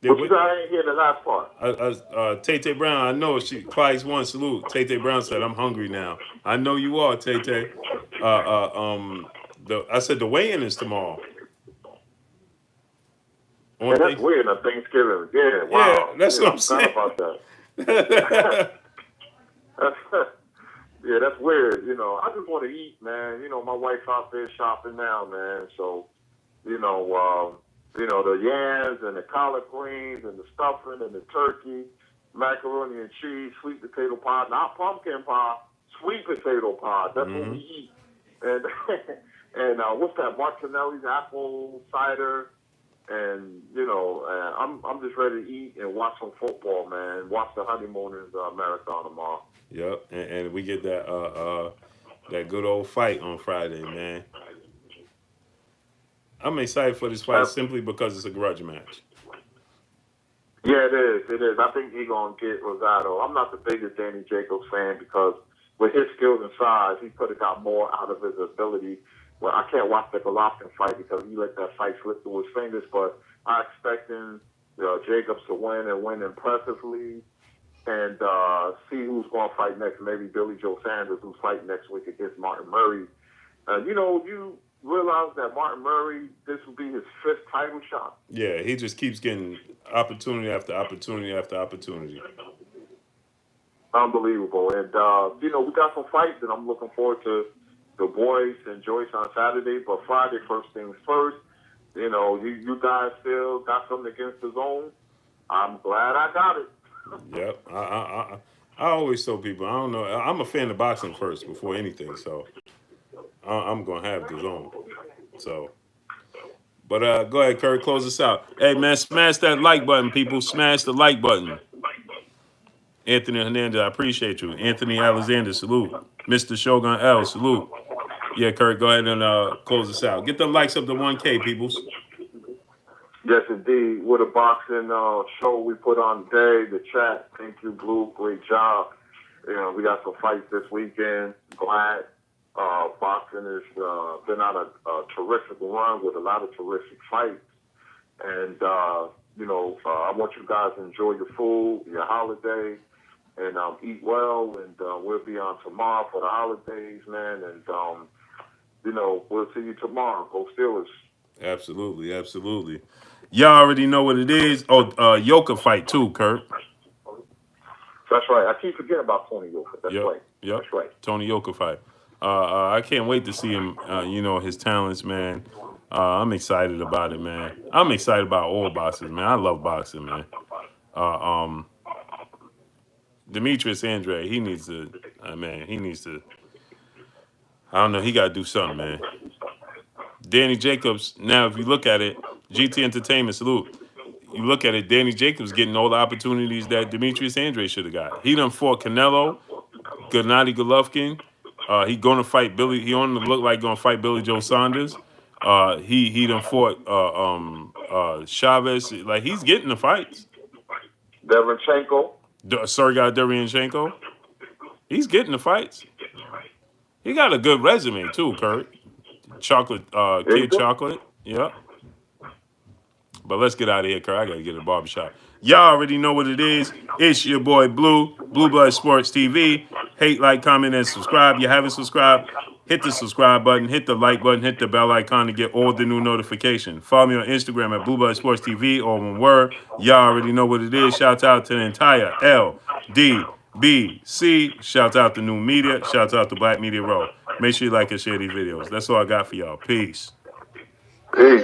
But you got ain't hear the last part. Tay Brown, I know Clyde's one salute. Tay Brown said, "I'm hungry now." I know you are, Tay. I said the weigh-in is tomorrow. On And that's weird on Thanksgiving. Yeah, Yeah, wow. that's what I'm I forgot saying. about that. Yeah, that's weird. I just want to eat, man. My wife's out there shopping now, man. So, the yams and the collard greens and the stuffing and the turkey, macaroni and cheese, sweet potato pie, not pumpkin pie, sweet potato pie. That's what we eat. And what's that? Martinelli's apple cider. And I'm just ready to eat and watch some football, man. Watch the Honeymooners marathon tomorrow. Yep, and we get that good old fight on Friday, man. I'm excited for this fight simply because it's a grudge match. Yeah, it is. It is. I think he's gonna get Rosado. I'm not the biggest Danny Jacobs fan because with his skills and size, he could have got more out of his ability. Well, I can't watch the Golovkin fight because he let that fight slip through his fingers. But I expect him, Jacobs to win and win impressively, and see who's going to fight next. Maybe Billy Joe Sanders, who's fighting next week against Martin Murray. You realize that Martin Murray, this will be his 5th title shot. Yeah, he just keeps getting opportunity after opportunity after opportunity. Unbelievable. And, we got some fights, and I'm looking forward to the boys and Joyce on Saturday. But Friday, first things first, you guys still got something against the zone. I'm glad I got it. Yep. I always tell people, I don't know. I'm a fan of boxing first before anything, so I'm going to have the zone. So, but go ahead, Kurt, close us out. Hey, man, smash that like button, people. Smash the like button. Anthony Hernandez, I appreciate you. Anthony Alexander, salute. Mr. Shogun L, salute. Yeah, Kurt, go ahead and close us out. Get them likes up to 1K, peoples. Yes, indeed. With a boxing show we put on today, the chat. Thank you, Blue. Great job. You know, we got some fights this weekend. Glad boxing has been on a terrific run with a lot of terrific fights. And, you know, I want you guys to enjoy your food, your holiday, and eat well. And we'll be on tomorrow for the holidays, man. And, you know, we'll see you tomorrow. Go Steelers. Absolutely, absolutely. Y'all already know what it is. Oh, Yoka fight too, Kurt. That's right. I keep forgetting about Tony Yoka. That's Yep, right. yep. That's right. Tony Yoka fight. I can't wait to see him. You know his talents, man. I'm excited about it, man. I'm excited about all boxers, man. I love boxing, man. Um, Demetrius Andre, he needs to, man. He needs to. I don't know. He got to do something, man. Danny Jacobs. Now, if you look at it, GT Entertainment, salute. You look at it, Danny Jacobs getting all the opportunities that Demetrius Andre should have got. He done fought Canelo, Gennady Golovkin. He gonna fight Billy. He only look like gonna fight Billy Joe Saunders. He done fought Chavez. Like he's getting the fights. Derenchenko. Sergey Derevyanchenko. He's getting the fights. He got a good resume too, Kurt. Chocolate, Kid Chocolate. Yeah. But let's get out of here, Kurt. I gotta get to the barbershop. Y'all already know what it is. It's your boy Blue, Blue Blood Sports TV. Hate, like, comment, and subscribe. You haven't subscribed? Hit the subscribe button, hit the like button, hit the bell icon to get all the new notifications. Follow me on Instagram at Blue Blood Sports TV, all one word. Y'all already know what it is. Shout out to the entire LDBC. Shout out to New Media. Shout out to Black Media Row. Make sure you like and share these videos. That's all I got for y'all. Peace. Peace.